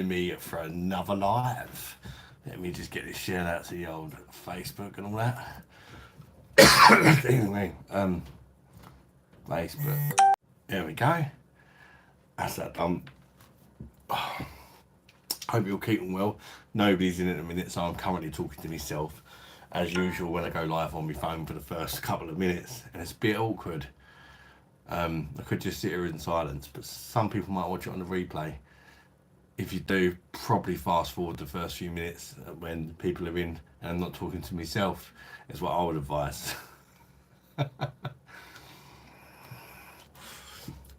Me for another live. Let me just get this shared out to the old Facebook and all that. Anyway, Facebook. There we go. That's that done. Hope you're keeping well. Nobody's in at the minute, so I'm currently talking to myself. As usual, when I go live on my phone for the first couple of minutes, and it's a bit awkward. I could just sit here in silence, but some people might watch it on the replay. If you do, probably fast forward the first few minutes when people are in and I'm not talking to myself, is what I would advise.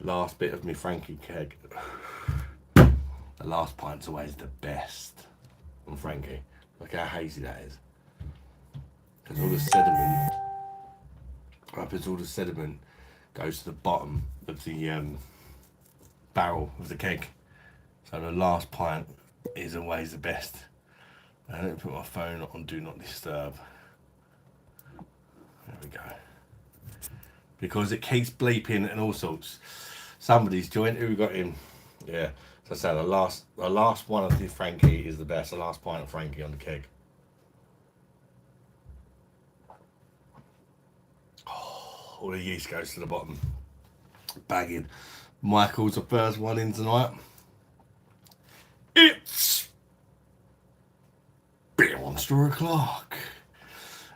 Last bit of me Frankie keg. The last pint's always the best on Frankie. Look how hazy that is. Because all the sediment, goes to the bottom of the barrel of the keg. So the last pint is always the best. I don't put my phone on Do Not Disturb. There we go. Because it keeps bleeping and all sorts. Somebody's joined. Who we got in? Yeah. So I say the last one of the Frankie is the best. The last pint of Frankie on the keg. Oh, all the yeast goes to the bottom. Bagging. Michael's the first one in tonight. It's beer monster o'clock.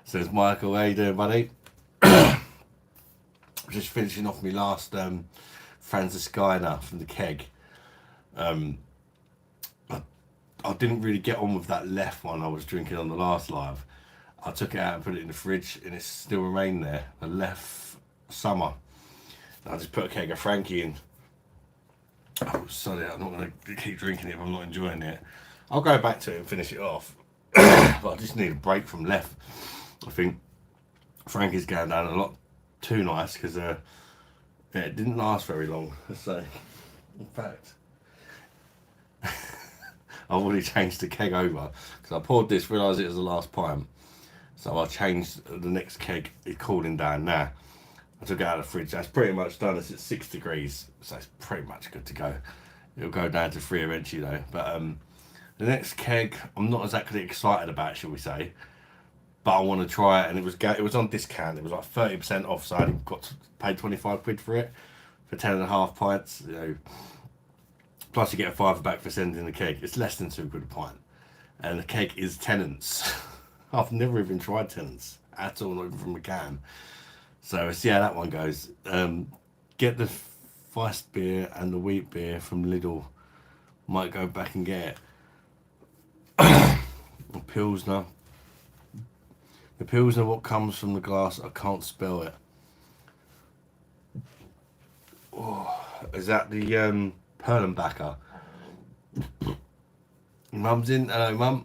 Says Michael, how you doing, buddy? Just finishing off my last Franziskaner from the keg. I didn't really get on with that left one I was drinking on the last live. I took it out and put it in the fridge and it's still remained there. The left summer. I just put a keg of Frankie in. Oh, sorry, I'm not going to keep drinking it if I'm not enjoying it. I'll go back to it and finish it off. But I just need a break from left. I think Frankie's going down a lot too nice because it didn't last very long. So, in fact, I've already changed the keg over because I poured this, realised it was the last pint. So I changed the next keg. It's cooling down now. I took it out of the fridge. That's pretty much done. It's at 6 degrees, so it's pretty much good to go. It'll go down to 3 eventually though. But the next keg, I'm not exactly excited about, shall we say. But I want to try it, and it was on discount. It was like 30% off, so I paid 25 quid for it for 10.5 pints. You know, plus you get a £5 back for sending the keg. It's less than £2 a pint, and the keg is Tenants. I've never even tried Tenants at all, not even from a can. So let's see how that one goes. Get the Feist beer and the wheat beer from Lidl. Might go back and get it. The Pilsner. The Pilsner, what comes from the glass, I can't spell it. Oh, is that the Perlenbacher? Mum's in. Hello, Mum.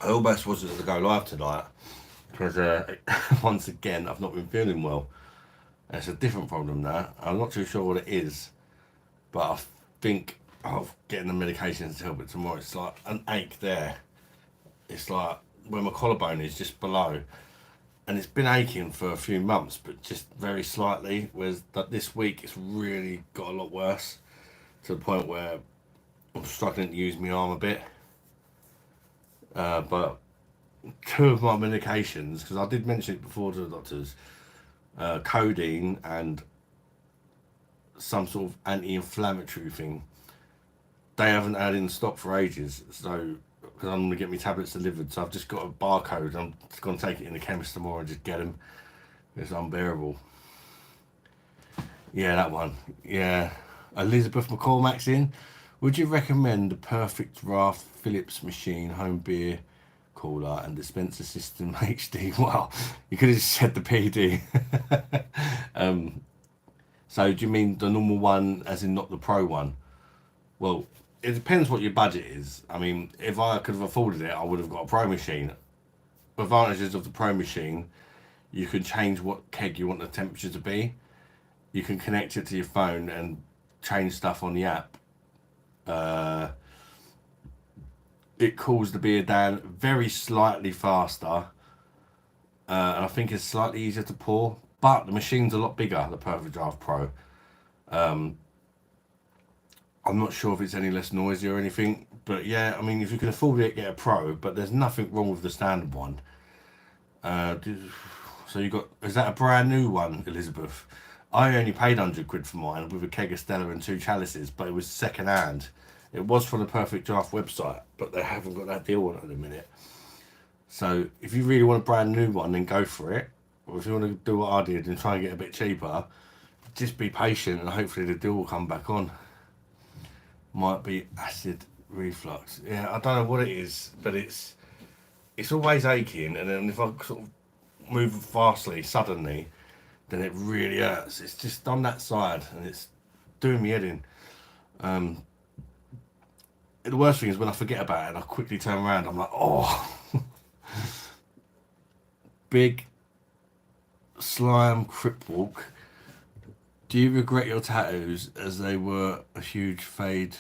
I almost wanted to go live tonight because once again I've not been feeling well. And it's a different problem now. I'm not too sure what it is, but I think I'm getting the medications to help it tomorrow. It's like an ache there. It's like where my collarbone is, just below, and it's been aching for a few months, but just very slightly. Whereas this week it's really got a lot worse to the point where I'm struggling to use my arm a bit. But 2 of my medications, because I did mention it before to the doctors, codeine and some sort of anti-inflammatory thing, they haven't had in stock for ages. So, because I'm going to get my tablets delivered, so I've just got a barcode. I'm just going to take it in the chemist tomorrow and just get them. It's unbearable. Yeah, that one. Yeah. Elizabeth McCormack's in. Would you recommend the perfect draft Philips machine, home beer cooler and dispenser system HD? Wow, you could have just said the PD. So do you mean the normal one as in not the pro one? Well, it depends what your budget is. I mean, if I could have afforded it, I would have got a pro machine. The advantages of the pro machine, you can change what keg you want the temperature to be. You can connect it to your phone and change stuff on the app. It cools the beer down very slightly faster, and I think it's slightly easier to pour, but the machine's a lot bigger, the Perfect Draft Pro. I'm not sure if it's any less noisy or anything, but yeah, I mean, if you can afford it, get a Pro, but there's nothing wrong with the standard one. Uh, so you got, is that a brand new one, Elizabeth? I only paid 100 quid for mine with a keg of Stella and 2 chalices, but it was second hand. It was from the Perfect Draft website, but they haven't got that deal on it at the minute. So if you really want a brand new one, then go for it. Or if you want to do what I did and try and get a bit cheaper, just be patient and hopefully the deal will come back on. Might be acid reflux. Yeah, I don't know what it is, but it's always aching, and then if I sort of move fastly, suddenly, then it really hurts. It's just on that side, and it's doing me head in. The worst thing is when I forget about it and I quickly turn around, I'm like, oh. Big slime crip walk. Do you regret your tattoos as they were a huge fad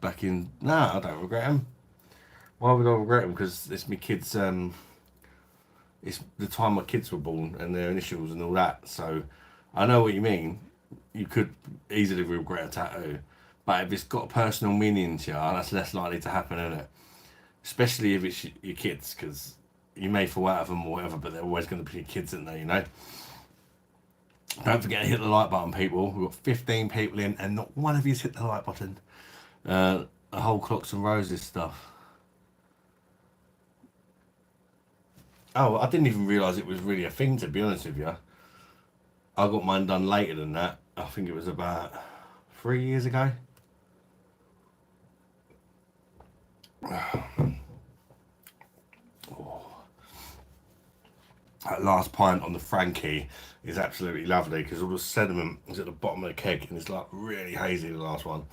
back in? Nah, I don't regret them. Why would I regret them? Because it's my kids. It's the time my kids were born and their initials and all that. So I know what you mean. You could easily regret a tattoo, but if it's got a personal meaning to you, that's less likely to happen, isn't it? Especially if it's your kids, because you may fall out of them or whatever, but they're always going to be your kids, aren't they? You know. Don't forget to hit the like button, people. We've got 15 people in, and not one of you's hit the like button. The whole Clocks and Roses stuff. Oh, I didn't even realise it was really a thing, to be honest with you. I got mine done later than that. I think it was about 3 years ago. Oh. That last pint on the Frankie is absolutely lovely because all the sediment is at the bottom of the keg and it's like really hazy, the last one.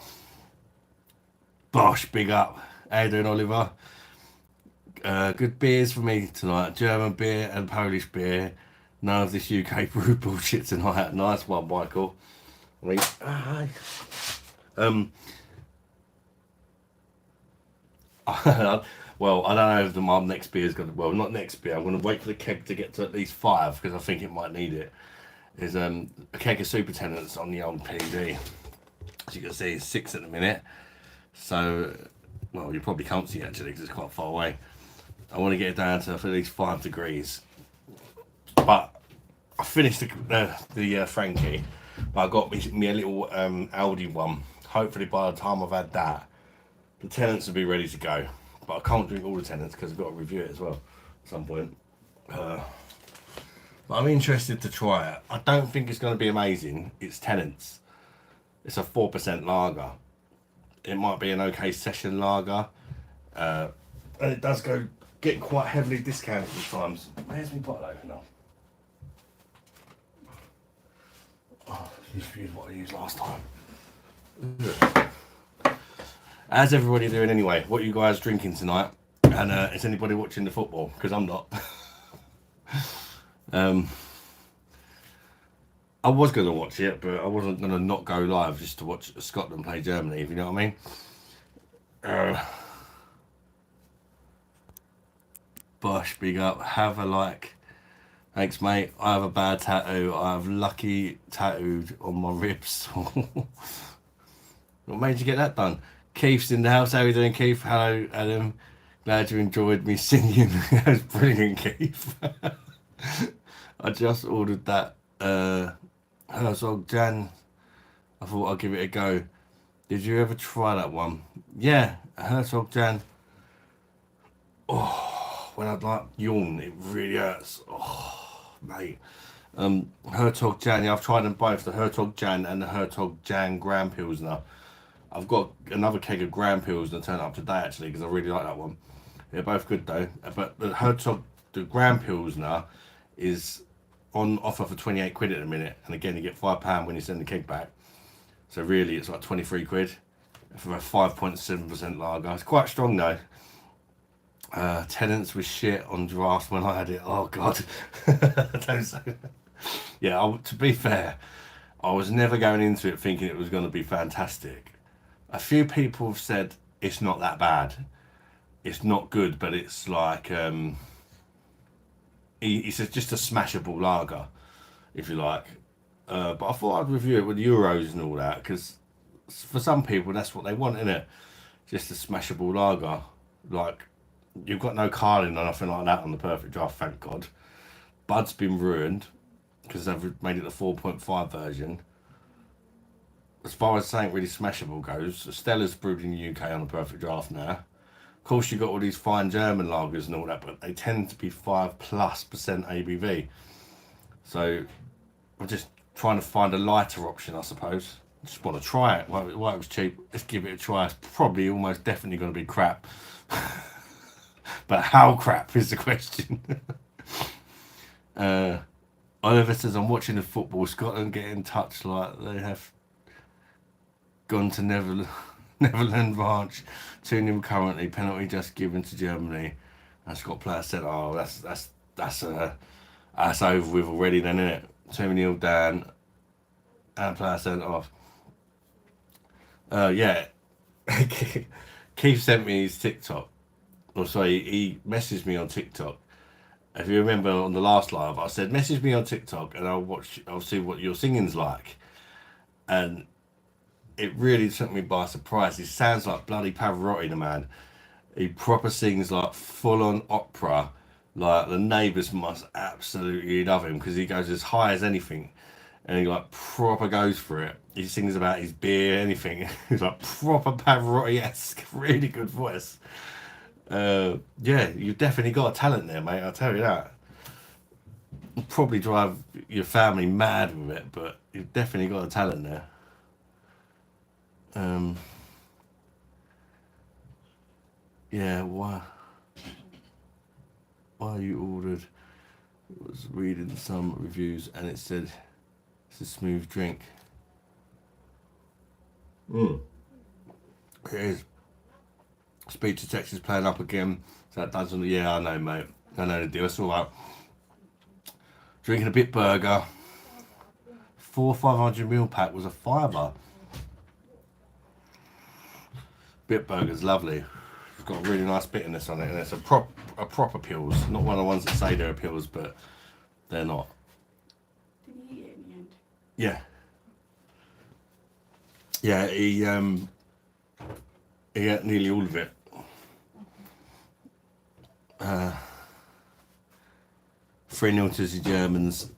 Bosh, big up. How you doing, Oliver? Good beers for me tonight. German beer and Polish beer. None of this UK brew bullshit tonight. Nice one, Michael. I mean, well, I don't know if my next beer is going to. Well, not next beer. I'm going to wait for the keg to get to at least 5 because I think it might need it. Is a keg of Super Tenants on the old PD. As you can see, it's 6 at the minute. So, well, you probably can't see actually because it's quite far away. I want to get it down to at least 5 degrees. But I finished the Frankie. But I got me a little Aldi one. Hopefully by the time I've had that, the Tenants will be ready to go. But I can't drink all the Tenants because I've got to review it as well at some point. But I'm interested to try it. I don't think it's going to be amazing. It's Tenants. It's a 4% lager. It might be an okay session lager. And it does get quite heavily discounted at times. Where's my bottle opener? Oh, this is what I used last time. How's everybody doing anyway? What are you guys drinking tonight? And is anybody watching the football? Because I'm not. I was going to watch it, but I wasn't going to not go live just to watch Scotland play Germany, if you know what I mean. Bosh, big up. Have a like. Thanks, mate. I have a bad tattoo. I have Lucky tattooed on my ribs. What made you get that done? Keith's in the house. How are you doing, Keith? Hello, Adam. Glad you enjoyed me singing. That was brilliant, Keith. I just ordered that Herzog Jan. I thought I'd give it a go. Did you ever try that one? Yeah, Herzog Jan. Oh, when I'd like yawn, it really hurts. Oh, mate. Hertog Jan. Yeah, I've tried them both, the Hertog Jan and the Hertog Jan Grand Pilsner. I've got another keg of Grand Pilsner turned up today actually because I really like that one. They're both good though. But the Grand Pilsner is on offer for 28 quid at the minute, and again you get £5 when you send the keg back. So really it's like 23 quid for a 5.7% lager. It's quite strong though. Tenants was shit on draft when I had it. Oh god. Don't say that. Yeah, to be fair, I was never going into it thinking it was going to be fantastic. A few people have said it's not that bad. It's not good, but it's like it's just a smashable lager, if you like. But I thought I'd review it with Euros and all that, because for some people that's what they want, innit? Just a smashable lager. Like, you've got no carling or nothing like that on the Perfect Draft, thank God. Bud's been ruined because they've made it the 4.5 version. As far as something really smashable goes, Stella's brewed in the UK on the Perfect Draft now. Of course, you've got all these fine German lagers and all that, but they tend to be 5+% ABV. So I'm just trying to find a lighter option, I suppose. Just want to try it. Well, it was cheap. Let's give it a try. It's probably almost definitely going to be crap. But how crap is the question. Oliver says, I'm watching the football. Scotland get in touch like they have gone to Netherlands Branch. 2-0 currently. Penalty just given to Germany. And Scott player said, oh, that's over with already then, isn't it? 2-0 down. And player sent off. Yeah. Keith sent me his TikTok. Or sorry, he messaged me on TikTok. If you remember on the last live, I said, message me on TikTok and I'll see what your singing's like. And it really took me by surprise. He sounds like bloody Pavarotti, the man. He proper sings like full-on opera. Like, the neighbours must absolutely love him because he goes as high as anything. And he like proper goes for it. He sings about his beer, anything. He's like proper Pavarotti-esque, really good voice. Yeah, you've definitely got a talent there, mate. I'll tell you that. You'll probably drive your family mad with it, but you've definitely got a talent there. Yeah, why you ordered? I was reading some reviews and it said it's a smooth drink. It is. Speed to text is playing up again. So that doesn't. Yeah, I know, mate. I know the deal. It's all right. Drinking a bit burger. 4 500ml pack was a £5. Bit burger's lovely. It's got a really nice bitterness on it, and it's a proper pills. Not one of the ones that say they're pills, but they're not. Did you eat it in the end? Yeah. Yeah, he ate nearly all of it. 3-0 to the Germans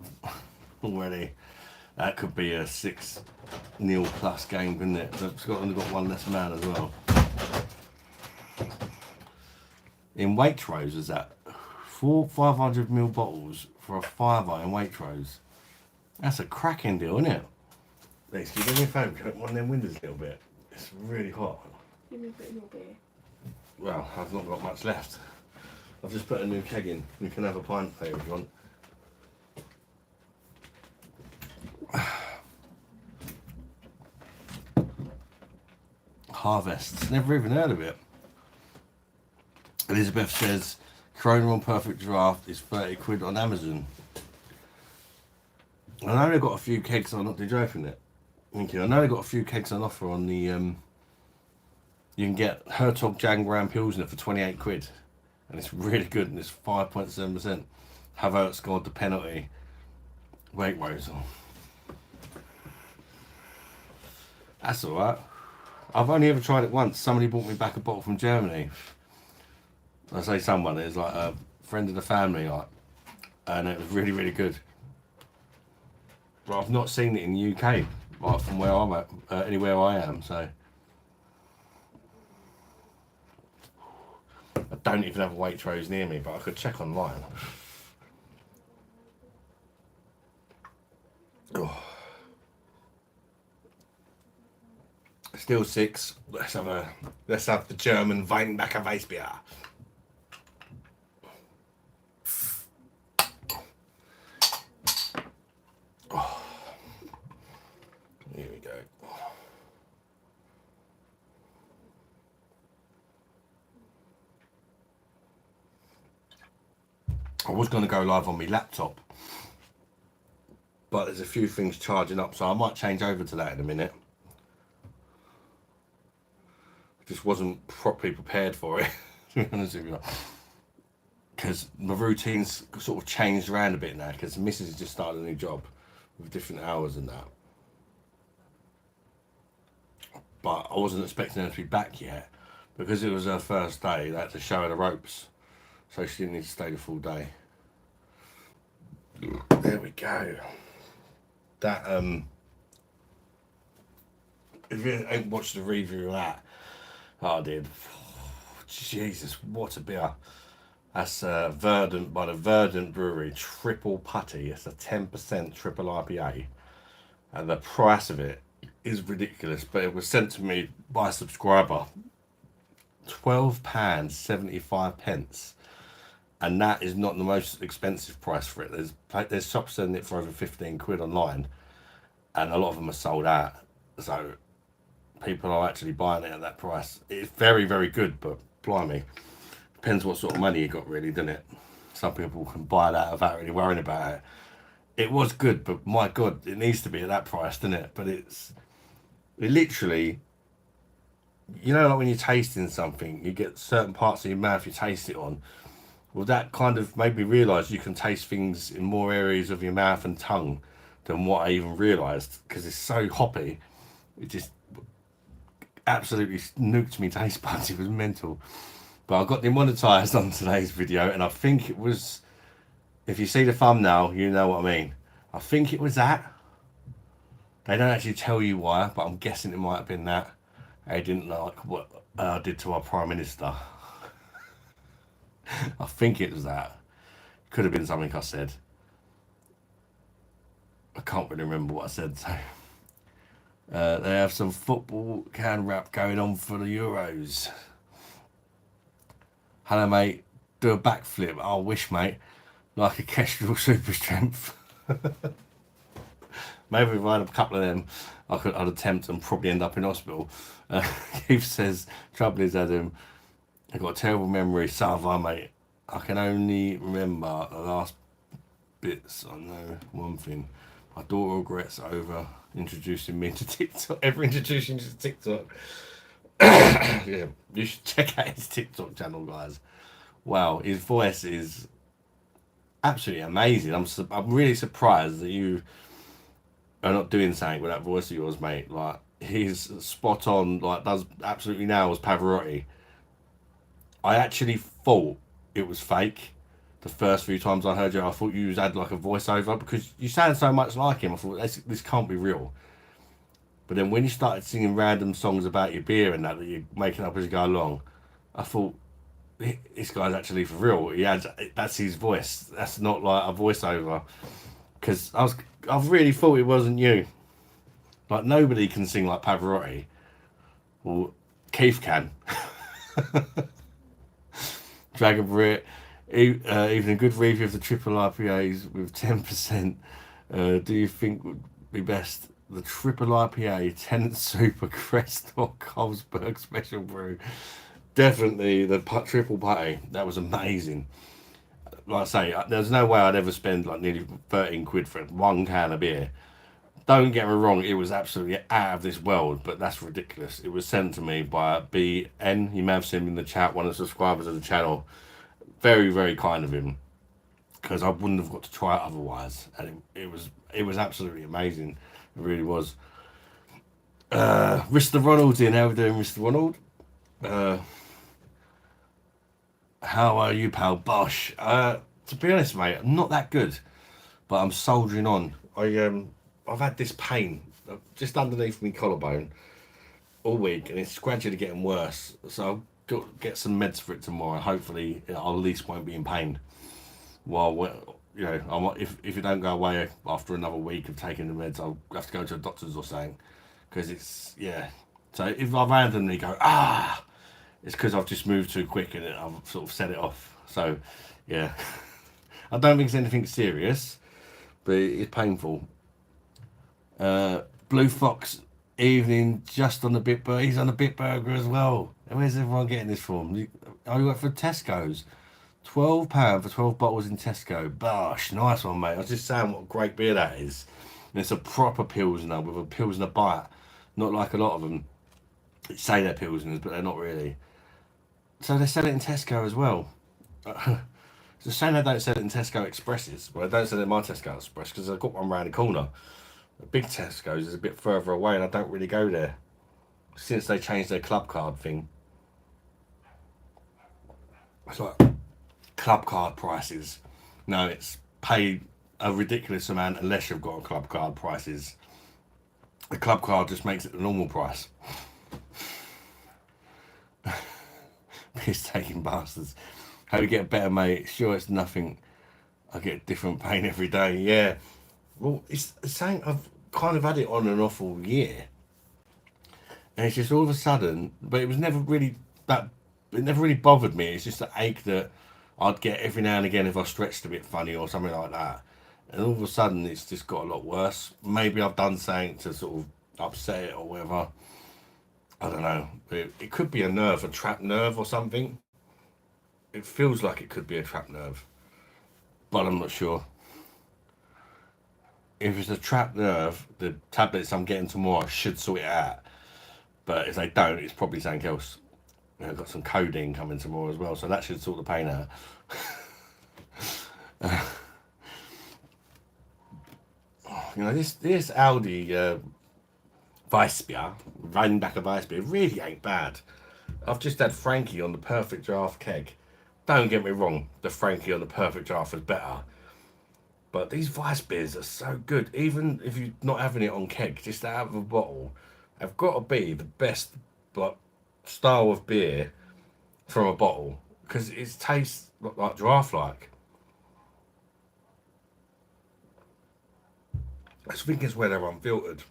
already. That could be a 6-0 plus game, couldn't it? Scotland have got one less man as well. In Waitrose, is that 4 500ml bottles for a £5 in Waitrose? That's a cracking deal, isn't it? Thanks, can you do me a favour? Can you open one of them windows a little bit? It's really hot. Give me a bit of your beer. Well, I've not got much left. I've just put a new keg in. You can have a pint there if you want. Harvest. Never even heard of it. Elizabeth says Corona on Perfect Draft is 30 quid on Amazon. I know they've got a few kegs on. Did you open it? Thank you. I know they've got a few kegs on offer on the. You can get Hertog Jan Pilsner for 28 quid, and it's really good. And it's 5.7%. Havertz scored the penalty. Waitrose. That's all right. I've only ever tried it once. Somebody brought me back a bottle from Germany. I say someone, it's like a friend of the family, like, and it was really, really good. But I've not seen it in the UK, like from where I'm at, anywhere I am. So I don't even have a Waitrose near me, but I could check online. Oh. Still 6. Let's have the German Weinbacher Weissbier. Oh. Here we go. I was going to go live on my laptop, but there's a few things charging up, so I might change over to that in a minute. Just wasn't properly prepared for it, to be honest with you. Because my routine's sort of changed around a bit now, because the missus has just started a new job, with different hours and that. But I wasn't expecting her to be back yet because it was her first day. They had to show her the ropes, so she didn't need to stay the full day. There we go. That if you ain't watched the review of that, I did. Jesus, what a beer! That's Verdant by the Verdant Brewery, triple putty. It's a 10% triple IPA, and the price of it is ridiculous. But it was sent to me by a subscriber. £12.75, and that is not the most expensive price for it. There's shops selling it for over 15 quid online, and a lot of them are sold out. So people are actually buying it at that price. It's very, very good, but blimey, depends what sort of money you got, really, doesn't it? Some people can buy that without really worrying about it. It was good, but my God, it needs to be at that price, doesn't it? But it literally, you know, like when you're tasting something, you get certain parts of your mouth you taste it on. Well, that kind of made me realise you can taste things in more areas of your mouth and tongue than what I even realised, because it's so hoppy. It just absolutely nuked me taste buds. It was mental. But I got demonetised on today's video, and I think it was, if you see the thumbnail, you know what I mean. I think it was that. They don't actually tell you why, but I'm guessing it might have been that. They didn't like what I did to our Prime Minister. I think it was that. Could have been something I said. I can't really remember what I said, so. They have some football can wrap going on for the Euros. Hello, mate. Do a backflip. I wish, mate. Like a Kestrel super strength. Maybe if I had a couple of them, I'd attempt and probably end up in hospital. Keith says, trouble is, Adam, I've got a terrible memory. So have I, mate. I can only remember the last bits. I know one thing. My daughter regrets over introducing me to TikTok. Ever introducing you to TikTok? Yeah, you should check out his TikTok channel, guys. Wow, his voice is absolutely amazing. I'm really surprised that you are not doing something with that voice of yours, mate. Like, he's spot on. Like, does absolutely nails Pavarotti. I actually thought it was fake. The first few times I heard you, I thought you had like a voiceover because you sound so much like him. I thought this can't be real. But then when you started singing random songs about your beer and that you're making up as you go along, I thought this guy's actually for real. That's his voice. That's not like a voiceover. Because I really thought it wasn't you. Like, nobody can sing like Pavarotti. Well, Keith can. Dragon Brit. Even a good review of the triple IPAs with 10%. Do you think would be best? The triple IPA, Tenants Super Crest or Carlsberg Special Brew? Definitely the triple putty. That was amazing. Like I say, there's no way I'd ever spend like nearly 13 quid for one can of beer. Don't get me wrong, it was absolutely out of this world, but that's ridiculous. It was sent to me by BN. You may have seen him in the chat, one of the subscribers of the channel. Very, very kind of him, because I wouldn't have got to try it otherwise. And it was absolutely amazing. It really was. Mr. Ronald's in. How are we doing, Mr. Ronald? How are you, pal? Bosh. To be honest, mate, I'm not that good, but I'm soldiering on. I've had this pain just underneath my collarbone all week, and it's gradually getting worse. So I've got to get some meds for it tomorrow. Hopefully, I at least won't be in pain. Well, you know, if it don't go away after another week of taking the meds, I'll have to go to a doctor's or something. Because it's, yeah. So if I randomly go, it's because I've just moved too quick and I've sort of set it off. So, yeah. I don't think it's anything serious, but it's painful. Blue Fox evening just on the Bitburger. He's on the Bitburger as well. Where's everyone getting this from? You got for Tesco's. £12 for 12 bottles in Tesco. Bosh, nice one, mate. I was just saying what a great beer that is. And it's a proper Pilsner with a Pilsner bite. Not like a lot of them say they're Pilsners, but they're not really. So they sell it in Tesco as well. It's a shame they don't sell it in Tesco Expresses. Well, they don't sell it in my Tesco Express because I've got one round the corner. The big Tesco's is a bit further away and I don't really go there. Since they changed their club card thing. It's like club card prices. No, it's pay a ridiculous amount unless you've got a club card prices. The club card just makes it the normal price. Piss taking bastards. How you get better, mate? Sure, it's nothing. I get different pain every day. Yeah. Well, it's saying I've kind of had it on and off all year, and it's just all of a sudden. But it was never really that. It never really bothered me. It's just an ache that I'd get every now and again if I stretched a bit funny or something like that. And all of a sudden, it's just got a lot worse. Maybe I've done something to sort of upset it or whatever. I don't know. It could be a nerve, a trapped nerve or something. It feels like it could be a trapped nerve, but I'm not sure. If it's a trapped nerve, the tablets I'm getting tomorrow should sort it out. But if they don't, it's probably something else. I've got some codeine coming tomorrow as well, so that should sort the pain out. You know, this Audi Weissbier, Rheinbacher Weissbier, really ain't bad. I've just had Frankie on the Perfect Draft keg. Don't get me wrong, the Frankie on the Perfect Draft was better. But these Weissbiers are so good. Even if you're not having it on keg, just out of a bottle, have got to be the best style of beer from a bottle. Because it tastes like draft-like. I just think it's where they're unfiltered.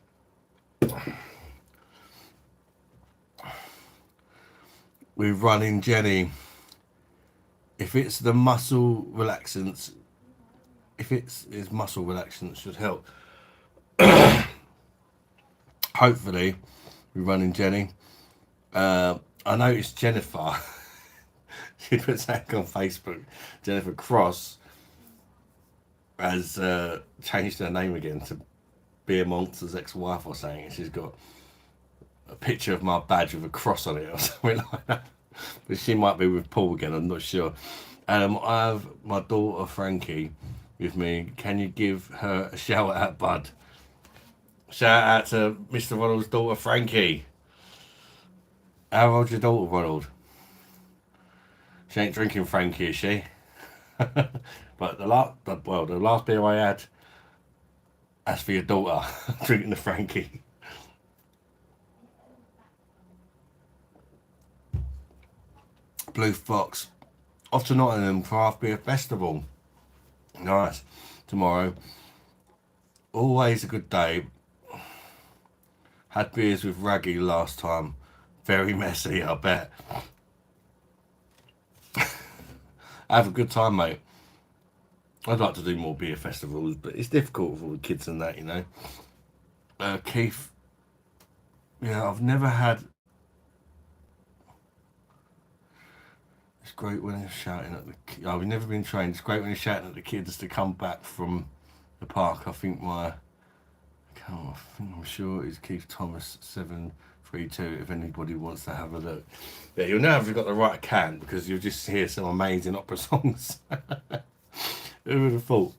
We're running Jenny. If it's the muscle relaxants, if it's muscle relaxants should help. Hopefully, we're running Jenny. I noticed Jennifer. She put something on Facebook. Jennifer Cross has changed her name again to Beer Monster's ex-wife or something. And she's got a picture of my badge with a cross on it or something like that. But she might be with Paul again, I'm not sure. I have my daughter Frankie with me. Can you give her a shout out, bud? Shout out to Mr. Ronald's daughter Frankie. How old's your daughter, Ronald? She ain't drinking Frankie, is she? But the last beer I had, that's for your daughter, drinking the Frankie. Blue Fox. Off to Nottingham Craft Beer Festival. Nice. Tomorrow. Always a good day. Had beers with Raggy last time. Very messy, I bet. Have a good time, mate. I'd like to do more beer festivals, but it's difficult with all the kids and that, you know. Keith. Yeah, I've never had... It's great when they're shouting at the... I've never been trained. It's great when you're shouting at the kids to come back from the park. I think I'm sure it's Keith Thomas 732 if anybody wants to have a look. Yeah, you'll know if you've got the right account because you'll just hear some amazing opera songs. Who would have thought?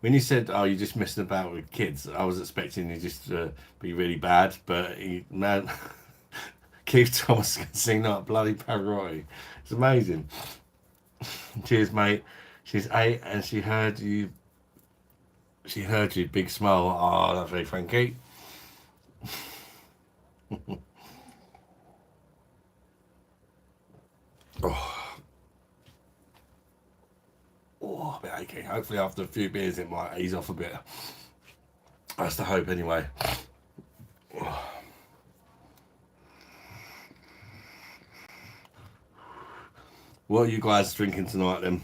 When you said, oh, you're just messing about with kids, I was expecting you just to be really bad, but man, Keith Thomas can sing like bloody Pavarotti. It's amazing. Cheers, mate. She's 8 and she heard you. She heard you, big smile. Oh, lovely, Frankie. Oh, a bit achy. Hopefully after a few beers it might ease off a bit. That's the hope anyway. What are you guys drinking tonight then?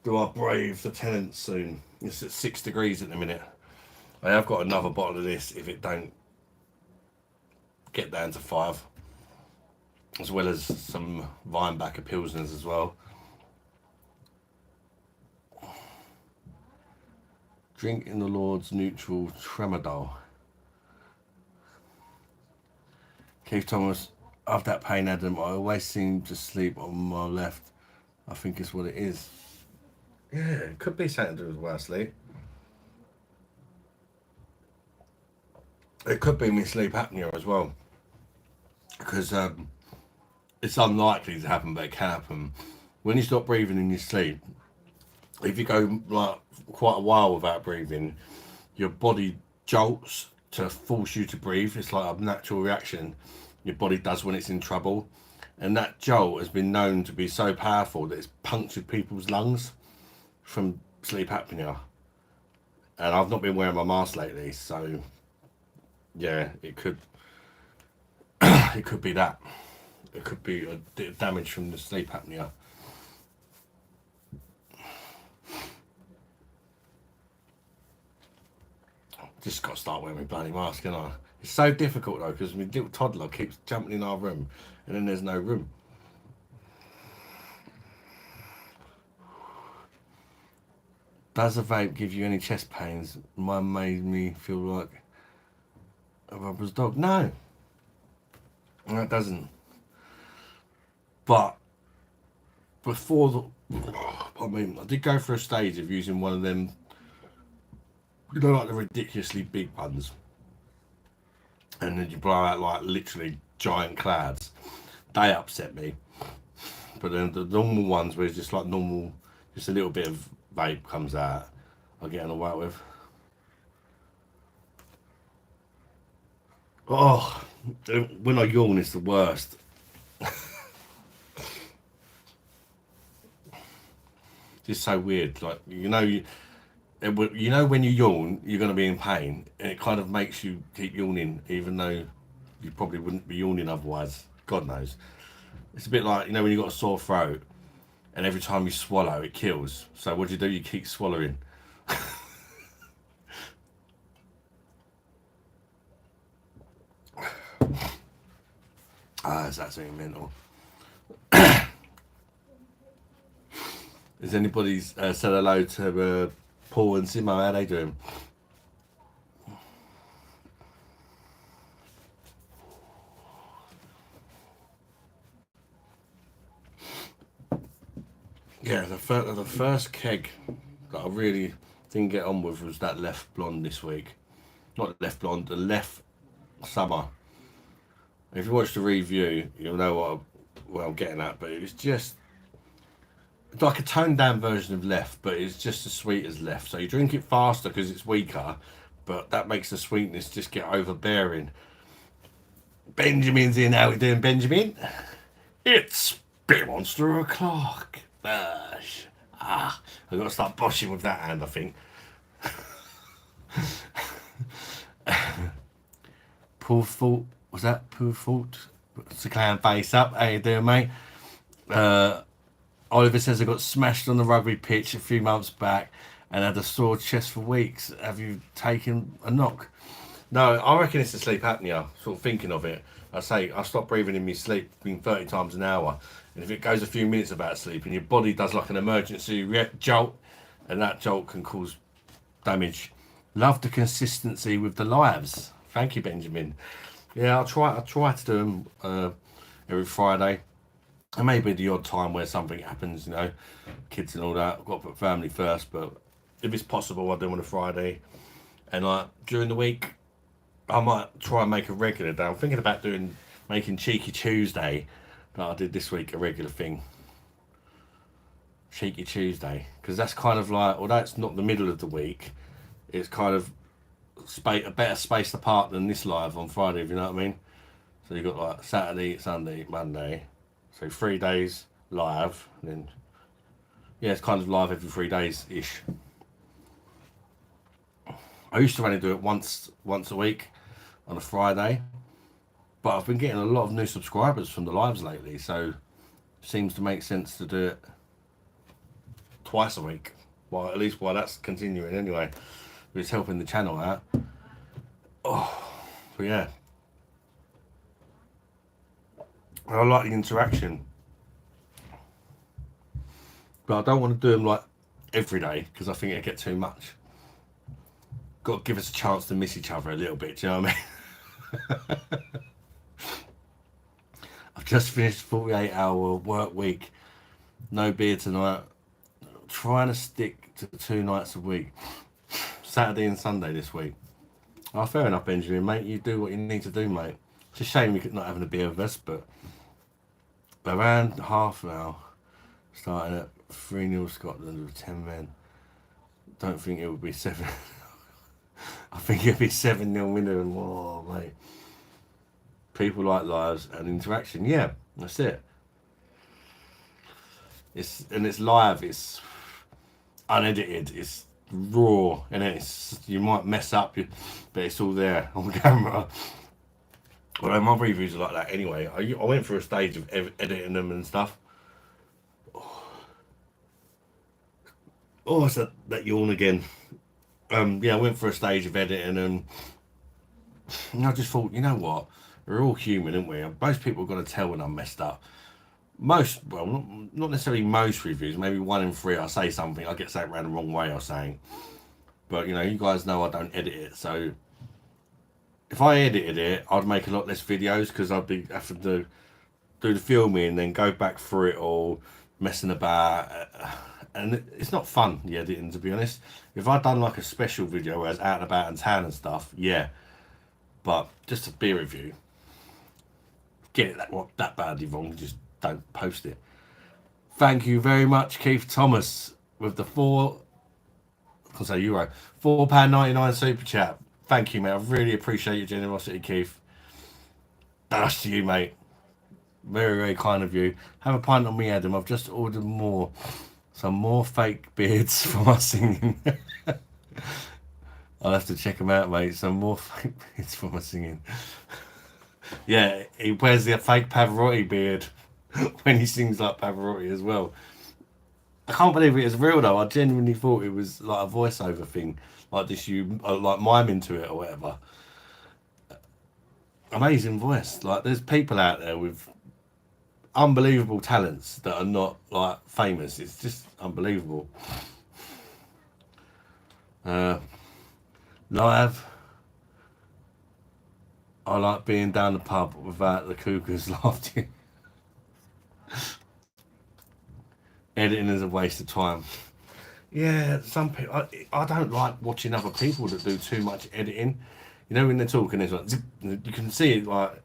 Do I brave the Tenants soon? It's at 6 degrees at the minute. I have got another bottle of this if it don't get down to 5. As well as some Weinbacher Pilsners as well. Drink in the Lord's neutral tramadol. Keith Thomas, after that pain, Adam, I always seem to sleep on my left. I think it's what it is. Yeah, it could be something to do with worse sleep. It could be my sleep apnea as well, because it's unlikely to happen, but it can happen. When you stop breathing in your sleep, if you go like quite a while without breathing, your body jolts to force you to breathe. It's like a natural reaction your body does when it's in trouble, and that jolt has been known to be so powerful that it's punctured people's lungs from sleep apnea. And I've not been wearing my mask lately, so yeah, it could it could be that. It could be a damage from the sleep apnea. Just got to start wearing my bloody mask, and I. It's so difficult though, because my little toddler keeps jumping in our room, and then there's no room. Does a vape give you any chest pains? Mine made me feel like a rubber's dog. No, it doesn't. But before I did go for a stage of using one of them, like the ridiculously big ones, and then you blow out like literally giant clouds. They upset me. But then the normal ones where it's just like normal, just a little bit of vape comes out, I get on alright with. Oh, when I yawn, it's the worst. Just so weird. Like you know when you yawn, you're gonna be in pain, and it kind of makes you keep yawning, even though you probably wouldn't be yawning otherwise. God knows. It's a bit like when you got a sore throat, and every time you swallow, it kills. So what do? You keep swallowing. It's absolutely mental. Has anybody said hello to Paul and Simo? How they doing? Yeah, the first keg that I really didn't get on with was that left blonde this week. Not left blonde, the left summer. If you watch the review, you'll know what I'm getting at. But it was just like a toned down version of left, but it's just as sweet as left. So you drink it faster because it's weaker, but that makes the sweetness just get overbearing. Benjamin's in. How we doing, Benjamin? It's Beer Monster o'clock. I've got to start boshing with that hand, I think. Poor fault. Was that poor fault? It's a clown face up. How you doing, mate? Oliver says I got smashed on the rugby pitch a few months back and had a sore chest for weeks. Have you taken a knock? No, I reckon it's the sleep apnea. Sort of thinking of it. I say I stop breathing in my sleep 30 times an hour, and if it goes a few minutes without sleeping, your body does like an emergency jolt, and that jolt can cause damage. Love the consistency with the lives. Thank you, Benjamin. Yeah, I'll try to do them every Friday. And maybe the odd time where something happens, kids and all that. I've got to put family first, but if it's possible, I'll do them on a Friday. And like during the week, I might try and make a regular day. I'm thinking about making Cheeky Tuesday, that I did this week, a regular thing. Cheeky Tuesday, because that's kind of like, although it's not the middle of the week, it's kind of a better spaced apart than this live on Friday, if you know what I mean. So you've got like Saturday, Sunday, Monday, so 3 days live, and then it's kind of live every 3 days ish. I used to only do it once a week on a Friday, but I've been getting a lot of new subscribers from the lives lately, so it seems to make sense to do it twice a week. Well, at least while that's continuing anyway. But it's helping the channel out. Oh, but yeah. I like the interaction. But I don't want to do them like every day because I think it'd get too much. Got to give us a chance to miss each other a little bit, do you know what I mean? I've just finished a 48-hour work week No beer tonight. Trying to stick to 2 nights a week. Saturday and Sunday this week. Oh, fair enough, Benjamin, mate. You do what you need to do, mate. It's a shame you're not having a beer with us, but around half an hour, starting at 3-0 Scotland with 10 men. Don't think it would be 7. I think it'd be 7-0 winner, and whoa, mate. People like lives and interaction. Yeah, that's it. It's live. It's unedited. It's raw, and you might mess up, but it's all there on camera. Although my reviews are like that anyway. I went through a stage of editing them and stuff. Oh, it's that yawn again. Yeah, I went for a stage of editing and I just thought, you know what? We're all human, aren't we? Most people are going to tell when I'm messed up. Well, not necessarily most reviews, maybe 1 in 3 I say something, I get something around the wrong way or saying. But, you know, you guys know I don't edit it, so if I edited it, I'd make a lot less videos because I'd be having to do the filming and then go back through it all, messing about. And it's not fun, the editing, to be honest. If I'd done like a special video where I was out and about in town and stuff, yeah. But just a beer review, get it that badly wrong, just don't post it. Thank you very much, Keith Thomas, with the €4 £4.99 super chat. Thank you, mate. I really appreciate your generosity, Keith. That's to you, mate. Very, very kind of you. Have a pint on me, Adam. I've just ordered some more fake beards for my singing. I'll have to check them out, mate. Some more fake beards for my singing. Yeah, he wears the fake Pavarotti beard when he sings like Pavarotti as well. I can't believe it is real though. I genuinely thought it was like a voiceover thing, like this like miming to it or whatever. Amazing voice. Like there's people out there with unbelievable talents that are not like famous. It's just unbelievable. Live. I like being down the pub without the cougars laughing. Editing is a waste of time. Yeah, some people. I don't like watching other people that do too much editing. You know when they're talking, it's like you can see it. Like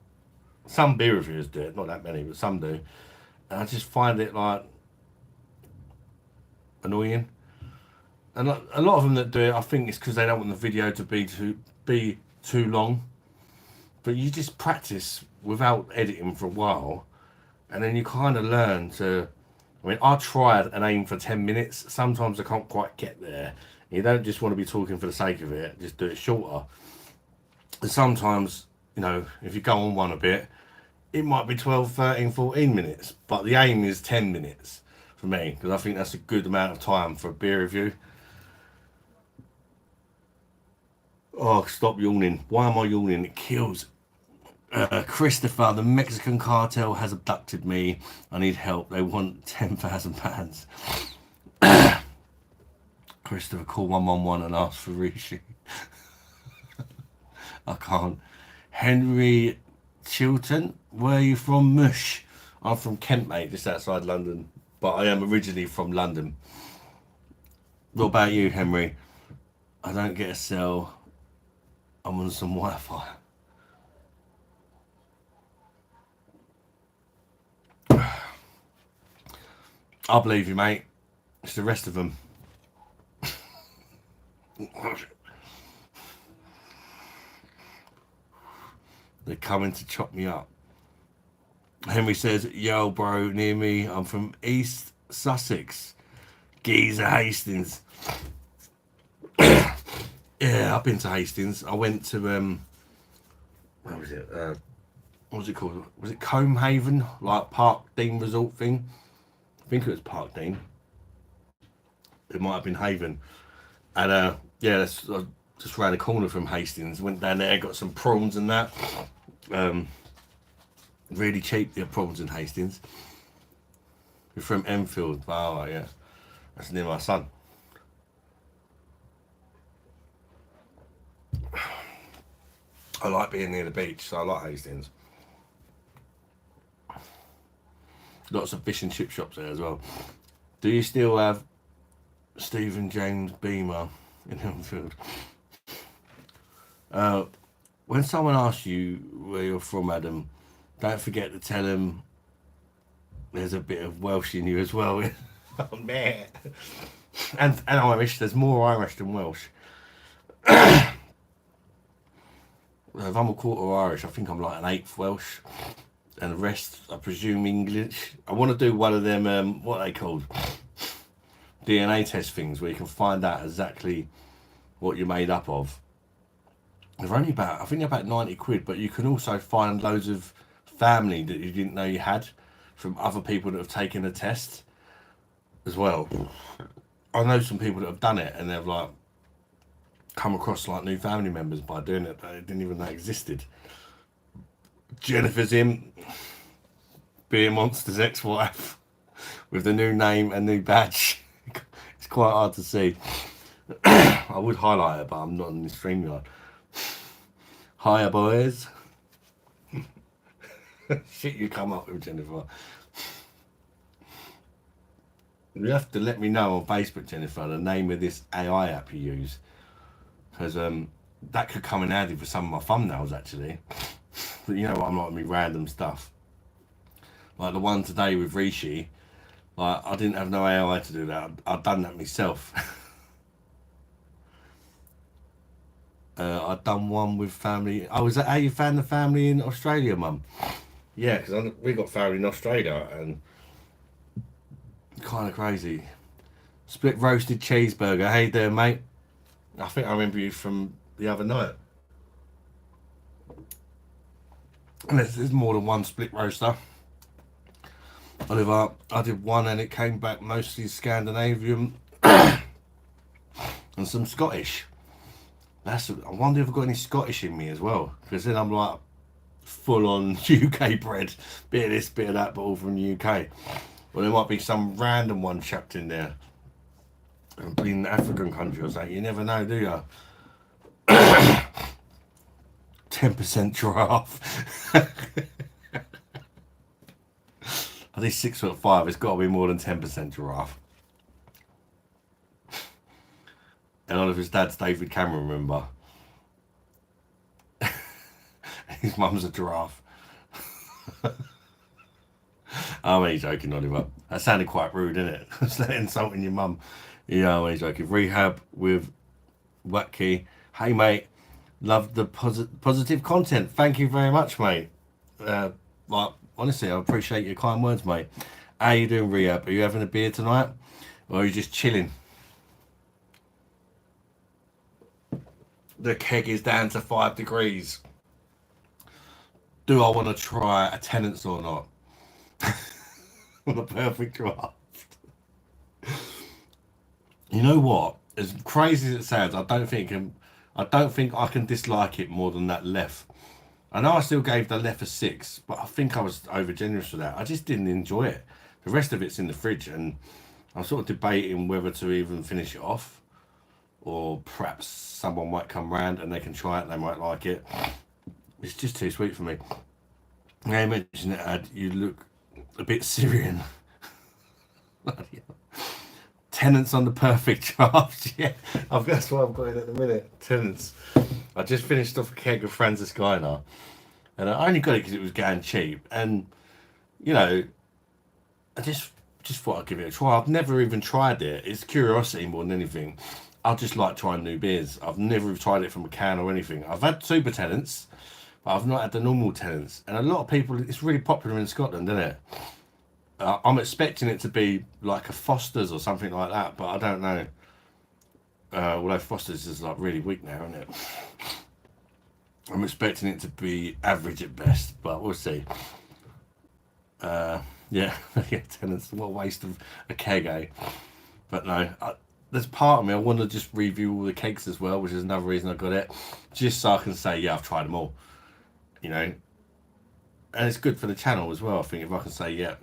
some beer reviewers do it, not that many, but some do. And I just find it like annoying. And a lot of them that do it, I think it's because they don't want the video to be too long. But you just practice without editing for a while, and then you kind of learn to. I mean, I tried and aim for 10 minutes. Sometimes I can't quite get there. You don't just want to be talking for the sake of it. Just do it shorter. And sometimes, you know, if you go on one a bit, it might be 12, 13, 14 minutes. But the aim is 10 minutes for me, because I think that's a good amount of time for a beer review. Oh, stop yawning. Why am I yawning? It kills. Christopher, the Mexican cartel has abducted me. I need help. They want £10,000. Christopher, call 111 and ask for Rishi. I can't. Henry Chilton, where are you from? Mush. I'm from Kent, mate, just outside London. But I am originally from London. What about you, Henry? I don't get a cell. I'm on some Wi-Fi. I believe you, mate. It's the rest of them. They're coming to chop me up. Henry says, yo, bro, near me. I'm from East Sussex. Geezer Hastings. Yeah, I've been to Hastings. I went to, where was it? What was it called? Was it Combhaven? Like Park Dean Resort thing? I think it was Park Dean. It might have been Haven. And yeah, that's just round the corner from Hastings. Went down there, got some prawns and that. Really cheap, the prawns in Hastings. We're from Enfield. Oh, yeah. That's near my son. I like being near the beach, so I like Hastings. Lots of fish and chip shops there as well. Do you still have Stephen James Beamer in Hillfield? When someone asks you where you're from, Adam, don't forget to tell them there's a bit of Welsh in you as well. Oh, man. And Irish. There's more Irish than Welsh. If I'm a quarter Irish, I think I'm like an eighth Welsh, and the rest, I presume, English. I want to do one of them, what are they called? DNA test things where you can find out exactly what you're made up of. They're only about, I think they're about 90 quid, but you can also find loads of family that you didn't know you had from other people that have taken a test as well. I know some people that have done it and they've like come across like new family members by doing it that they didn't even know existed. Jennifer's in Beer Monster's ex-wife with the new name and new badge. It's quite hard to see. I would highlight it, but I'm not in the StreamYard. Hiya, boys. Shit you come up with, Jennifer. You have to let me know on Facebook, Jennifer, the name of this AI app you use. Because that could come in handy for some of my thumbnails, actually. But you know what, I'm like me random stuff. Like the one today with Rishi. Like, I didn't have no AI to do that. I'd done that myself. I'd done one with family. Oh, is that how you found the family in Australia, Mum? Yeah, because we got family in Australia and kind of crazy. Split roasted cheeseburger. How you doing, mate? I think I remember you from the other night. And there's more than one split roaster. Oliver, I did one and it came back mostly Scandinavian and some Scottish. I wonder if I've got any Scottish in me as well, because then I'm like full on UK bread, bit of this, bit of that, but all from the UK. Or there might be some random one chucked in there. In an African country or something, you never know, do you? 10% giraffe. I think 6'5", it's got to be more than 10% giraffe. And Oliver's dad's David Cameron, remember? His mum's a giraffe. I'm only joking, Oliver. That sounded quite rude, didn't it? It's like insulting your mum. Yeah, I'm only joking. Rehab with Wacky. Hey, mate. Love the positive content. Thank you very much, mate. Like, honestly, I appreciate your kind words, mate. How you doing, Rehab? Are you having a beer tonight? Or are you just chilling? The keg is down to 5 degrees. Do I want to try a Tenants or not? The perfect draft. You know what? As crazy as it sounds, I don't think I can dislike it more than that left. I know I still gave the left a 6, but I think I was over generous with that. I just didn't enjoy it. The rest of it's in the fridge, and I'm sort of debating whether to even finish it off, or perhaps someone might come round and they can try it. They might like it. It's just too sweet for me. Now you mentioned it, Ad, you look a bit Syrian. Tenants on the perfect draft. Yeah, that's what I'm going at the minute. Tenants. I just finished off a keg of Franziskaner, and I only got it because it was going cheap. And you know, I just thought I'd give it a try. I've never even tried it. It's curiosity more than anything. I just like trying new beers. I've never tried it from a can or anything. I've had super Tenants, but I've not had the normal Tenants. And a lot of people, it's really popular in Scotland, isn't it? I'm expecting it to be like a Foster's or something like that, but I don't know. Although Foster's is like really weak now, isn't it? I'm expecting it to be average at best, but we'll see. Yeah, yeah, Tenants, what a waste of a keg, eh? But no, there's part of me, I want to just review all the kegs as well, which is another reason I got it. Just so I can say, yeah, I've tried them all. You know? And it's good for the channel as well, I think, if I can say, yeah,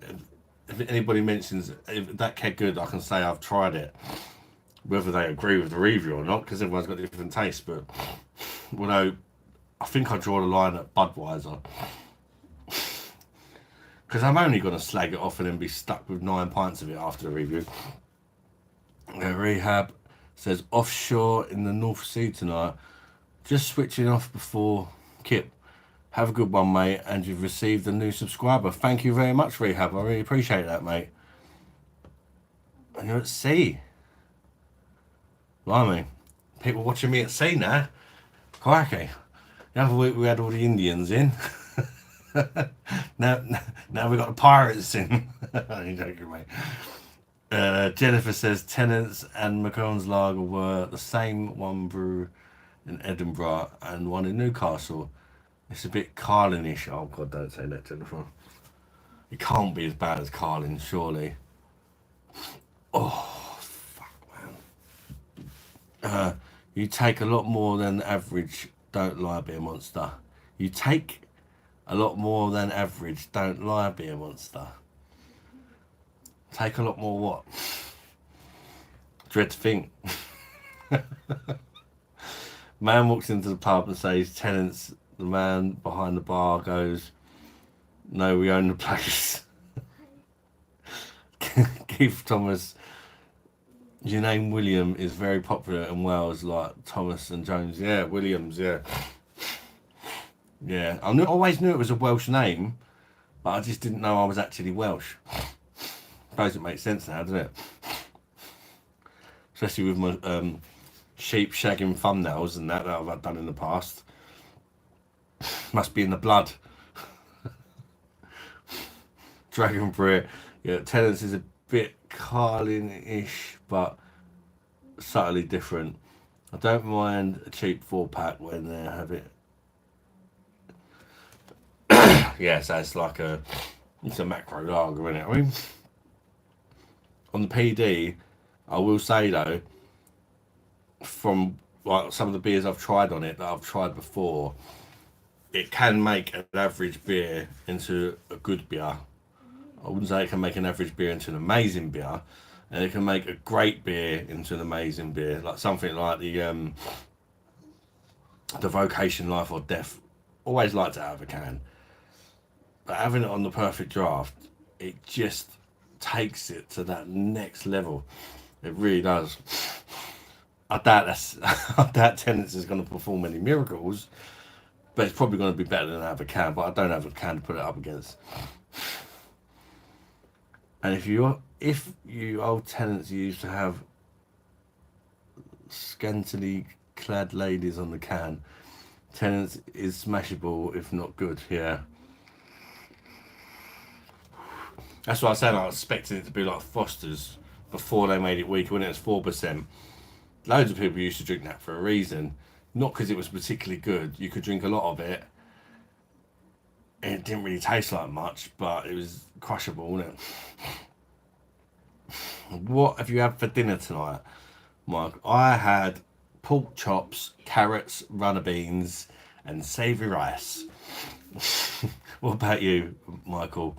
if anybody mentions if that keg good, I can say I've tried it. Whether they agree with the review or not, because everyone's got different tastes, but although I think I draw the line at Budweiser. because I'm only going to slag it off and then be stuck with 9 pints of it after the review. Rehab says offshore in the North Sea tonight. Just switching off before Kip. Have a good one, mate. And you've received a new subscriber. Thank you very much, Rehab. I really appreciate that, mate. And you're at sea. Blimey. People watching me at sea now. Crikey. The other week we had all the Indians in. now we've got the pirates in. I'm joking, mate. Jennifer says Tenants and Macron's Lager were the same, one brew in Edinburgh and one in Newcastle. It's a bit Carlin-ish. Oh God, don't say that, Jennifer. It can't be as bad as Carlin, surely. Oh, fuck, man. You take a lot more than average. Don't lie, be a monster. You take a lot more than average. Don't lie, be a monster. Take a lot more what? Dread to think. Man walks into the pub and says, Tenants. The man behind the bar goes, no, we own the place. Keith Thomas, your name William is very popular in Wales, like Thomas and Jones. Yeah, Williams, yeah. Yeah, always knew it was a Welsh name, but I just didn't know I was actually Welsh. Suppose it makes sense now, doesn't it? Especially with my sheep shagging thumbnails and that I've done in the past. Must be in the blood. Dragon Brit. Yeah, Tenants is a bit Carlin-ish, but subtly different. I don't mind a cheap 4-pack when they have it. Yeah, so it's like it's a macro lager, isn't it? I mean, on the PD, I will say though, from like some of the beers I've tried on it that I've tried before, it can make an average beer into a good beer. I wouldn't say it can make an average beer into an amazing beer, and it can make a great beer into an amazing beer, like something like the Vocation Life or Death. Always like to have a can, but having it on the perfect draft, it just takes it to that next level. It really does. I doubt Tenants is going to perform any miracles, but it's probably going to be better than have a can. But I don't have a can to put it up against. And if you old Tenants used to have scantily clad ladies on the can, Tenants is smashable if not good. Yeah. That's what I said. I was expecting it to be like Foster's before they made it weaker when it was 4%. Loads of people used to drink that for a reason. Not because it was particularly good. You could drink a lot of it. It didn't really taste like much, but it was crushable, wasn't it? What have you had for dinner tonight, Mike? I had pork chops, carrots, runner beans, and savoury rice. What about you, Michael?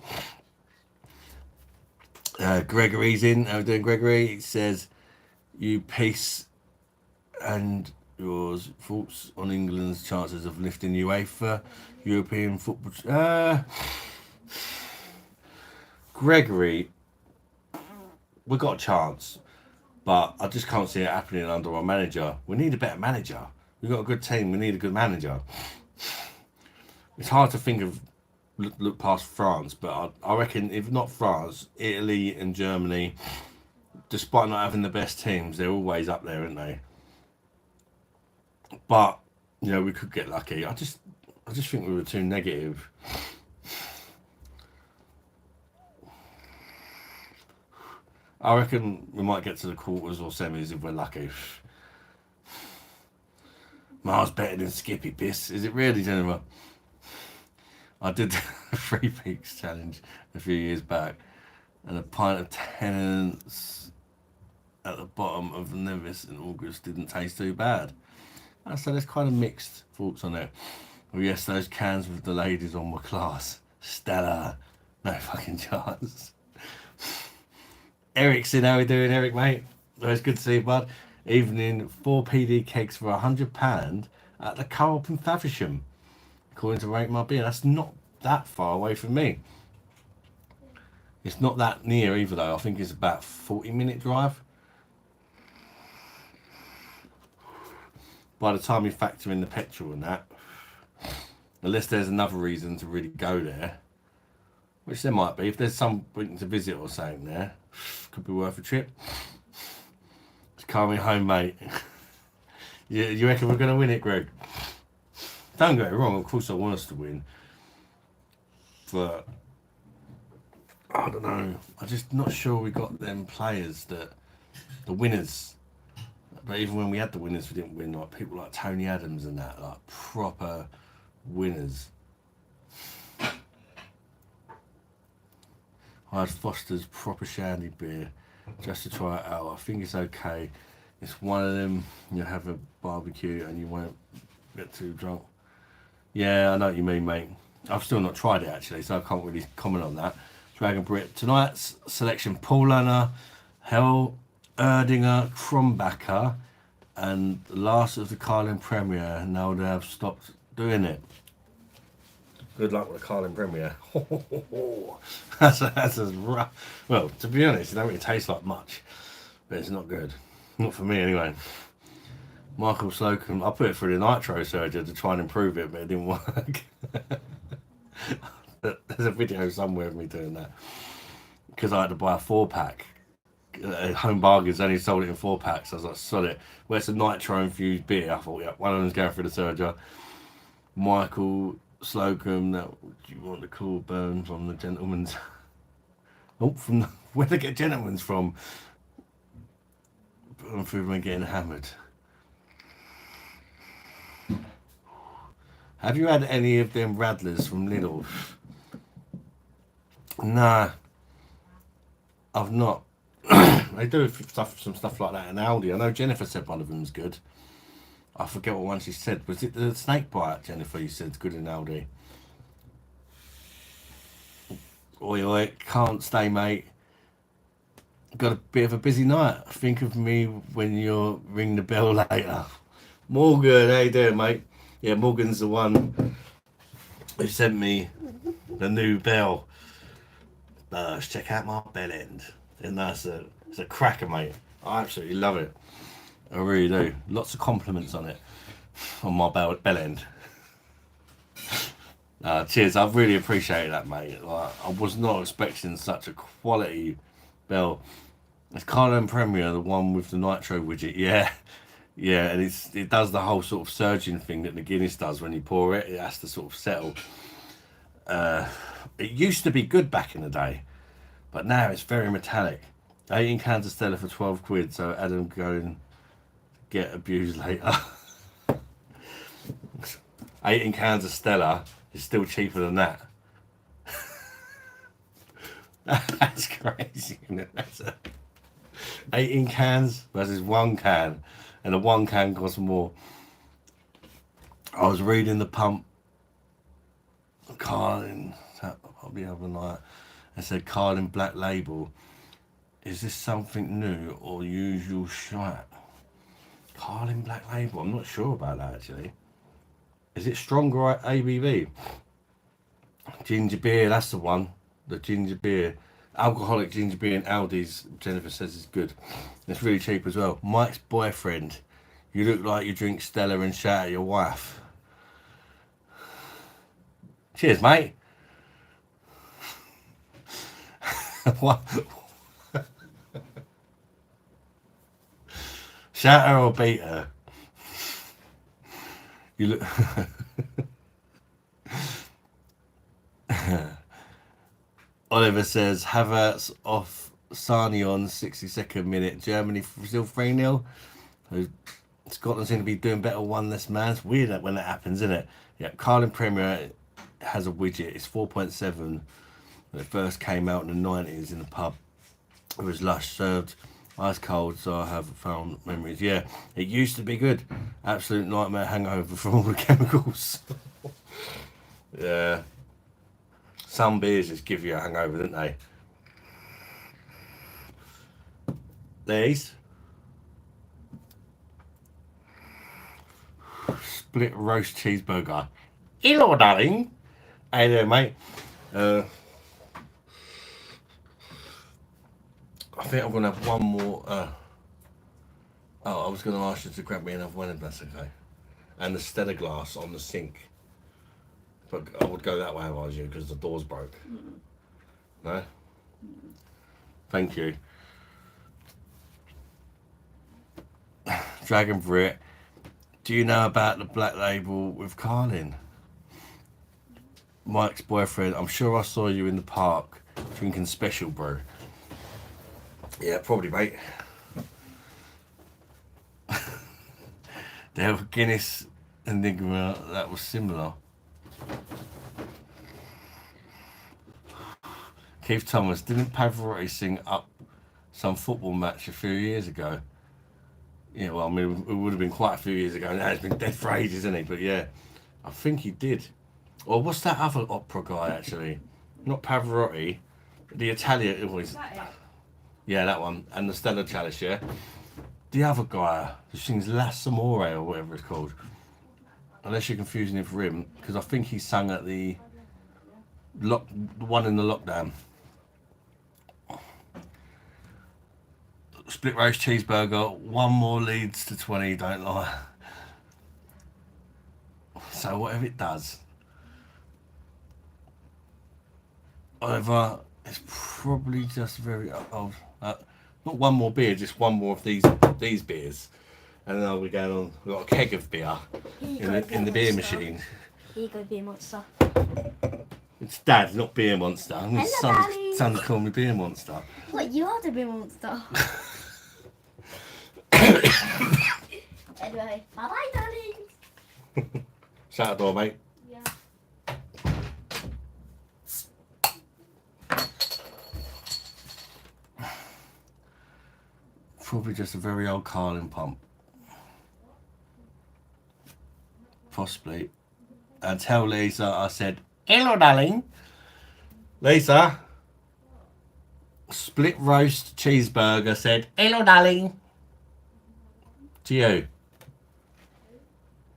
Gregory's in. How are we doing, Gregory? It says, you peace and yours thoughts on England's chances of lifting UEFA European football. Gregory, we got a chance, but I just can't see it happening under our manager. We need a better manager. We've got a good team. We need a good manager. It's hard to think of look past France, but I reckon if not France, Italy and Germany, despite not having the best teams, they're always up there, aren't they? But you know, we could get lucky. I just think we were too negative. I reckon we might get to the quarters or semis if we're lucky. Miles better than Skippy Piss. Is it really, Jennifer? I did the 3 Peaks challenge a few years back, and a pint of Tenants at the bottom of Nevis in August didn't taste too bad. So there's kind of mixed thoughts on it. Oh yes, those cans with the ladies on were class. Stella, no fucking chance. Eric's in, how we doing, Eric, mate? Oh, it's good to see you, bud. Evening, 4 PD cakes for £100 at the Co-op in Faversham. According to Rate My Beer, that's not that far away from me. It's not that near either though. I think it's about 40-minute drive. By the time you factor in the petrol and that, unless there's another reason to really go there, which there might be, if there's something to visit or something there, could be worth a trip. It's coming home, mate. You reckon we're going to win it, Greg? Don't get me wrong, of course I want us to win. But, I don't know. I'm just not sure we got them players that, the winners. But even when we had the winners, we didn't win. Like people like Tony Adams and that, like proper winners. I had Foster's proper shandy beer just to try it out. I think it's okay. It's one of them, you have a barbecue and you won't get too drunk. Yeah, I know what you mean, mate. I've still not tried it actually, so I can't really comment on that. Dragon Brit. Tonight's selection: Paul Lanner, Hell Erdinger, Krombacher, and the last of the Carlin Premier. Now they have stopped doing it. Good luck with the Carlin Premier. that's as rough. Well, to be honest, it don't really taste like much, but it's not good. Not for me anyway. Michael Slocum, I put it through the nitro surgery to try and improve it, but it didn't work. There's a video somewhere of me doing that because I had to buy a 4-pack. Home Bargains only sold it in 4-packs. I was like, sod it. Well, it's a nitro infused beer. I thought, yeah, one of them's going through the surgery. Michael Slocum, that do you want to call burn from the gentleman's? Oh, from the, where they get gentlemen's from? Burn through when getting hammered. Have you had any of them Radlers from Lidl? Nah, I've not. They do some stuff like that in Aldi. I know Jennifer said one of them's good. I forget what one she said. Was it the snake bite, Jennifer? You said good in Aldi. Oi, oi, can't stay, mate. Got a bit of a busy night. Think of me when you ring the bell later. Morgan, how you doing, mate? Yeah, Morgan's the one who sent me the new bell. Check out my bell end. And it's a cracker, mate. I absolutely love it. I really do. Lots of compliments on it, on my bell end. Cheers, I really appreciate that, mate. Like, I was not expecting such a quality bell. It's Carlin Premier, the one with the nitro widget. Yeah, yeah, and it does the whole sort of surging thing that the Guinness does when you pour it. It has to sort of settle. It used to be good back in the day, but now it's very metallic. 18 cans of Stella for 12 quid, so Adam going get abused later. 18 cans of Stella is still cheaper than that. That's crazy, isn't it? 18 cans versus 1 can, and the 1 can costs more. I was reading the pump Carlin the other night and said Carlin Black Label. Is this something new or usual shite? Carlin Black Label, I'm not sure about that actually. Is it stronger ABV? Ginger beer, that's the one. The ginger beer. Alcoholic ginger beer in Aldi's, Jennifer says is good. It's really cheap as well. Mike's boyfriend. You look like you drink Stella and shout at your wife. Cheers, mate. What? Shout her or beat her? You look. Oliver says Havertz off Sani on 62nd minute. Germany still 3-0. Scotland seem to be doing better one less man. It's weird that when that happens, isn't it? Yeah, Carlin Premier has a widget. It's 4.7. When it first came out in the 90s in the pub, it was lush, served ice cold, so I have fond memories. Yeah, it used to be good. Absolute nightmare hangover from all the chemicals. Yeah. Some beers just give you a hangover, don't they? These. Split roast cheeseburger. Hello, darling. Hey there, mate. think I'm gonna have one more. I was gonna ask you to grab me another one if that's okay, and the Stella glass on the sink. But I would go that way if I was you because the door's broke. No. Thank you. Dragon Brit, do you know about the black label with Carlin? Mike's boyfriend. I'm sure I saw you in the park drinking special brew. Yeah, probably, mate. The Guinness Enigma, that was similar. Keith Thomas, didn't Pavarotti sing up some football match a few years ago? Yeah, well, I mean, it would have been quite a few years ago. Now it's been dead for ages, isn't he? But yeah, I think he did. Or what's that other opera guy, actually? Not Pavarotti. The Italian. Is that it? Yeah, that one. And the Stella Chalice, yeah? The other guy who sings La Samore or whatever it's called. Unless you're confusing it for him, because I think he sang at the one in the lockdown. Split roast cheeseburger, one more leads to 20, don't lie. So whatever it does. However, it's probably just very old. Not one more beer, just one more of these beers. And then I'll be going on. We've got a keg of beer in the beer machine. Here you go, beer monster. It's Dad, not Beer Monster. My Hello, son's called me Beer Monster. What, you are the beer monster? Anyway, bye-bye, darlings. Shut the door, mate. Yeah. Probably just a very old Carlin pump. Possibly. And tell Lisa I said, hello, darling. Lisa. Split roast cheeseburger said, hello, darling. To you.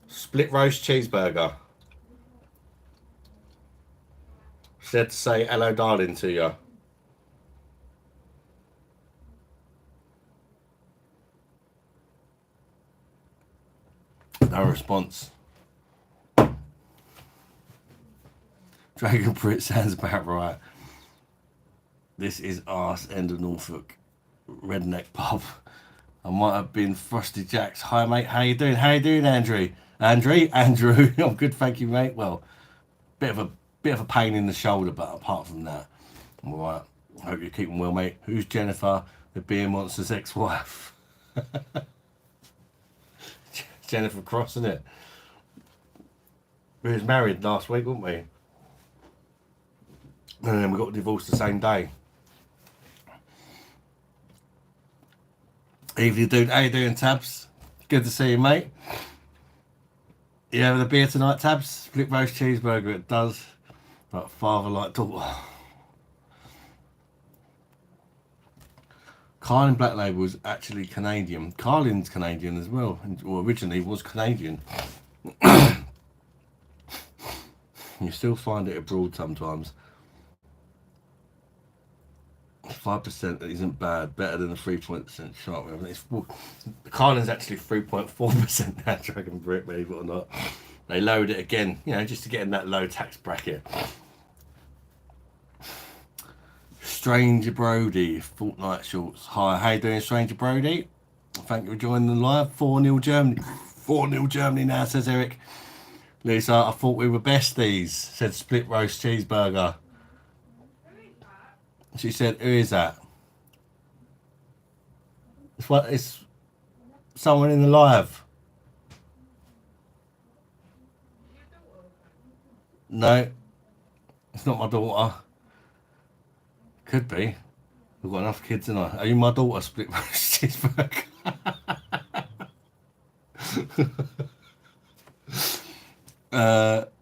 Split roast cheeseburger. Said to say hello, darling, to you. No response. Dragon Brit sounds about right. This is arse end of Norfolk. Redneck pub. I might have been Frosty Jacks. Hi mate, how you doing? How you doing, Andrew? Andrew? I'm good, thank you, mate. Well, bit of a pain in the shoulder, but apart from that, I'm alright. Hope you're keeping well, mate. Who's Jennifer, the beer monster's ex-wife? Jennifer Cross, isn't it? We was married last week, weren't we? And then we got divorced the same day. Evening, dude. How you doing, Tabs? Good to see you, mate. You having a beer tonight, Tabs? Split roast cheeseburger, it does. Like father, like daughter. Carlin Black Label is actually Canadian. Carlin's Canadian as well. Or originally was Canadian. You still find it abroad sometimes. 5% isn't bad. Better than the 3% sharp. Carlin's actually 3.4% now, Dragon Brit, believe it or not. They lowered it again, you know, just to get in that low tax bracket. Stranger Brody, Fortnite Shorts. Hi, how you doing, Stranger Brody? Thank you for joining the live. 4-0 Germany. 4-0 Germany now, says Eric. Lisa, I thought we were besties, said Split Roast Cheeseburger. She said, who is that? It's someone in the live. No, it's not my daughter. Could be. We've got enough kids, haven't I? Are you my daughter, Split Roast Cheeseburger?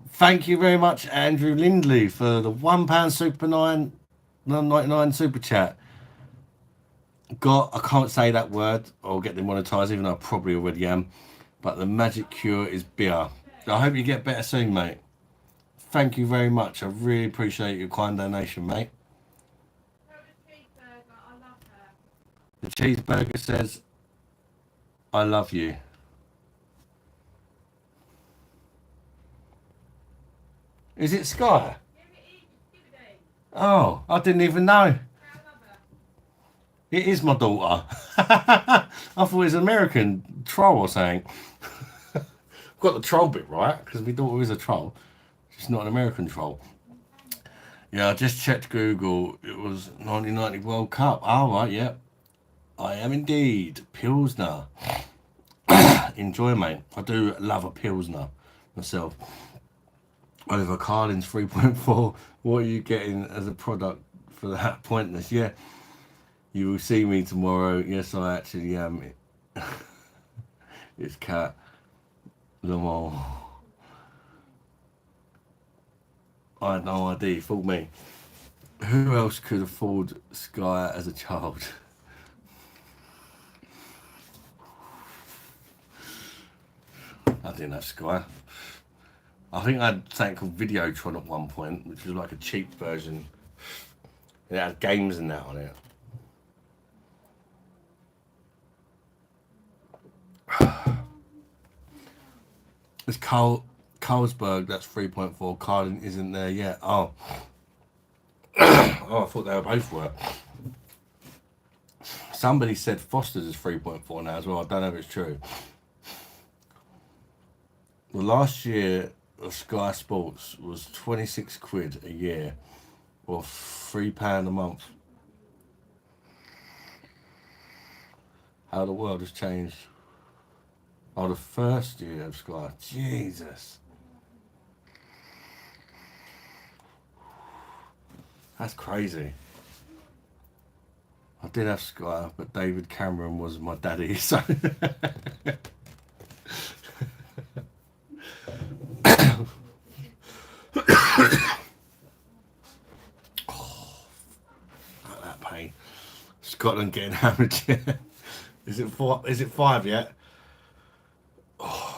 Thank you very much, Andrew Lindley, for the £1 Super 9.99 super chat. I can't say that word or get demonetized, even though I probably already am. But the magic cure is beer. I hope you get better soon, mate. Thank you very much. I really appreciate your kind donation, mate. The cheeseburger says, I love you. Is it Sky? Oh, I didn't even know. It is my daughter. I thought it was an American troll or something. Got the troll bit right, because my daughter is a troll. She's not an American troll. Yeah, I just checked Google. It was 1990 World Cup. Oh, right, yeah. I am indeed. Pilsner. Enjoy, mate. I do love a Pilsner myself. Oliver Carlin's 3.4. What are you getting as a product for that? Pointless. Yeah. You will see me tomorrow. Yes, I actually am. It's Cat Lamont. I had no idea. Fooled me. Who else could afford Sky as a child? I didn't have Sky. I think I had something called Videotron at one point, which was like a cheap version. It had games and that on it. It's Carlsberg, that's 3.4. Carlin isn't there yet. Oh. Oh, I thought they were both were. Somebody said Foster's is 3.4 now as well. I don't know if it's true. The last year of Sky Sports was 26 quid a year, or £3 a month. How the world has changed. Oh, the first year of Sky. Jesus. That's crazy. I did have Sky, but David Cameron was my daddy, so... That pain. Scotland getting hammered yet? Is it 4? Is it 5 yet? Oh.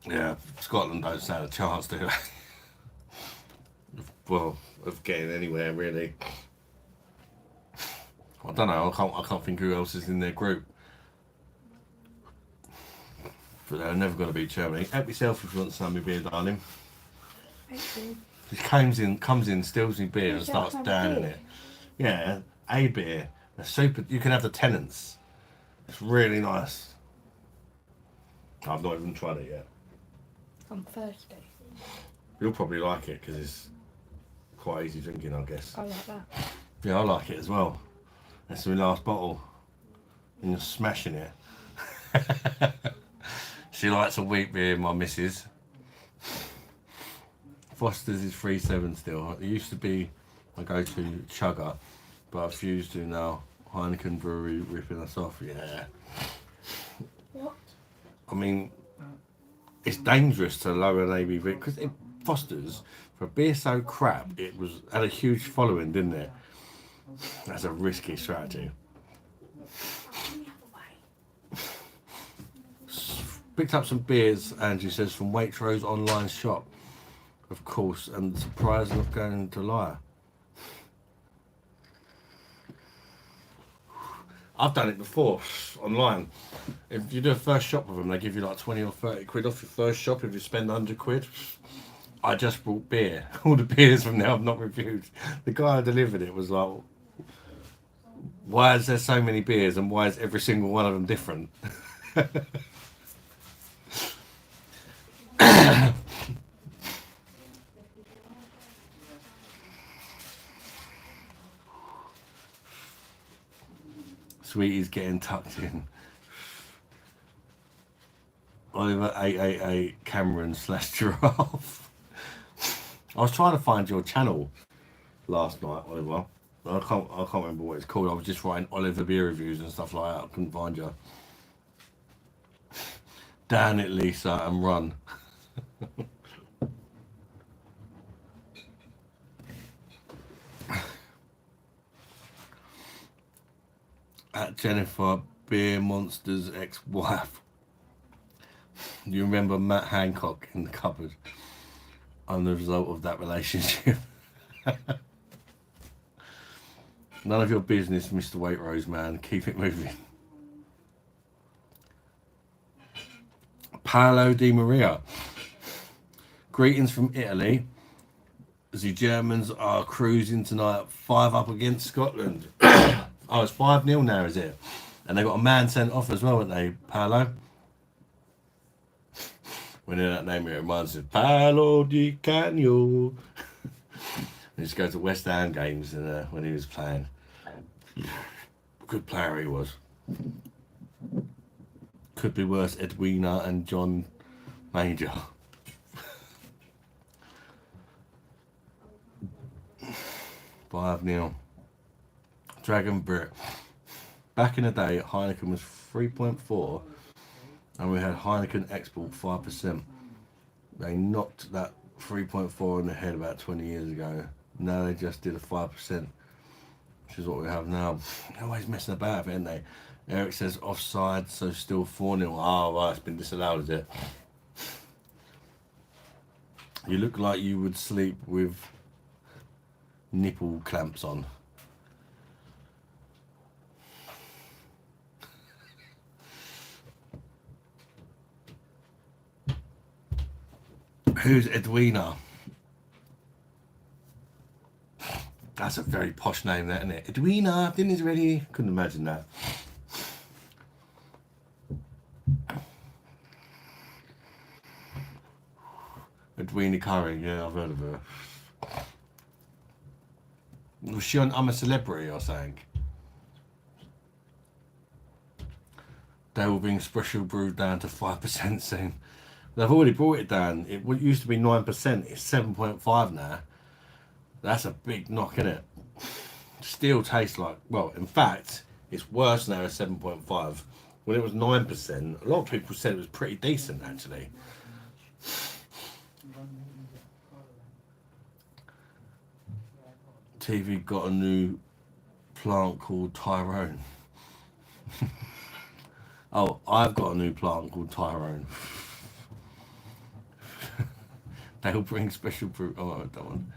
Yeah, Scotland don't stand a chance, do they? Well, of getting anywhere really. I don't know. I can't think who else is in their group. But they're never going to beat Germany. Help yourself if you want some of beer, darling. Thank you. He comes in, steals me beer and starts downing it. Yeah, a beer. A super. You can have the Tenants. It's really nice. I've not even tried it yet. I'm thirsty. You'll probably like it because it's quite easy drinking, I guess. I like that. Yeah, I like it as well. That's my last bottle. And you're smashing it. She likes a wheat beer, my missus. Foster's is 3.7 still. It used to be my go-to chugger, but I've fused to now. Heineken Brewery ripping us off. Yeah. What? I mean, it's dangerous to lower an ABV because Foster's, for a beer so crap, had a huge following, didn't it? That's a risky strategy. Picked up some beers, Angie says, from Waitrose online shop, of course, and surprised not going to lie. I've done it before online. If you do a first shop with them, they give you like 20 or 30 quid off your first shop if you spend 100 quid. I just brought beer. All the beers from there I've not reviewed. The guy who delivered it was like, why is there so many beers and why is every single one of them different? Sweetie's getting tucked in. Oliver 888 Cameron / giraffe. I was trying to find your channel last night, Oliver. I can't remember what it's called. I was just writing Oliver beer reviews and stuff like that. I couldn't find you. Down it, Lisa, and run. at Jennifer Beer Monster's ex-wife. You remember Matt Hancock in the cupboard? I'm the result of that relationship. None of your business, Mr. Waitrose man. Keep it moving. Paolo Di Maria. Greetings from Italy. The Germans are cruising tonight, 5 up against Scotland. Oh, it's 5-0 now, is it? And they got a man sent off as well, haven't they, Paolo? When in that name, it reminds me of Paolo Di Canio. He used to go to West Ham games when he was playing. Good player he was. Could be worse, Edwina and John Major. Five 0. Dragon Brit. Back in the day, Heineken was 3.4, and we had Heineken Export 5%. They knocked that 3.4 in the head about 20 years ago. Now they just did a 5%, which is what we have now. They're always messing about, aren't they? Eric says offside, so still 4-0. Oh, right, it's been disallowed, is it? You look like you would sleep with nipple clamps on. Who's Edwina? That's a very posh name, that, isn't it? Edwina, dinner's ready. Couldn't imagine that. Edwina Curry, yeah, I've heard of her. Was she on I'm a Celebrity or something? They will bring special brew down to 5% soon. They've already brought it down. It used to be 9%. It's 7.5 now. That's a big knock, isn't it? Still tastes like, well, in fact, it's worse now at 7.5. When it was 9%, a lot of people said it was pretty decent, actually. TV got a new plant called Tyrone. Oh, I've got a new plant called Tyrone. They'll bring special fruit. Oh, that one.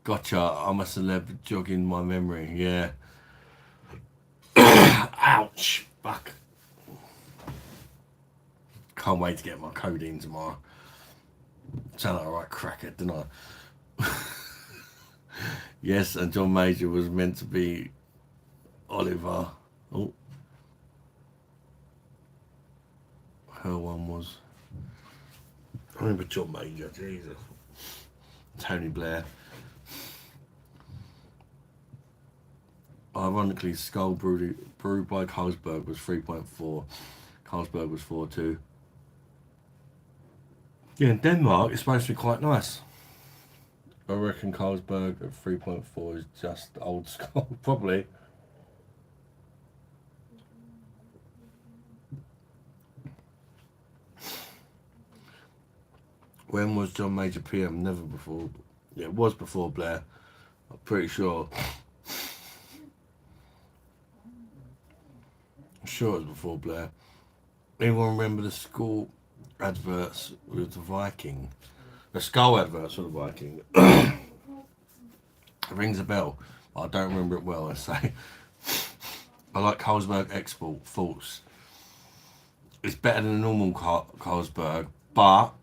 Gotcha. I'm a celeb jogging my memory. Yeah. Ouch. Fuck. Can't wait to get my codeine tomorrow. Sound like a right cracker, didn't I? Yes, and John Major was meant to be Oliver. Oh. Her one was. I remember John Major, Jesus. Tony Blair. Ironically, Skull brewed by Carlsberg was 3.4. Carlsberg was 4.2. Yeah, in Denmark, it's supposed to be quite nice. I reckon Carlsberg at 3.4 is just old Skull, probably. When was John Major PM? Never before. Yeah, it was before Blair. I'm pretty sure. I'm sure it was before Blair. Anyone remember the school adverts with the Viking? The Skull adverts for the Viking. It rings a bell, but I don't remember it well, I say. I like Carlsberg Export, false. It's better than a normal Carlsberg, but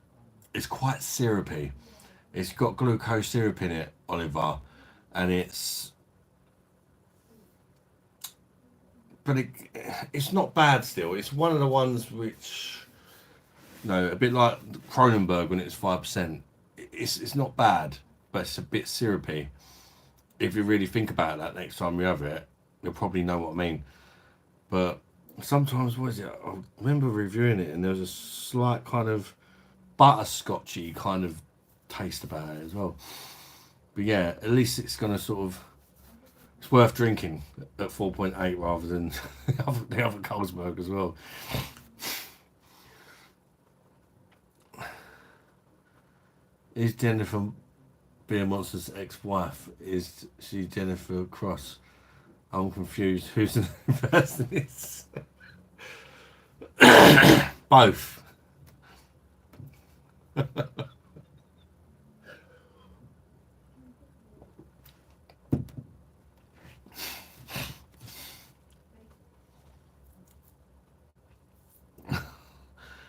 it's quite syrupy. It's got glucose syrup in it, Oliver, and it's not bad still. It's one of the ones which, a bit like Kronenberg when it's 5%. It's not bad, but it's a bit syrupy. If you really think about that next time you have it, you'll probably know what I mean. But sometimes, what is it? I remember reviewing it, and there was a slight kind of butterscotchy kind of taste about it as well. But yeah, at least it's gonna it's worth drinking at 4.8 rather than the other Carlsberg as well. Is Jennifer Beer Monster's ex-wife? Is she Jennifer Cross? I'm confused. Who's the new person is? Both.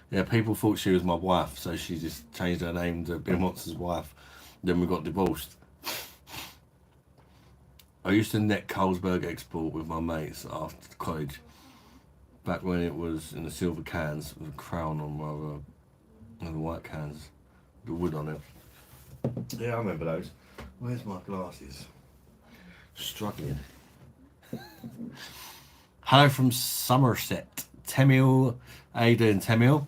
Yeah, people thought she was my wife, so she just changed her name to Bill Monster's wife. Then we got divorced. I used to net Carlsberg export with my mates after college. Back when it was in the silver cans with a crown on rather than the white cans, the wood on it. Yeah, I remember those. Where's my glasses? Struggling. Hello from Somerset. Temil, how you doing, Temil?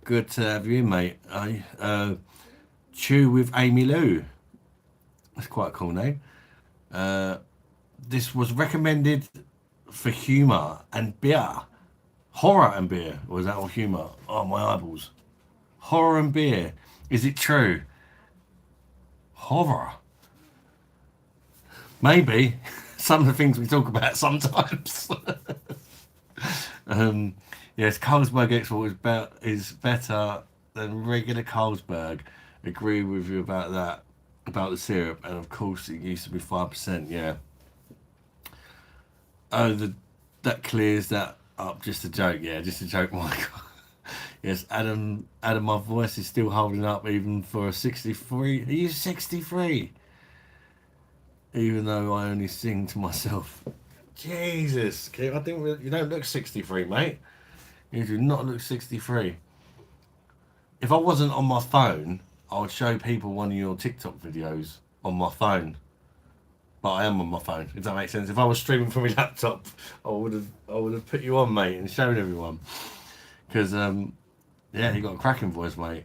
Good to have you in, mate. Chew with Amy Lou. That's quite a cool name. This was recommended for humour and beer. Horror and beer. Or was that all humour? Oh, my eyeballs. Horror and beer. Is it true? Horror. Maybe. Some of the things we talk about sometimes. Yes, Carlsberg export is better than regular Carlsberg. Agree with you about that. About the syrup, and of course it used to be 5%. Yeah. Oh, that clears that up. Just a joke. Yeah, just a joke, Michael. Yes, Adam. My voice is still holding up even for a 63. Are you 63? Even though I only sing to myself. Jesus, I think you don't look 63, mate. You do not look 63. If I wasn't on my phone, I would show people one of your TikTok videos on my phone. But I am on my phone, if that makes sense. If I was streaming from my laptop, I would have put you on, mate, and showed everyone. Because yeah, you got a cracking voice, mate.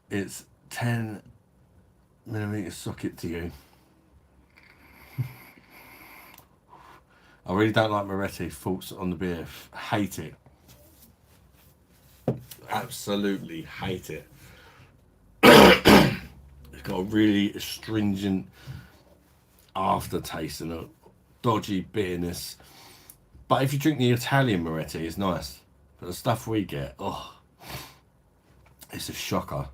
It's 10mm socket to you. I really don't like Moretti. Thoughts on the beer? Hate it. Absolutely hate it. It's got a really astringent aftertaste and a dodgy bitterness. But if you drink the Italian Moretti, it's nice. But the stuff we get, oh, it's a shocker.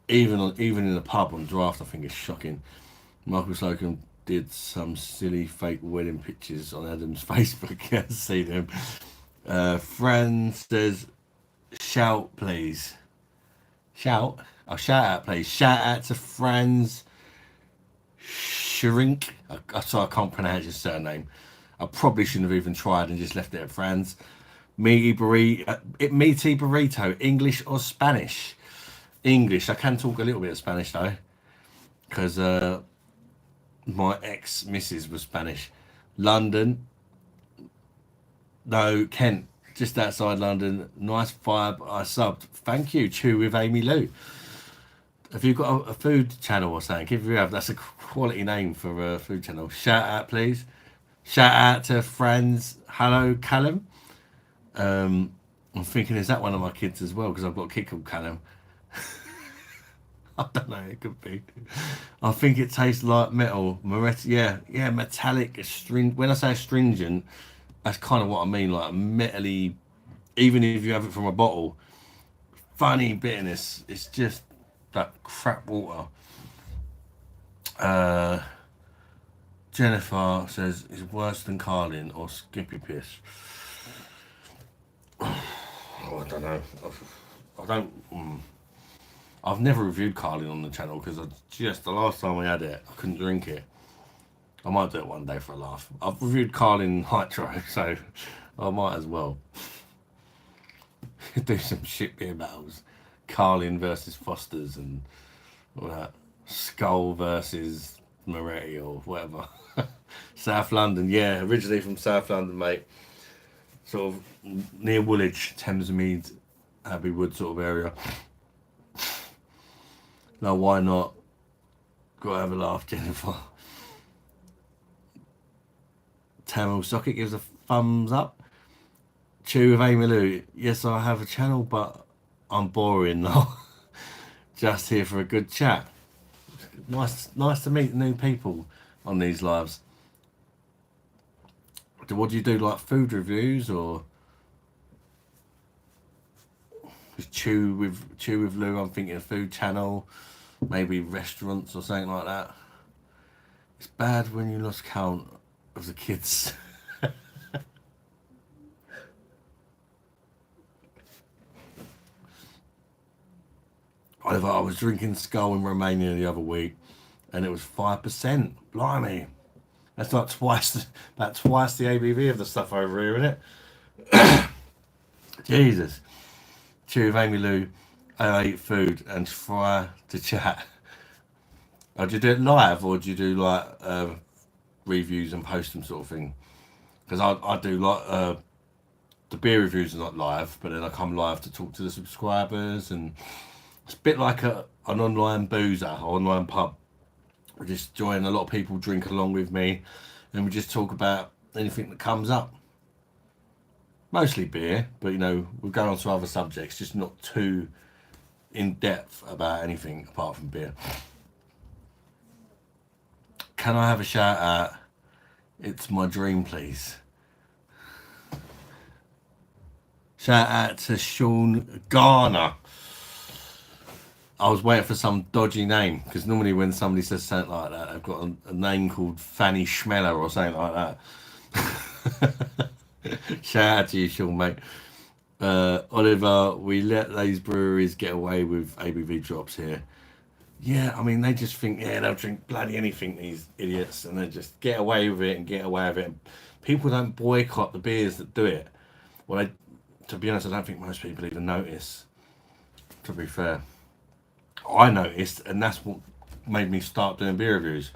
Even in the pub on draft, I think it's shocking. Michael Slocum did some silly fake wedding pictures on Adam's Facebook. Yeah, see them. Fran says, shout please. Shout? Oh, shout out please. Shout out to Franz Shrink. Sorry, I can't pronounce his surname. I probably shouldn't have even tried and just left it at Franz. Meaty burrito. English or Spanish? English. I can talk a little bit of Spanish though, because my ex-missus was Spanish. London. No, Kent. Just outside London. Nice vibe. I subbed. Thank you. Chew with Amy Lou. Have you got a food channel or something? If you have, that's a quality name for a food channel. Shout out, please. Shout out to friends. Hello, Callum. I'm thinking, is that one of my kids as well? Because I've got a kid called Callum. I don't know, it could be. I think it tastes like metal. Moretti, yeah, metallic, astringent. When I say astringent, that's kind of what I mean, like metally. Even if you have it from a bottle, funny bitterness. It's just that crap water. Jennifer says it's worse than Carlin or Skippy Piss. Oh, I don't know. I've never reviewed Carlin on the channel because the last time I had it, I couldn't drink it. I might do it one day for a laugh. I've reviewed Carlin Nitro, so I might as well do some shit beer battles. Carlin versus Foster's and all that. Skull versus Moretti or whatever. South London, yeah, originally from South London, mate. Sort of near Woolwich, Thamesmead, Abbey Wood sort of area. Now, why not? Gotta have a laugh, Jennifer. Tamil Socket gives a thumbs up. Chew with Amy Lou. Yes, I have a channel, but I'm boring now. Just here for a good chat. Nice to meet new people on these lives. What do you do, like food reviews or just chew with Lou? I'm thinking a food channel, maybe restaurants or something like that. It's bad when you lost count of the kids. I was drinking Skull in Romania the other week, and it was 5%. Blimey, that's like about twice the ABV of the stuff over here, isn't it? Jesus. Chew with Amy Lou. I ate food and try to chat. Oh, do you do it live or do you do like reviews and post them sort of thing? Because I do like the beer reviews are not live, but then I come live to talk to the subscribers, and it's a bit like an online boozer or online pub. We just join a lot of people, drink along with me, and we just talk about anything that comes up. Mostly beer, but you know, we'll go on to other subjects, just not too in depth about anything apart from beer. Can I have a shout out? It's my dream, please. Shout out to Sean Garner. I was waiting for some dodgy name, because normally when somebody says something like that, they've got a name called Fanny Schmeller or something like that. Shout out to you, Sean, mate. Oliver, we let these breweries get away with ABV drops here. Yeah, I mean, they just think, yeah, they'll drink bloody anything, these idiots, and they just get away with it and get away with it. And people don't boycott the beers that do it. Well, to be honest, I don't think most people even notice, to be fair. I noticed, and that's what made me start doing beer reviews.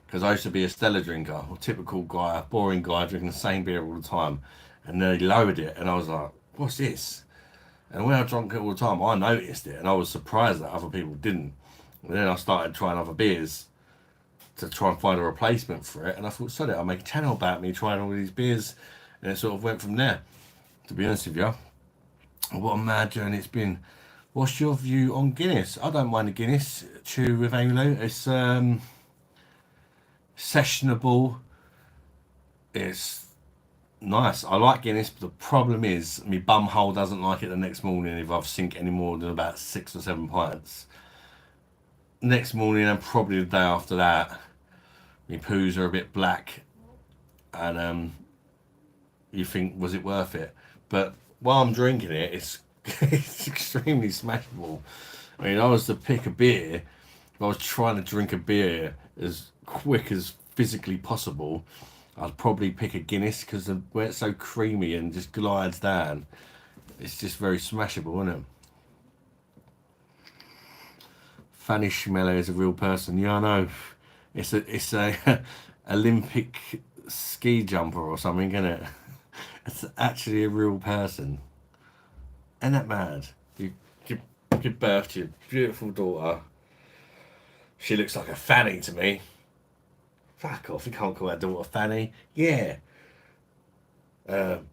Because I used to be a Stella drinker, a typical guy, boring guy, drinking the same beer all the time. And then they lowered it, and I was like, what's this? And when I drank it all the time, I noticed it, and I was surprised that other people didn't. And then I started trying other beers to try and find a replacement for it, and I thought, sod it, I'll make a channel about me trying all these beers, and it sort of went from there, to be honest with you. What a mad journey it's been. What's your view on Guinness? I don't mind a Guinness, chew with Amy Lou. It's sessionable. It's nice. I like Guinness, but the problem is my bum hole doesn't like it the next morning if I've sink any more than about 6 or 7 pints. Next morning and probably the day after that, my poos are a bit black, and you think, was it worth it? But while I'm drinking it, it's it's extremely smashable. I mean, I was to pick a beer, if I was trying to drink a beer as quick as physically possible, I'd probably pick a Guinness, because where it's so creamy and just glides down, it's just very smashable, isn't it? Fanny Schmeller is a real person. Yeah, I know. It's a Olympic ski jumper or something, isn't it? It's actually a real person. Isn't that mad? You give birth to your beautiful daughter. She looks like a Fanny to me. Fuck off, you can't call that daughter Fanny. Yeah. But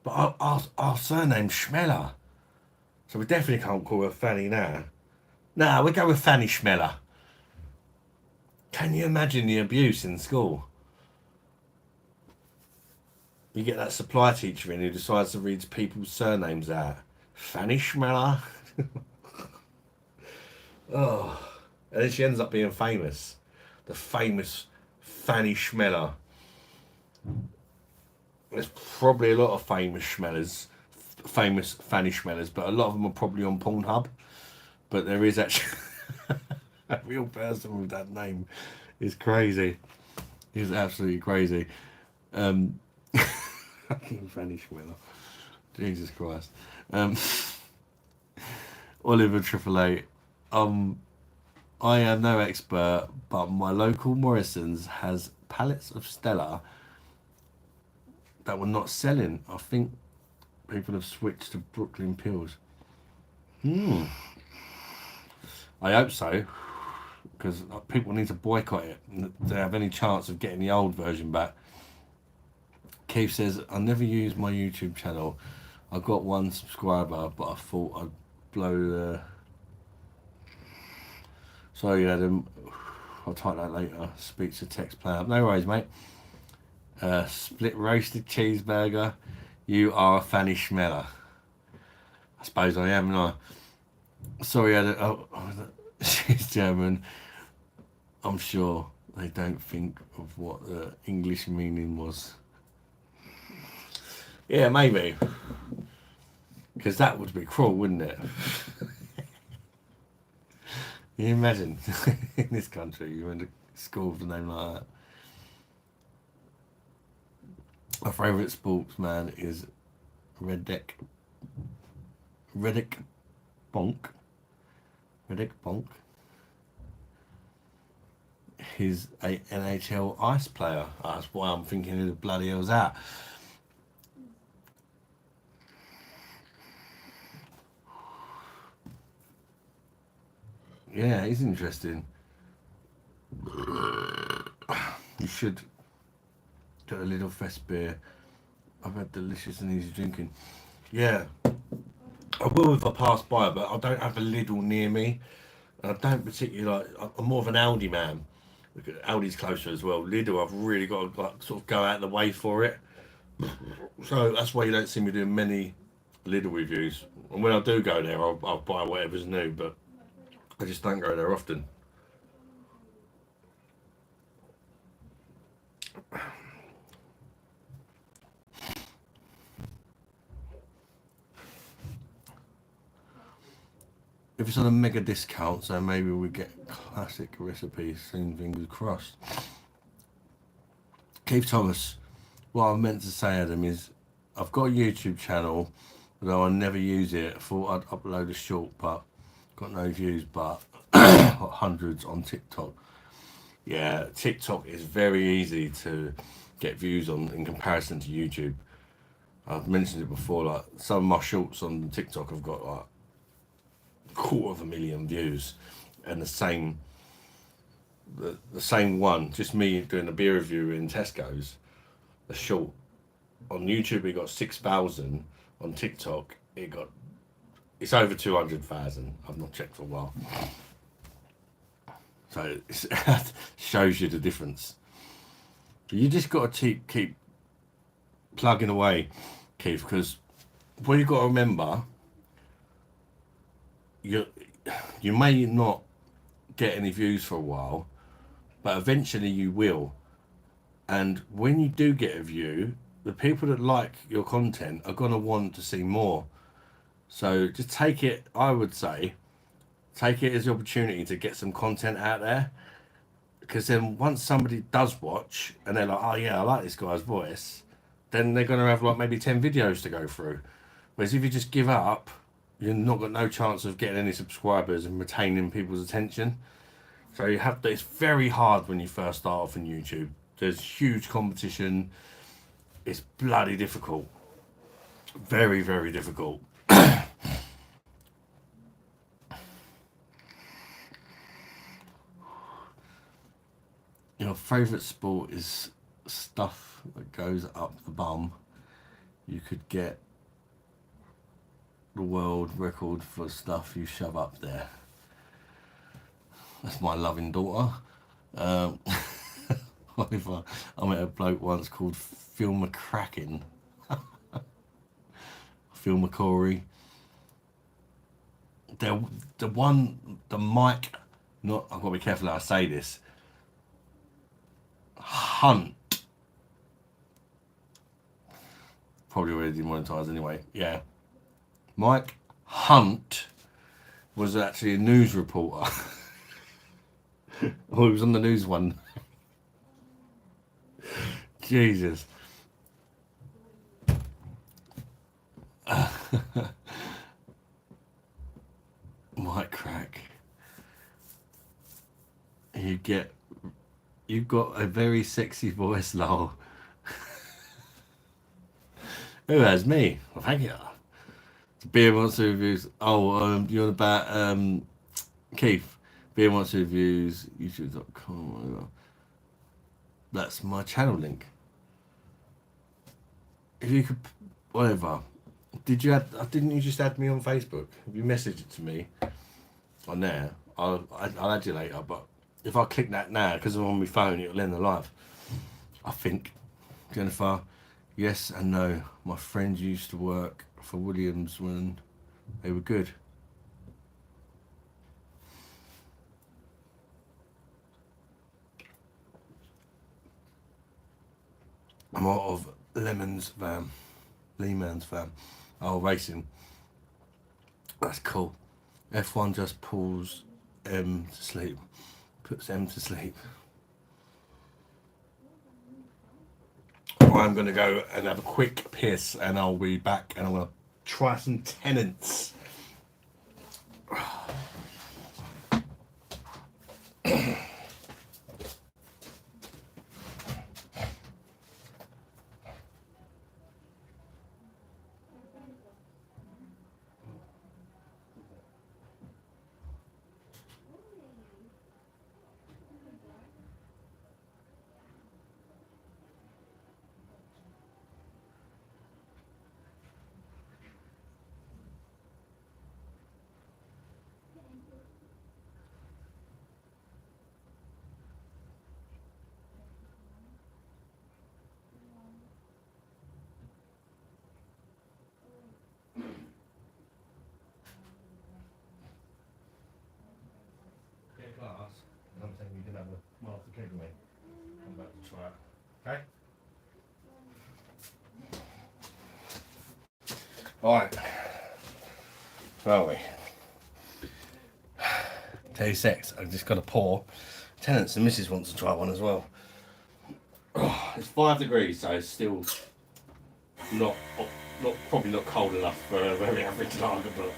our surname's Schmeller. So we definitely can't call her Fanny now. Nah, we go with Fanny Schmeller. Can you imagine the abuse in school? You get that supply teacher in who decides to read people's surnames out. Fanny Schmeller. Oh. And then she ends up being famous. The famous Fanny Schmeller. There's probably a lot of famous Schmellers, famous Fanny Schmellers, but a lot of them are probably on Pornhub. But there is actually a real person with that name. It's crazy. It's absolutely crazy. Fucking Fanny Schmeller. Jesus Christ. Oliver Triple Eight. I am no expert, but my local Morrison's has pallets of Stella that were not selling. I think people have switched to Brooklyn Pills. I hope so, because people need to boycott it to have any chance of getting the old version back. Keith says, I never use my YouTube channel. I got 1 subscriber, but I thought I'd blow the... Sorry, Adam. I'll type that later. Speech to text player. No worries, mate. Split roasted cheeseburger. You are a fanny schmeller. I suppose I am, and sorry, she's German. I'm sure they don't think of what the English meaning was. Yeah, maybe. Because that would be cruel, wouldn't it? Can you imagine in this country you went to school with a name like that? My favourite sportsman is Reddick Bonk. Reddick Bonk. He's a NHL ice player. That's why I'm thinking who the bloody hell's that. Yeah, he's interesting. You should get a little fest beer. I've had delicious and easy drinking. Yeah, I will if I pass by, but I don't have a Lidl near me. And I don't particularly like. I'm more of an Aldi man. Aldi's closer as well. Lidl, I've really got to like, sort of go out of the way for it. So that's why you don't see me doing many Lidl reviews. And when I do go there, I'll buy whatever's new, but I just don't go there often. If it's on a mega discount, so maybe we get classic recipes soon, fingers crossed. Keith Thomas, what I meant to say, Adam, is I've got a YouTube channel, although I never use it. I thought I'd upload a short, but got no views, but got hundreds on TikTok. Yeah, TikTok is very easy to get views on in comparison to YouTube. I've mentioned it before, like some of my shorts on TikTok have got like 250,000 views, and the same one, just me doing a beer review in Tesco's, the short on YouTube it got 6,000, on TikTok it's over 200,000. I've not checked for a while, so it shows you the difference. You just got to keep plugging away, Keith, because what you've got to remember, you may not get any views for a while, but eventually you will. And when you do get a view, the people that like your content are going to want to see more. So just take it, I would say, take it as the opportunity to get some content out there. Because then once somebody does watch and they're like, oh yeah, I like this guy's voice, then they're going to have like maybe 10 videos to go through. Whereas if you just give up, you've not got no chance of getting any subscribers and retaining people's attention. So it's very hard when you first start off on YouTube. There's huge competition. It's bloody difficult. Very, very difficult. Your favourite sport is stuff that goes up the bum. You could get the world record for stuff you shove up there. That's my loving daughter. I met a bloke once called Phil McCracken. Phil McCory. The mic, not, I've got to be careful how I say this, Hunt. Probably already demonetised anyway. Yeah. Mike Hunt was actually a news reporter. Oh, he was on the news one. Jesus. Mike Crack. You've got a very sexy voice, lol. Who has me? Well, thank you. Beer Monster Reviews. Oh, you're on about Keith. Beer Monster Reviews, youtube.com. That's my channel link. If you could, whatever. Didn't you just add me on Facebook? If you message it to me on there, I'll add you later. But if I click that now, because I'm on my phone, it'll end the live. I think. Jennifer, yes and no. My friend used to work for Williams when they were good. I'm out of Lemon's van. Lehman's van. Oh, racing. That's cool. F1 just pulls M to sleep. Puts M to sleep. I'm going to go and have a quick piss and I'll be back and I'm going to try some Tenants. Get a glass, and I'm saying you can have a one off the keg with me. I'm about to try it. Okay? Alright. Where are we? 36. I've just got to pour. Tenants and Mrs. wants to try one as well. Oh, it's 5 degrees, so it's still not probably not cold enough for a very average lager, but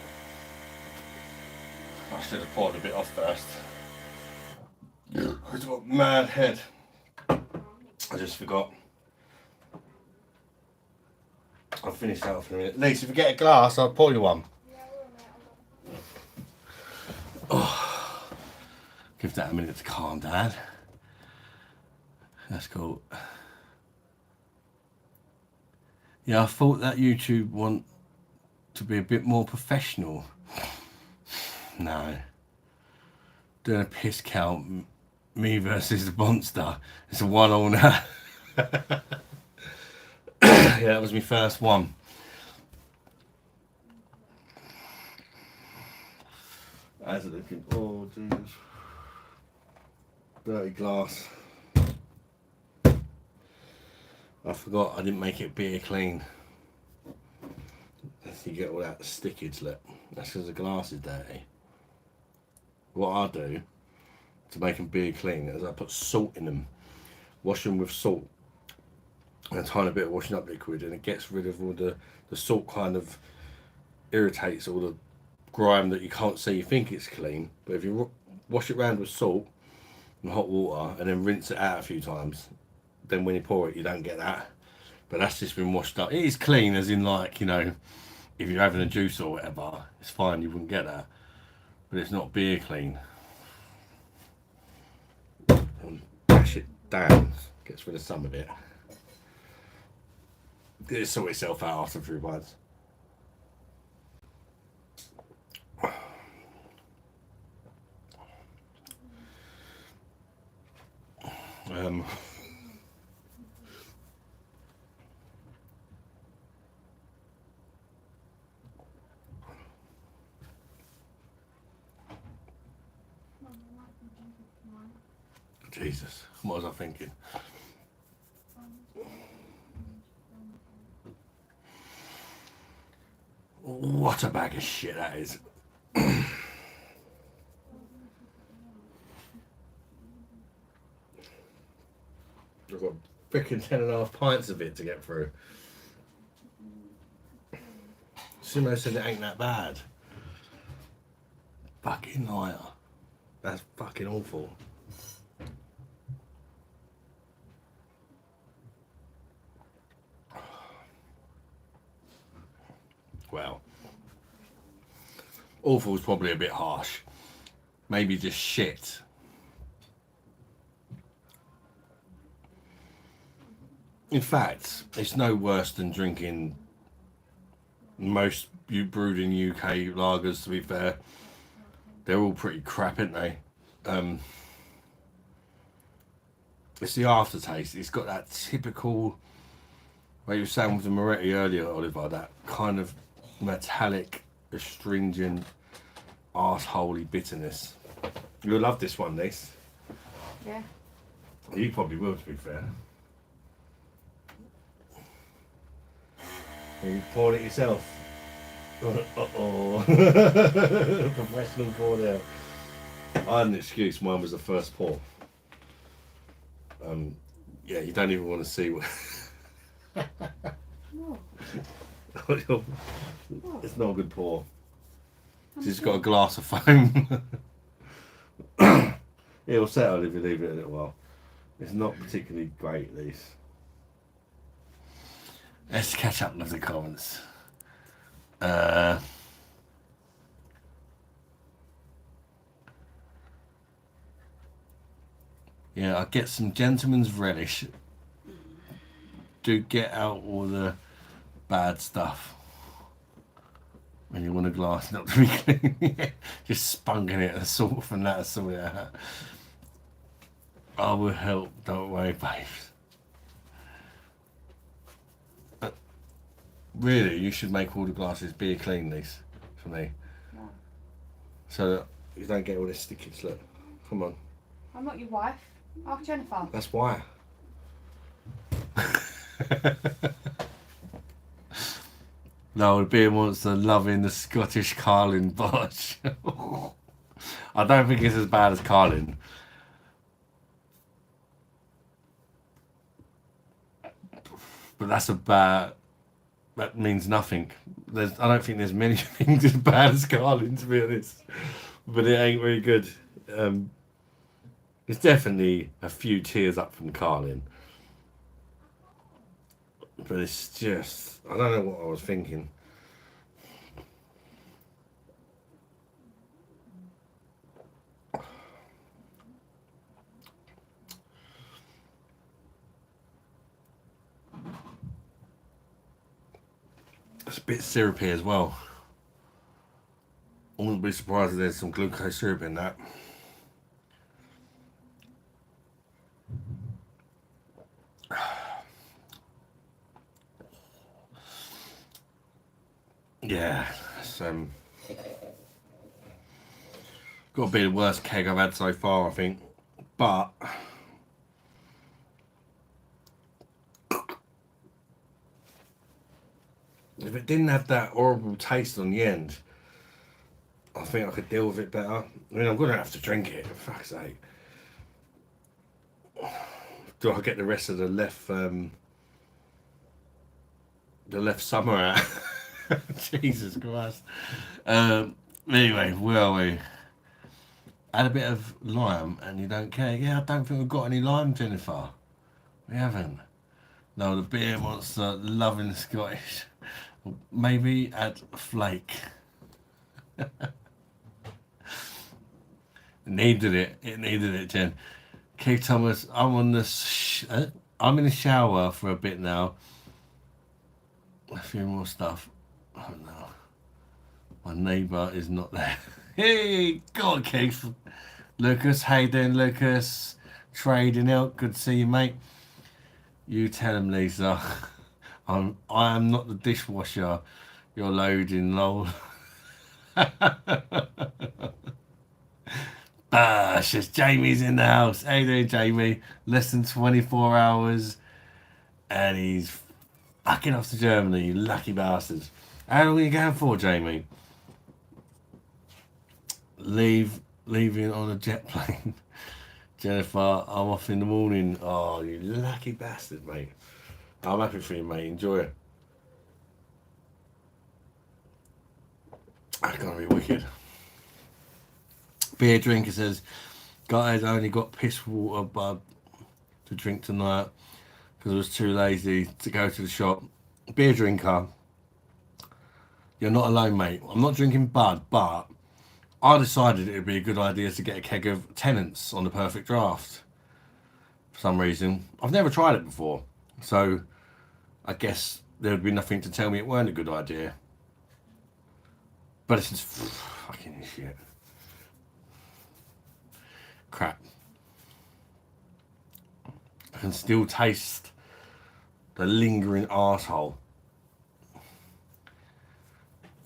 I should have poured a bit off first. I've got mad head. I just forgot. I'll finish that off in a minute. Lisa, if you get a glass, I'll pour you one. Oh, give that a minute to calm down. That's cool. Yeah, I thought that YouTube want to be a bit more professional. No. Doing a piss count, me versus the monster. It's a 1-1 now. Yeah, that was my first one. How's it looking? Oh, Jesus. Dirty glass. I forgot I didn't make it beer clean. You get all that stickage lip. That's because the glass is dirty. What I do to make them beer clean is I put salt in them. Wash them with salt and a tiny bit of washing up liquid, and it gets rid of all the salt. Kind of irritates all the grime that you can't see. You think it's clean, but if you wash it round with salt and hot water and then rinse it out a few times, then when you pour it you don't get that. But that's just been washed up. It is clean, as in, like, you know, if you're having a juice or whatever, it's fine, you wouldn't get that. But it's not beer clean. And dash it down, gets rid of some of it. It'll sort itself out after a few bites. Jesus, what was I thinking? What a bag of shit that is. I've got freaking 10.5 pints of it to get through. Simo said it ain't that bad. Fucking liar. That's fucking awful. Well, awful is probably a bit harsh. Maybe just shit. In fact, it's no worse than drinking most brewed in UK lagers, to be fair. They're all pretty crap, aren't they? It's the aftertaste. It's got that typical Like you were saying with the Moretti earlier, Oliver, that kind of metallic, astringent, arseholey bitterness. You'll love this one, Lise. Yeah. You probably will, to be fair. You poured it yourself. Uh-oh. Professional pour there. I had an excuse, mine was the first pour. Yeah, you don't even want to see what... What? It's not a good pour. She's got a glass of foam. It'll settle if you leave it a little while. It's not particularly great, these. Let's catch up with the comments. Yeah, I get some gentleman's relish. Do get out all the bad stuff. When you want a glass not to be clean. Just spunking it, salt from that, sort it out. I will help, don't worry, babes. Really, you should make all the glasses beer clean, these, for me. No. So that you don't get all this stickies, look. Come on. I'm not your wife. Ask Jennifer. That's why. No, the beer monster loving the Scottish Carlin botch. I don't think it's as bad as Carlin. But that's about... That means nothing. I don't think there's many things as bad as Carlin, to be honest. But it ain't very good. It's definitely a few tiers up from Carlin. But it's just... I don't know what I was thinking. It's a bit syrupy as well. I wouldn't be surprised if there's some glucose syrup in that. Yeah, it's got to be the worst keg I've had so far, I think. But if it didn't have that horrible taste on the end, I think I could deal with it better. I mean, I'm going to have to drink it, for fuck's sake. Do I get the rest of the left summer out? Jesus Christ. Anyway, where are we? Add a bit of lime and you don't care. Yeah, I don't think we've got any lime, Jennifer. We haven't. No, the beer monster, loving Scottish. Maybe add flake. It needed it. It needed it, Jen. Keith Thomas, I'm on the... I'm in the shower for a bit now. A few more stuff. Oh no. My neighbour is not there. Hey, go on, Keith. Lucas, how you doing, Lucas? Trading out. Good to see you, mate. You tell him, Lisa. I am not the dishwasher. You're loading, lol. Says Jamie's in the house. How you doing, Jamie? Less than 24 hours. And he's fucking off to Germany, you lucky bastards. How long are you going for, Jamie? Leaving on a jet plane. Jennifer, I'm off in the morning. Oh, you lucky bastard, mate. I'm happy for you, mate. Enjoy it. That's gonna be wicked. Beer drinker says, guys, I only got piss water bud to drink tonight because I was too lazy to go to the shop. Beer drinker, you're not alone, mate. I'm not drinking bud, but I decided it would be a good idea to get a keg of Tenants on the perfect draft. For some reason, I've never tried it before, so I guess there would be nothing to tell me it weren't a good idea. But it's just fucking shit. Crap. I can still taste The lingering arsehole.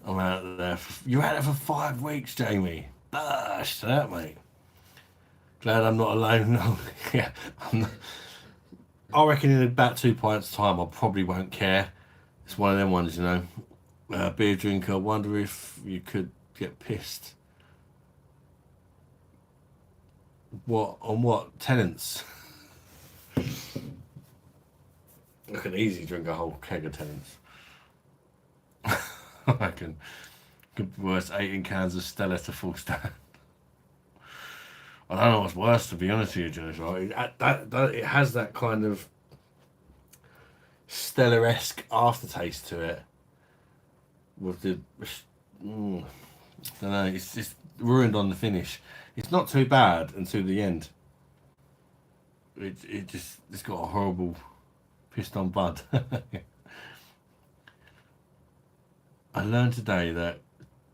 I'm out there. You're out there for 5 weeks, Jamie. Burst that, mate. Glad I'm not alone. No, yeah, I reckon in about 2 pints time, I probably won't care. It's one of them ones, you know. Beer drinker. Wonder if you could get pissed. What on what? Tenants. I can easily drink a whole keg of Tenants. I reckon. Could be worse, 18 cans of Stella to full stand. I don't know what's worse, to be honest with you, Jonas. Right? It has that kind of Stella-esque aftertaste to it. With the, I don't know. It's just ruined on the finish. It's not too bad until the end. It's got a horrible pissed on bud. I learned today that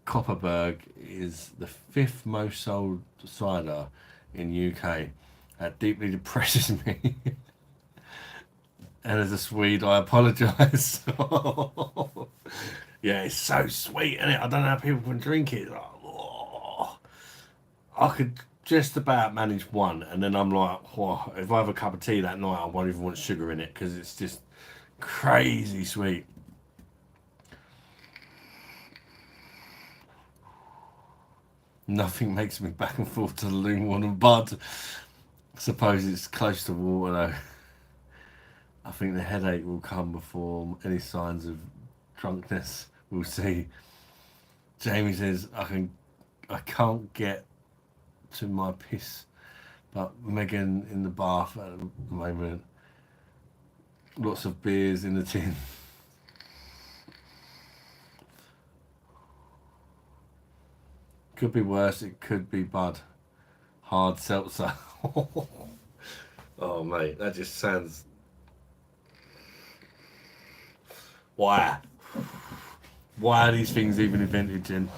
Copperberg is the 5th most sold cider in UK. That deeply depresses me. And as a Swede, I apologise. Yeah, it's so sweet, isn't it? I don't know how people can drink it. Like, oh. I could just about manage one, and then I'm like, oh, if I have a cup of tea that night, I won't even want sugar in it because it's just crazy sweet. Nothing makes me back and forth to the lukewarm and bud. I suppose it's close to water though. I think the headache will come before any signs of drunkenness. We'll see. Jamie says I can't get to my piss, but Megan in the bath at the moment. Lots of beers in the tin. Could be worse, it could be bud. Hard seltzer. Oh mate, that just sounds... Why? Why are these things even invented, Jen?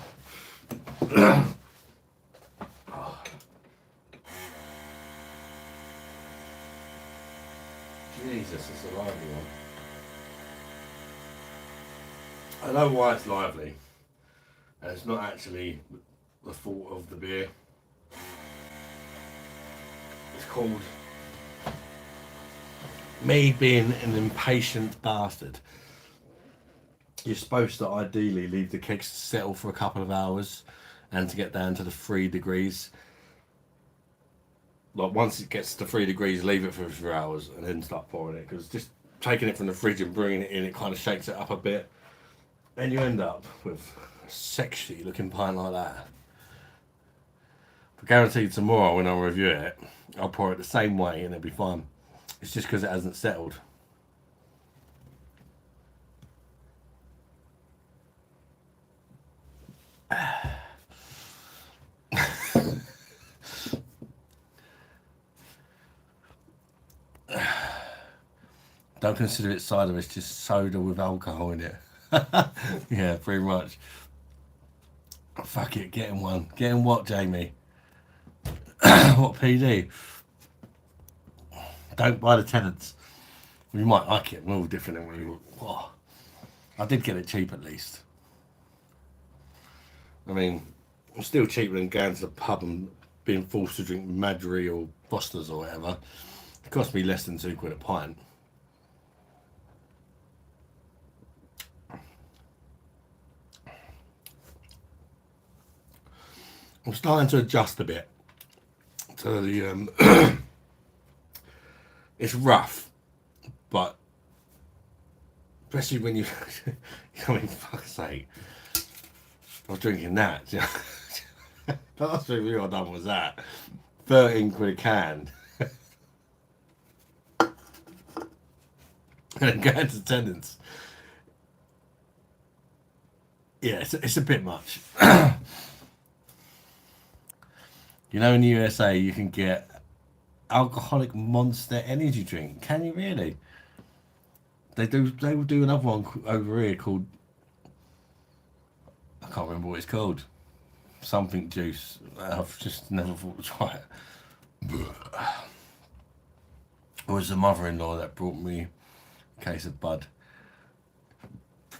Jesus, it's a lively one. I know why it's lively. And it's not actually the fault of the beer. It's called me being an impatient bastard. You're supposed to ideally leave the kegs to settle for a couple of hours and to get down to the 3 degrees. Like once it gets to 3 degrees, leave it for a few hours and then start pouring it, because just taking it from the fridge and bringing it in, it kind of shakes it up a bit. And you end up with a sexy looking pint like that. But guaranteed tomorrow when I review it, I'll pour it the same way and it'll be fine. It's just because it hasn't settled. Don't consider it cider, it's just soda with alcohol in it. Yeah, pretty much. Fuck it, get him one. Get him what, Jamie? What PD? Don't buy the Tenants. You might like it, we're all different than we... Oh, I did get it cheap at least. I mean, it's still cheaper than going to the pub and being forced to drink Madry or Foster's or whatever. It cost me less than £2 a pint. I'm starting to adjust a bit to the it's rough, but especially when you I mean, fuck's sake, I was drinking that. The last review I done was that £13 a can. And going to Tenants. Yeah, it's a bit much. You know, in the USA, you can get alcoholic Monster energy drink. Can you really? They will do another one over here called, I can't remember what it's called. Something juice. I've just never thought to try it. It was the mother-in-law that brought me case of Bud.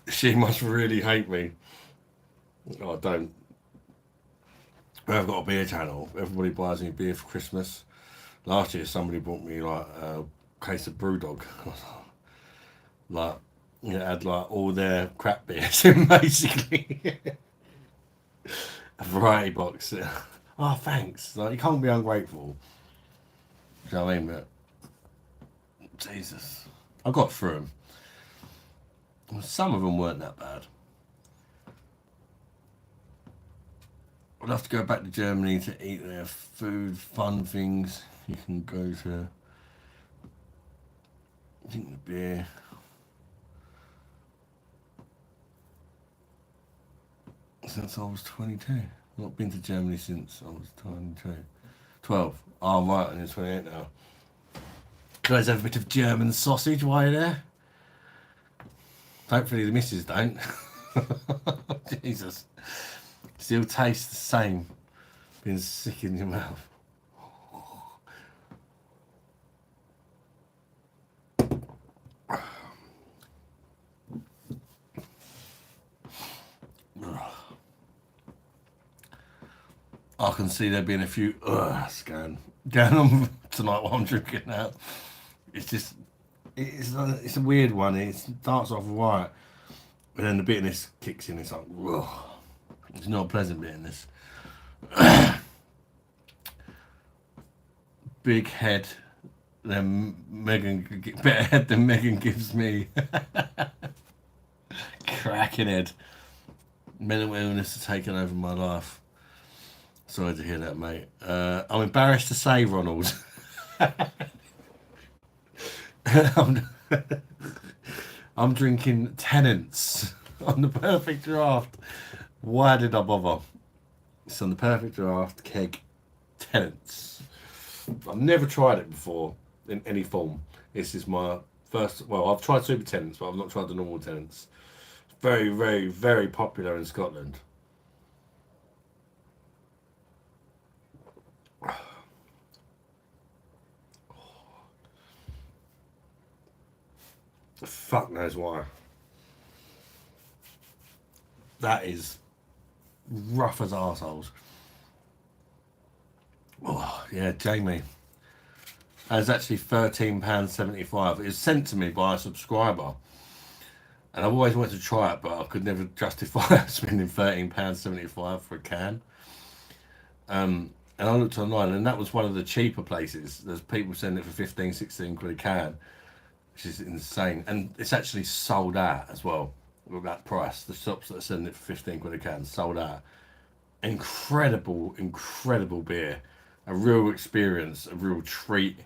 She must really hate me. Oh, I don't. I've got a beer channel. Everybody buys me beer for Christmas. Last year, somebody bought me like a case of Brewdog. Like, you know, it had like all their crap beers in basically. A variety box. Oh, thanks. Like, you can't be ungrateful. Do you know what I mean? But Jesus, I got through them. Some of them weren't that bad. I'd love to go back to Germany to eat their food, fun things. You can go to drink the beer. Since I was 22. Not been to Germany since I was 22. 12. Oh, I'm right, and you're 28 now. Guys, have a bit of German sausage while you're there. Hopefully the missus don't. Jesus. Still tastes the same. Being sick in your mouth. I can see there being a few going on tonight while I'm drinking now. It's just, it's a weird one. It starts off right, and then the bitterness kicks in. It's like, ugh. It's not a pleasant bitterness. Big head, then Megan, better head than Megan gives me. Cracking head. Mental illness has taken over my life. Sorry to hear that, mate. I'm embarrassed to say, Ronald. I'm drinking Tenants on the Perfect Draft. Why did I bother? It's on the Perfect Draft keg Tenants. I've never tried it before in any form. This is my first. Well, I've tried Super Tenants, but I've not tried the normal Tenants. Very, very, very popular in Scotland. Fuck knows why. That is rough as arseholes. Oh, yeah, Jamie. That's actually £13.75. It was sent to me by a subscriber. And I've always wanted to try it, but I could never justify spending £13.75 for a can. And I looked online, and that was one of the cheaper places. There's people selling it for 15, 16 quid a can, which is insane. And it's actually sold out as well with that price. The shops that are selling it for 15 quid a can sold out. Incredible, incredible beer. A real experience, a real treat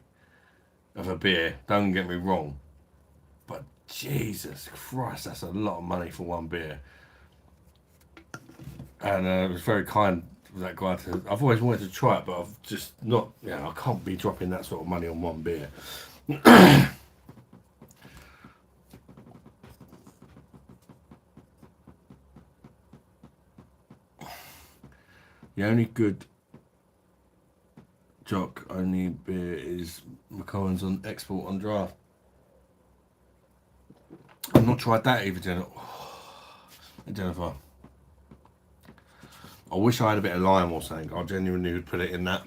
of a beer. Don't get me wrong. But Jesus Christ, that's a lot of money for one beer. And it was very kind of that guy to. I've always wanted to try it, but I've just not. I can't be dropping that sort of money on one beer. The only good Jock only beer is McCohen's on export on draft. I've not tried that either, Jennifer. I wish I had a bit of lime or something. I genuinely would put it in that.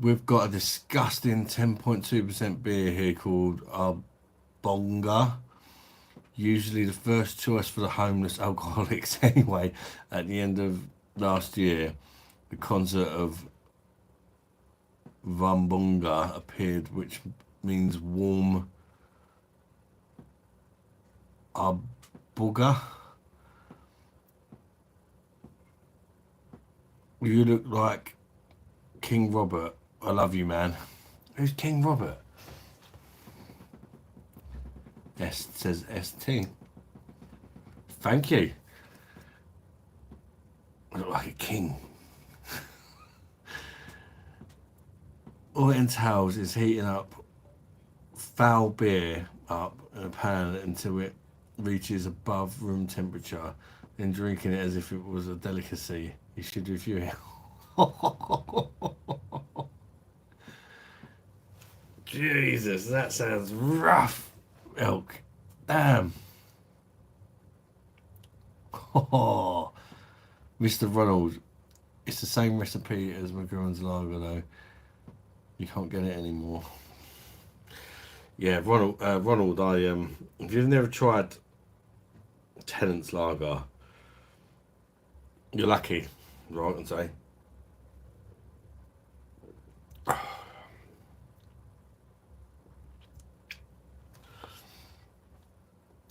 We've got a disgusting 10.2% beer here called Bonga. Usually the first choice for the homeless alcoholics anyway. At the end of last year, the concert of Vambonga appeared, which means warm Abuga. You look like King Robert. I love you, man. Who's King Robert? S says ST. Thank you. I look like a king. All it entails is heating up foul beer up in a pan until it reaches above room temperature, then drinking it as if it was a delicacy. You should review it. Jesus, that sounds rough. Elk. Damn. Oh, Mr. Ronald. It's the same recipe as McGowan's lager, though. You can't get it anymore. Yeah, Ronald. If you've never tried Tenants lager, you're lucky, right? I can say.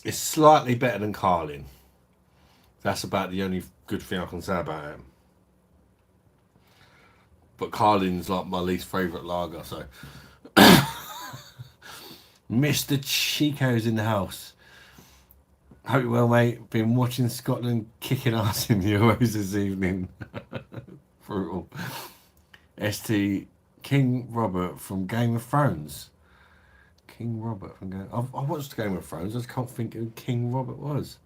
It's slightly better than Carlin. That's about the only good thing I can say about it. But Carlin's like my least favourite lager, so. Mr. Chico's in the house. Hope you're well, mate. Been watching Scotland kicking ass in the Euros this evening. Brutal. ST King Robert from Game of Thrones. King Robert from Game. I watched Game of Thrones. I just can't think who King Robert was.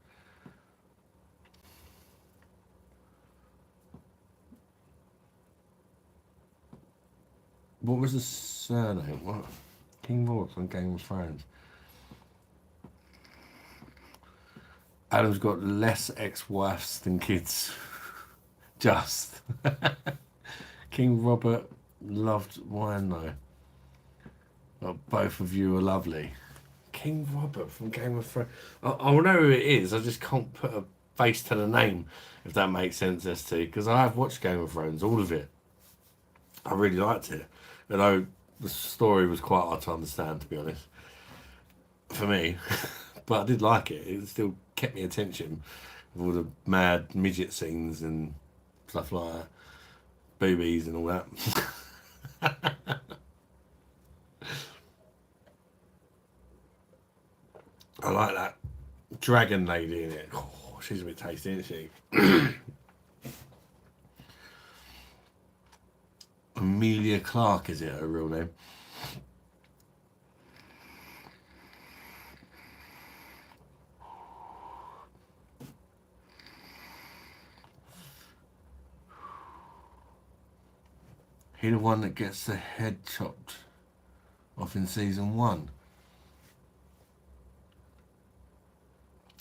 What was the surname? What? King Robert from Game of Thrones. Adam's got less ex-wives than kids. Just. King Robert loved wine though. Well, both of you are lovely. King Robert from Game of Thrones. I know who it is. I just can't put a face to the name, if that makes sense, ST. Because I have watched Game of Thrones, all of it. I really liked it. Although the story was quite hard to understand, to be honest. For me. But I did like it. It still kept me attention. With all the mad midget scenes and stuff like that. Boobies and all that. I like that dragon lady in it. Oh, she's a bit tasty, isn't she? Amelia Clark, is it her real name? He the one that gets the head chopped off in season 1.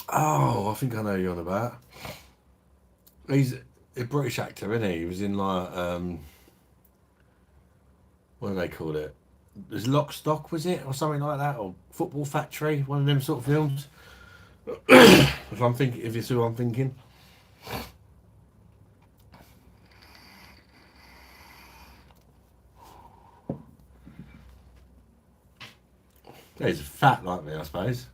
Oh, I think I know who you're on about. He's a British actor, isn't he? He was in like what do they call it? Was Lock Stock, was it, or something like that, or Football Factory, one of them sort of films. If it's who I'm thinking. He's fat like me, I suppose.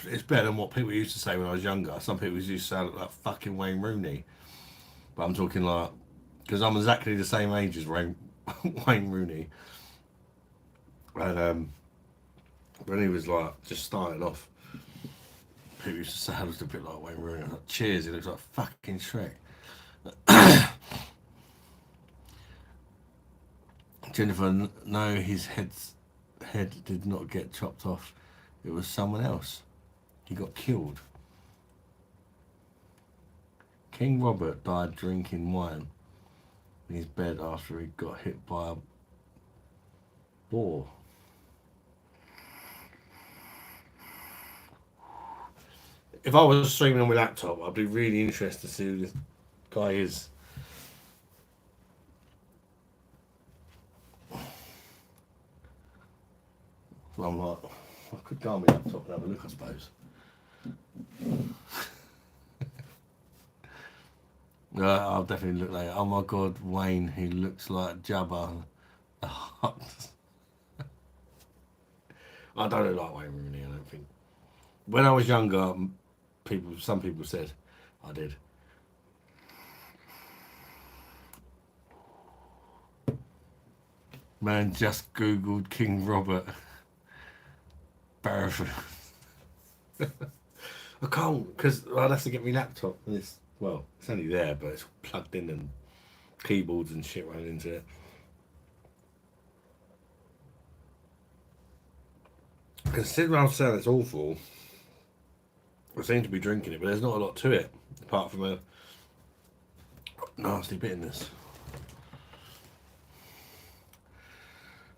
It's better than what people used to say when I was younger. Some people used to say I look like fucking Wayne Rooney. But I'm talking like, because I'm exactly the same age as Wayne Rooney. And when he was like just starting off, people used to say I looked a bit like Wayne Rooney. I'm like, cheers, he looks like fucking Shrek. Jennifer, no, his head did not get chopped off. It was someone else. He got killed. King Robert died drinking wine in his bed after he got hit by a boar. If I was streaming on my laptop, I'd be really interested to see who this guy is. So I'm like, I could go on my laptop and have a look, I suppose. I'll definitely look later. Oh my god, Wayne, he looks like Jabba the Hutt. I don't look like Wayne Rooney, I don't think. When I was younger, some people said I did. Man just googled King Robert. Barrowford. I can't, because I'd have to get my laptop and it's only there, but it's plugged in and keyboards and shit running into it. Considering I'm saying it's awful, I seem to be drinking it, but there's not a lot to it apart from a nasty bitterness.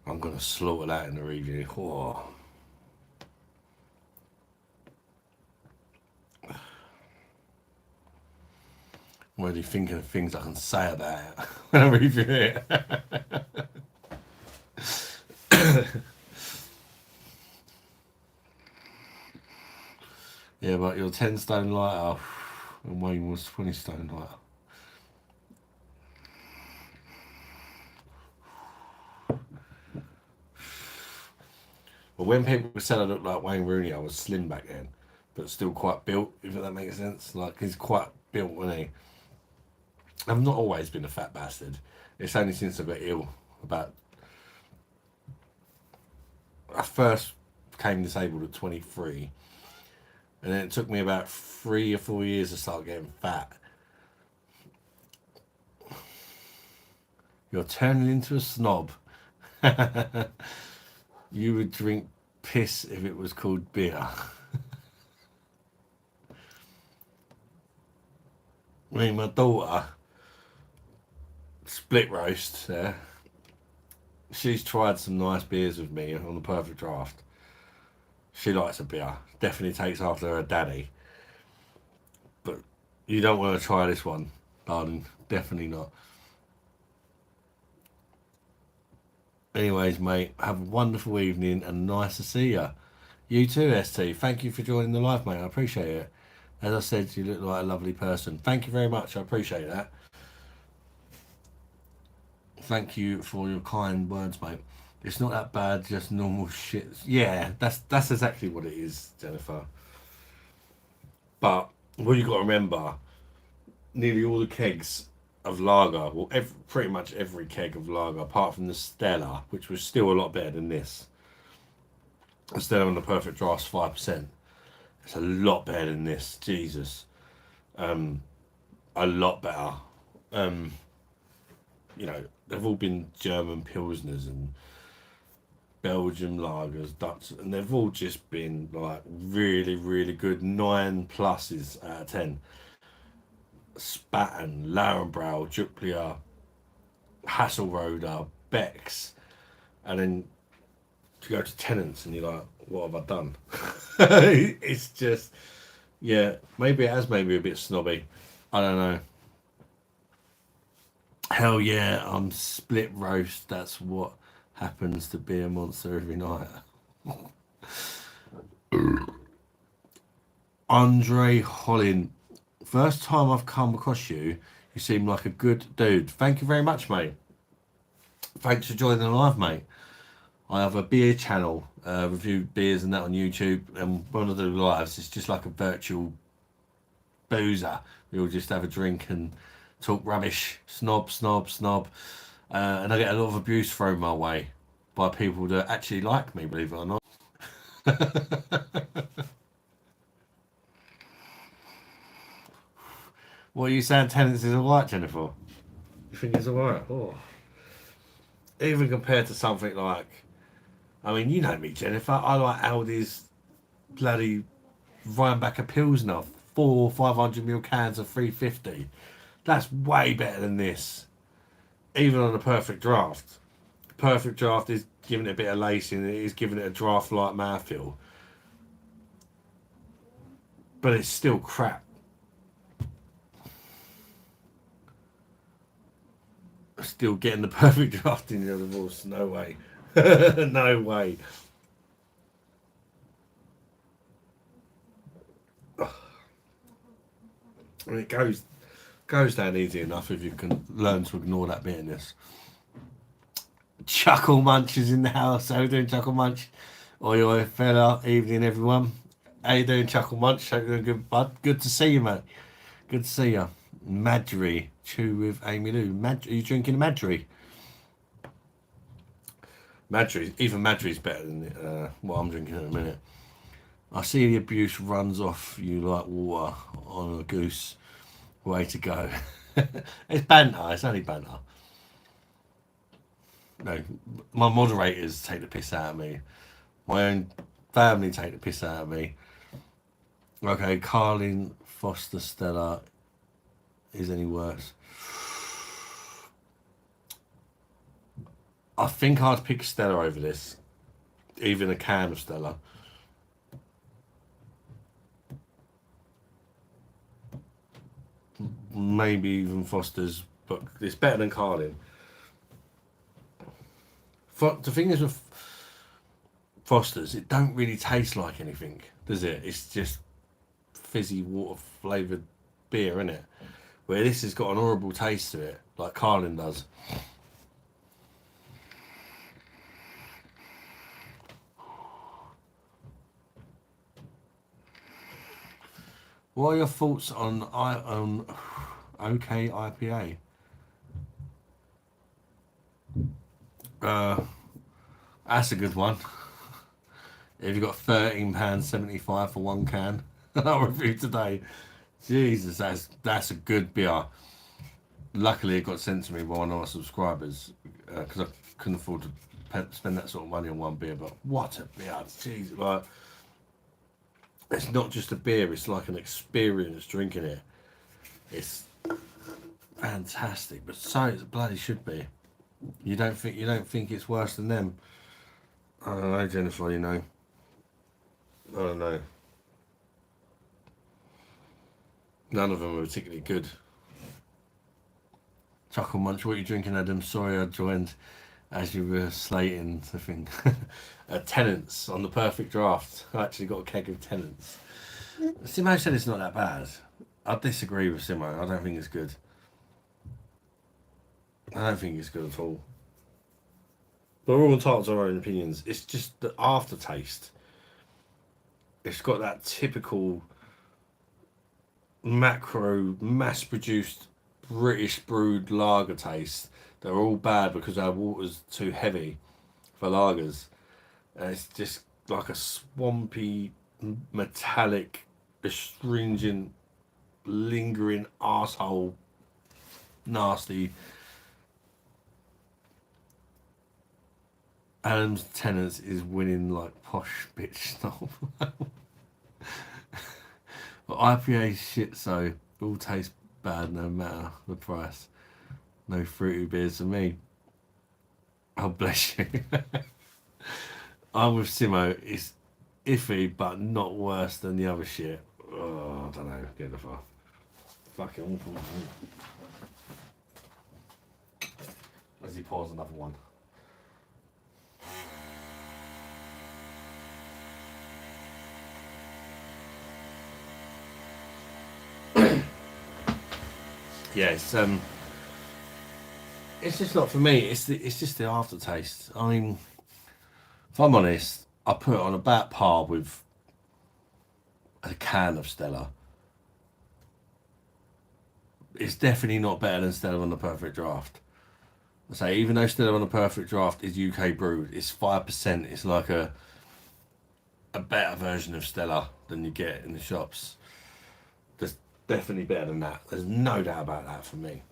I'm gonna slaughter that in the review. Oh. I'm already thinking of things I can say about it when I review it. Yeah, but you're 10 stone lighter and Wayne was 20 stone lighter. But when people said I looked like Wayne Rooney, I was slim back then, but still quite built, if that makes sense. Like, he's quite built, wasn't he? I've not always been a fat bastard. It's only since I got ill. I first became disabled at 23, and then it took me about 3 or 4 years to start getting fat. You're turning into a snob. You would drink piss if it was called beer. I mean, my daughter, split roast, yeah, she's tried some nice beers with me on the Perfect Draft. She likes a beer. Definitely takes after her daddy. But you don't want to try this one, darling. Definitely not. Anyways, mate, have a wonderful evening and nice to see you. You too, ST. Thank you for joining the live, mate. I appreciate it. As I said, you look like a lovely person. Thank you very much. I appreciate that. Thank you for your kind words, mate. It's not that bad, just normal shit. Yeah, that's exactly what it is, Jennifer. But what you got to remember, nearly all the kegs of lager, well, pretty much every keg of lager, apart from the Stella, which was still a lot better than this. The Stella on the Perfect Draft's 5%. It's a lot better than this. Jesus, a lot better. You know, they've all been German Pilsners and Belgian lagers, Dutch, and they've all just been like really, really good 9+s out of 10. Spaten, Lauenbrau, Jupiler, Hasselroder, Beck's, and then to go to Tenants and you're like, what have I done? It's just, yeah, maybe it has made me a bit snobby. I don't know. Hell yeah, I'm split roast. That's what happens to be a monster every night. Andre Hollin, first time I've come across you, you seem like a good dude. Thank you very much, mate. Thanks for joining the live, mate. I have a beer channel, review beers and that on YouTube, and one of the lives is just like a virtual boozer. We all just have a drink and talk rubbish, snob, and I get a lot of abuse thrown my way by people that actually like me, believe it or not. What are you saying? Tenants is alright, Jennifer? You think it's alright? Oh, even compared to something like, I mean, you know me, Jennifer. I like Aldi's bloody Rheinbacher Pilsner, 4 500ml cans of 350. That's way better than this. Even on a Perfect Draft. Perfect Draft is giving it a bit of lacing. It is giving it a draft-like mouthfeel. But it's still crap. Still getting the Perfect Draft in the other divorce. No way. No way. I mean, it goes down easy enough if you can learn to ignore that bitterness. Chuckle Munch is in the house. How you doing, Chuckle Munch? Oi, oi, fella. Evening, everyone. How you doing, Chuckle Munch? Hope you're doing good, bud. Good to see you, mate. Good to see you. Madry. Chew with Amy Lou. Are you drinking Madry? Even Madry's better than what I'm drinking in a minute. I see the abuse runs off you like water on a goose. Way to go. It's banter. It's only banter. No, my moderators take the piss out of me. My own family take the piss out of me. Okay, Carling Foster Stella is any worse. I think I'd pick Stella over this. Even a can of Stella. Maybe even Foster's, but it's better than Carling. The thing is with Foster's, it don't really taste like anything, does it? It's just fizzy water flavoured beer, isn't it? Where this has got an horrible taste to it, like Carling does. What are your thoughts on OK IPA? That's a good one. If you've got £13.75 for one can, I'll review today. Jesus, that's a good beer. Luckily, it got sent to me by one of our subscribers because I couldn't afford to spend that sort of money on one beer. But what a beer! Jeez, like it's not just a beer; it's like an experience drinking it. It's fantastic, but so it bloody should be. You don't think it's worse than them? I don't know, Jennifer. You know, I don't know. None of them are particularly good. Chuckle Munch, what are you drinking, Adam? Sorry I joined as you were slating the thing. Tenants on the perfect draft. I actually got a keg of Tenants. Simo said it's not that bad. I disagree with Simo. I don't think it's good. I don't think it's good at all. But we're all entitled to our own opinions. It's just the aftertaste. It's got that typical macro, mass-produced British brewed lager taste. They're all bad because our water's too heavy for lagers. And it's just like a swampy, metallic, astringent, lingering arsehole, nasty. Adam's Tenants is winning like posh bitch snob. But IPA shit, so all taste bad no matter the price. No fruity beers for me. Oh, bless you. I'm with Simo. It's iffy, but not worse than the other shit. Oh, I don't know. Get the fuck. Fucking awful. As he pours another one. Yeah, it's just not for me. It's just the aftertaste. I mean, if I'm honest, I put it on about par with a can of Stella. It's definitely not better than Stella on the Perfect Draft. I say, even though Stella on the Perfect Draft is UK brewed, it's 5%. It's like a better version of Stella than you get in the shops. There's definitely better than that. There's no doubt about that for me.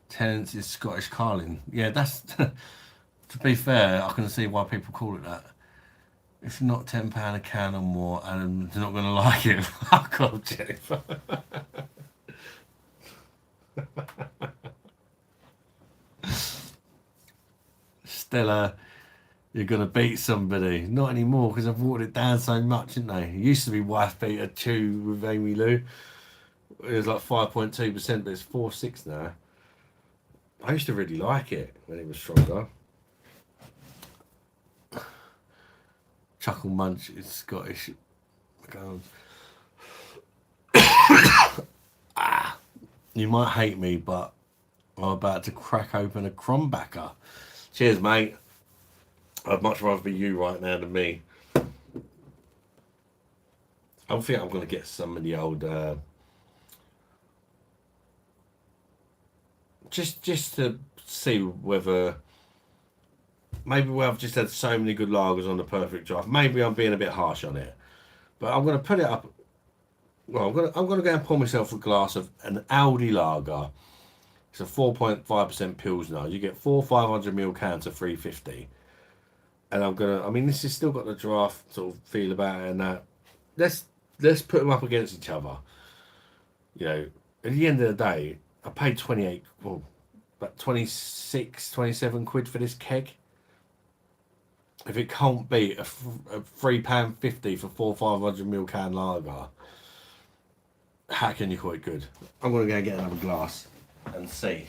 Tenants is Scottish Carling. Yeah, that's to be fair, I can see why people call it that. If not £10 a can or more, and they're not going to like it. Fuck off, Jennifer. Stella, you're going to beat somebody. Not anymore because I've watered it down so much, didn't they? It used to be wife beater 2 with Amy Lou. It was like 5.2%, but it's 4.6 now. I used to really like it when it was stronger. Chuckle Munch is Scottish. You might hate me, but I'm about to crack open a Crombacker. Cheers, mate. I'd much rather be you right now than me. I think I'm going to get some of the old... just to see whether... Maybe I've just had so many good lagers on the Perfect Draft. Maybe I'm being a bit harsh on it. But I'm going to put it up... Well, I'm going to go and pour myself a glass of an Aldi lager. It's a 4.5% Pilsner. You get 4 500ml cans of 350. And I mean, this has still got the draft sort of feel about it and that. Let's put them up against each other. You know, at the end of the day, I paid 28, well, about 26, 27 quid for this keg. If it can't beat a £3.50 for 4 500ml can lager, how can you call it good? I'm going to go get another glass and see.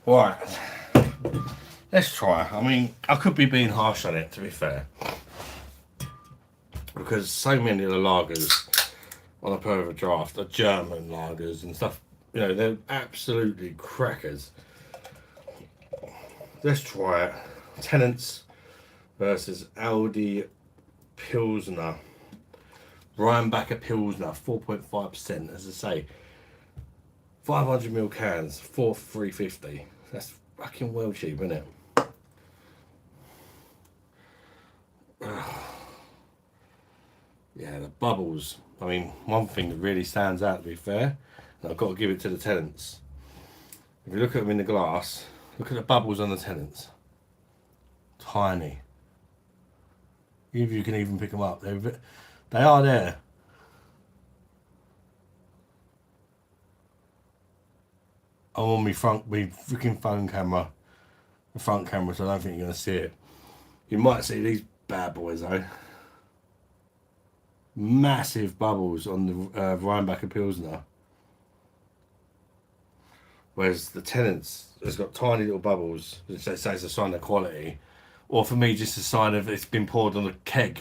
Right, let's try. I mean, I could be being harsh on it, to be fair, because so many of the lagers on a per draft are German lagers and stuff. You know, they're absolutely crackers. Let's try it. Tenants versus Aldi Pilsner. Rheinbacher Pilsner, 4.5%. As I say, 500ml cans, 4 for £3.50. That's fucking well cheap, isn't it? Yeah, the bubbles. I mean, one thing that really stands out, to be fair, and I've got to give it to the Tenants. If you look at them in the glass, look at the bubbles on the Tenants. Tiny. If you can even pick them up, they are there. I'm on my freaking phone camera, the front camera, so I don't think you're going to see it. You might see these bad boys though. Massive bubbles on the Rheinbacher Pilsner. Whereas the Tenants has got tiny little bubbles, which they say is a sign of quality. Or for me, just a sign of it's been poured on a keg.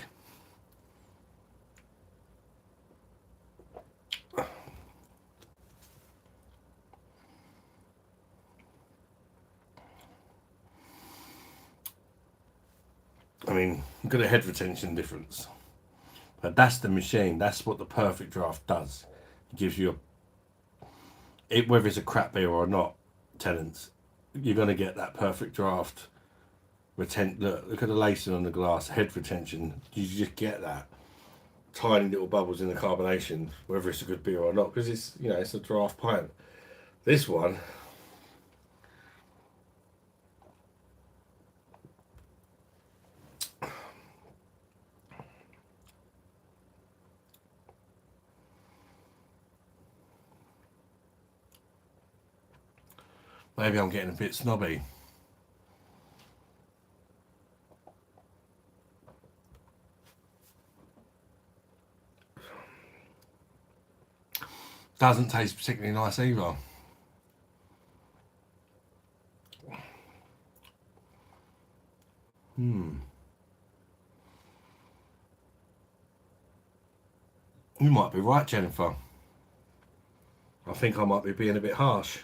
I mean, look at the head retention difference. But that's the machine. That's what the perfect draft does. It gives you whether it's a crap beer or not, Tenants, you're going to get that perfect draft. Look at the lacing on the glass, head retention. You just get that tiny little bubbles in the carbonation, whether it's a good beer or not, because it's, you know, it's a draft pint. This one, maybe I'm getting a bit snobby. Doesn't taste particularly nice either. You might be right, Jennifer. I think I might be being a bit harsh.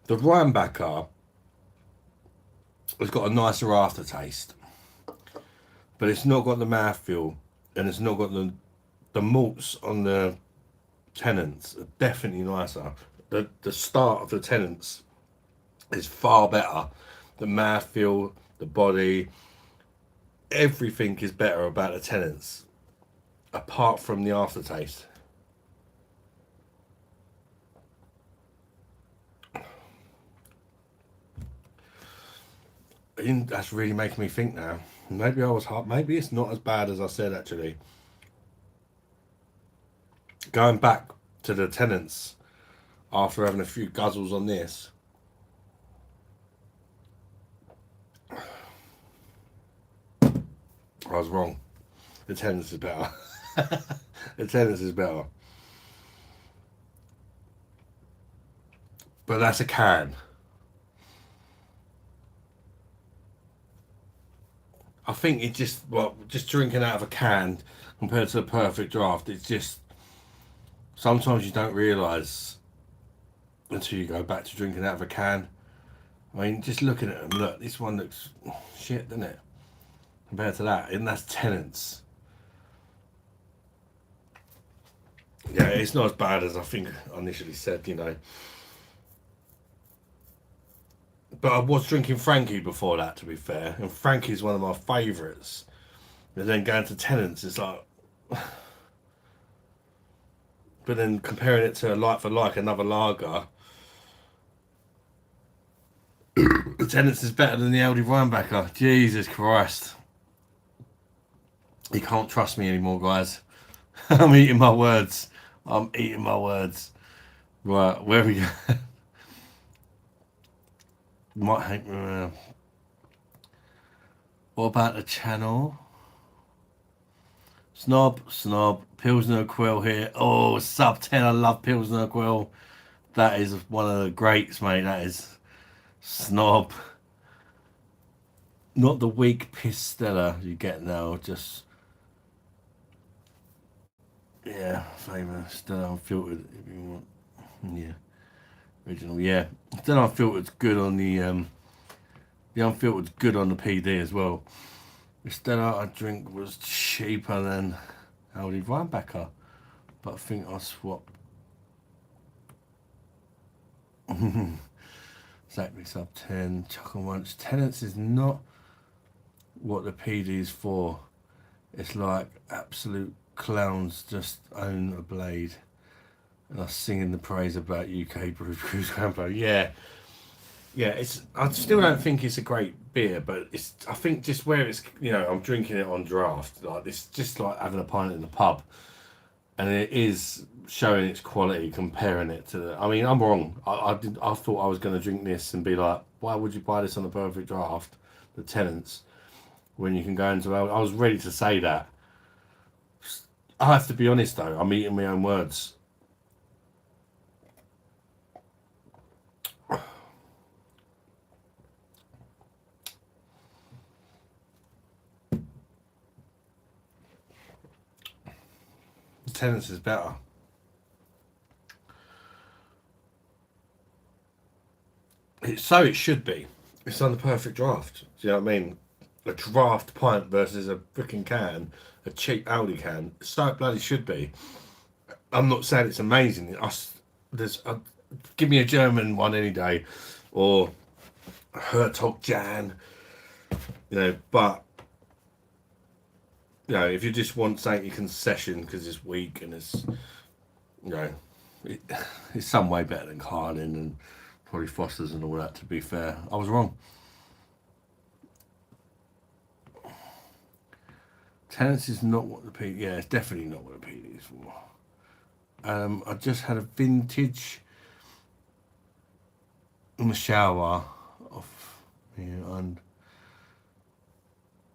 The Rhinebacker has got a nicer aftertaste, but it's not got the mouthfeel, and it's not got the malts on the Tenants are definitely nicer. The start of the Tenants is far better. The mouthfeel, the body, everything is better about the Tenants, apart from the aftertaste. That's really making me think now. Maybe I was hard. Maybe it's not as bad as I said actually. Going back to the Tenants after having a few guzzles on this. I was wrong. The Tenants is better. The Tenants is better. But that's a can. I think it just drinking out of a can compared to a perfect draft, it's just sometimes you don't realise until you go back to drinking out of a can. I mean, just looking at them, look, this one looks shit, doesn't it? Compared to that, and that's Tenants. Yeah, it's not as bad as I think I initially said, you know. But I was drinking Frankie before that, to be fair, and Frankie's one of my favourites. And then going to Tenants, it's like, but then comparing it to a like for like another lager, the Tenants is better than the Aldi Rhinebacker. Jesus Christ. You can't trust me anymore, guys. I'm eating my words. I'm eating my words. Right, where we go? Might hate me. What about the channel? Snob. Pilsner Quill here. Oh, sub 10. I love Pilsner Quill. That is one of the greats, mate. That is Snob. Not the weak piss Stella you get now. Just, yeah, famous. Stella unfiltered if you want. Yeah. Original, yeah. Stella unfiltered's good on the unfiltered's good on the PD as well. The Stella I drink was cheaper than Aldi Rhinebacker, but I think I swapped. Exactly, sub 10. Chuckle Munch. Tenants is not what the PD is for. It's like absolute clowns just own a blade. And I singing the praise about UK Brew Cruise Grandpa. Yeah. Yeah, I still don't think it's a great beer, but I think just where it's, you know, I'm drinking it on draft, like it's just like having a pint in the pub, and it is showing its quality, comparing it to the. I mean, I'm wrong. I thought I was going to drink this and be like, why would you buy this on a perfect draft, the Tenants, when you can go into. I was ready to say that. I have to be honest though. I'm eating my own words. Tenants is better. So it should be. It's on the perfect draft. Do you know what I mean? A draft pint versus a freaking can, a cheap Aldi can. So it bloody should be. I'm not saying it's amazing. Give me a German one any day, or Hertog Jan. You know, but you know, if you just want something you can session because it's weak and it's, you know, it's some way better than Carlin and probably Foster's and all that. To be fair, I was wrong. Tenants is not what the PD. Yeah, it's definitely not what the PD is for. I just had a vintage in the shower of and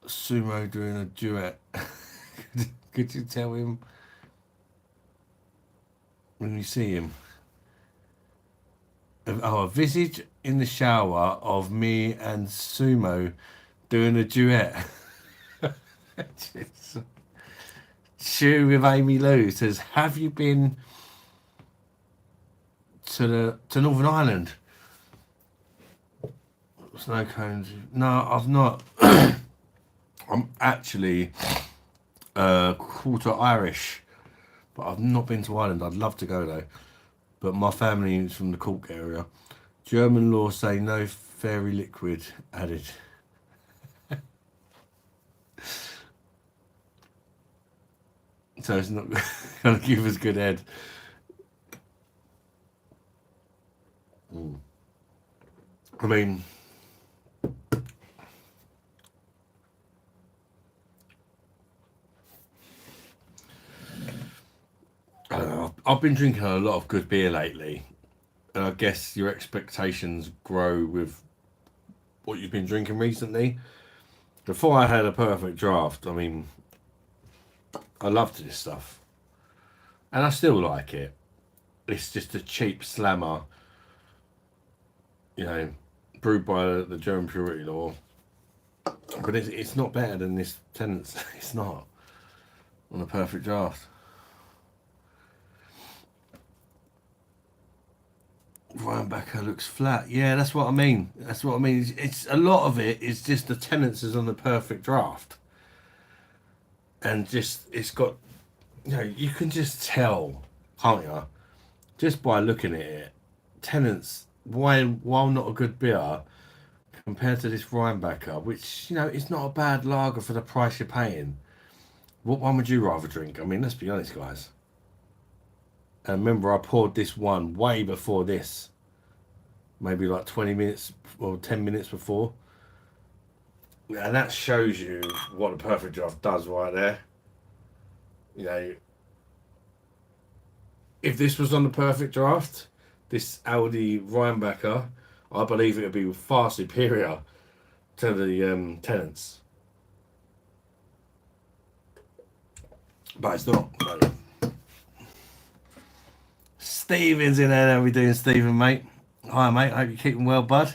Sumo doing a duet. Could you tell him when you see him? a visage in the shower of me and Sumo doing a duet. Chew with Amy Lou says, have you been to Northern Ireland? Snow cones? No, I've not. I'm actually quarter Irish, but I've not been to Ireland. I'd love to go though. But my family is from the Cork area. German law say no fairy liquid added. So it's not going to give us good head. I mean, I don't know, I've been drinking a lot of good beer lately, and I guess your expectations grow with what you've been drinking recently. Before I had a perfect draft, I mean, I loved this stuff, and I still like it. It's just a cheap slammer, you know, brewed by the German purity law. But it's not better than this Tenants. It's not on a perfect draft. Rhinebacker looks flat. Yeah, that's what I mean. That's what I mean. It's a lot of it is just the Tenants is on the perfect draft, and just it's got, you know, you can just tell, can't you? Just by looking at it, Tenants, while not a good beer, compared to this Rhinebacker, which, you know, it's not a bad lager for the price you're paying. What one would you rather drink? I mean, let's be honest, guys. And remember, I poured this one way before this. Maybe like 20 minutes or 10 minutes before. And that shows you what the perfect draft does right there. You know, if this was on the perfect draft, this Audi Rhinebacker, I believe it would be far superior to the Tenants. But it's not. So. Stephen's in there. How we doing, Stephen, mate? Hi, mate. Hope you're keeping well, bud.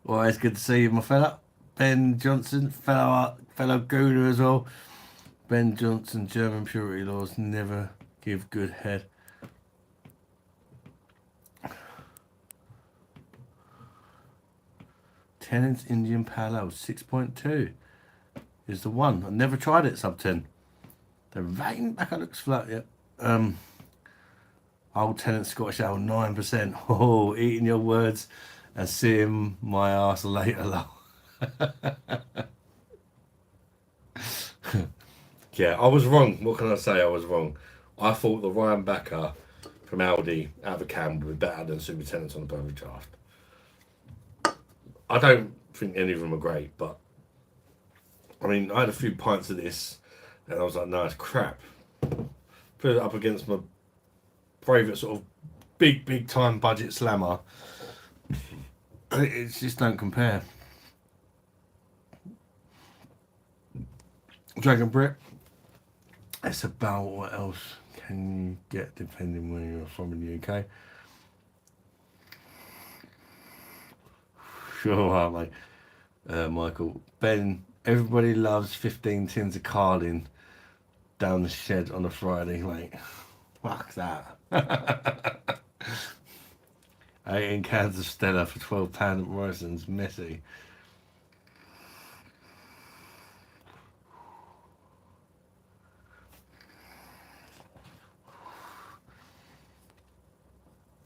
Always good to see you, my fella. Ben Johnson, fellow gooner as well. Ben Johnson, German purity laws never give good head. Tenants Indian Pale Ale 6.2 is the one. I've never tried it sub 10. The Rhinebacker looks flat, yeah. Old Tenant Scottish Ale 9%. Oh, eating your words and seeing my arse later, love. Yeah, I was wrong. What can I say? I was wrong. I thought the Rhinebacker from Aldi out of a can would be better than Super Tenants on the perfect draft. I don't think any of them are great, but I mean, I had a few pints of this and I was like, no, it's crap. Put it up against my favourite sort of big time budget slammer. It just don't compare. Dragon Brit. It's about what else can you get depending where you're from in the UK. Sure are, mate. Michael. Ben, everybody loves 15 tins of Carlin down the shed on a Friday, mate. Fuck that. 18 cans of Stella for £12 at Morrison's. Messy.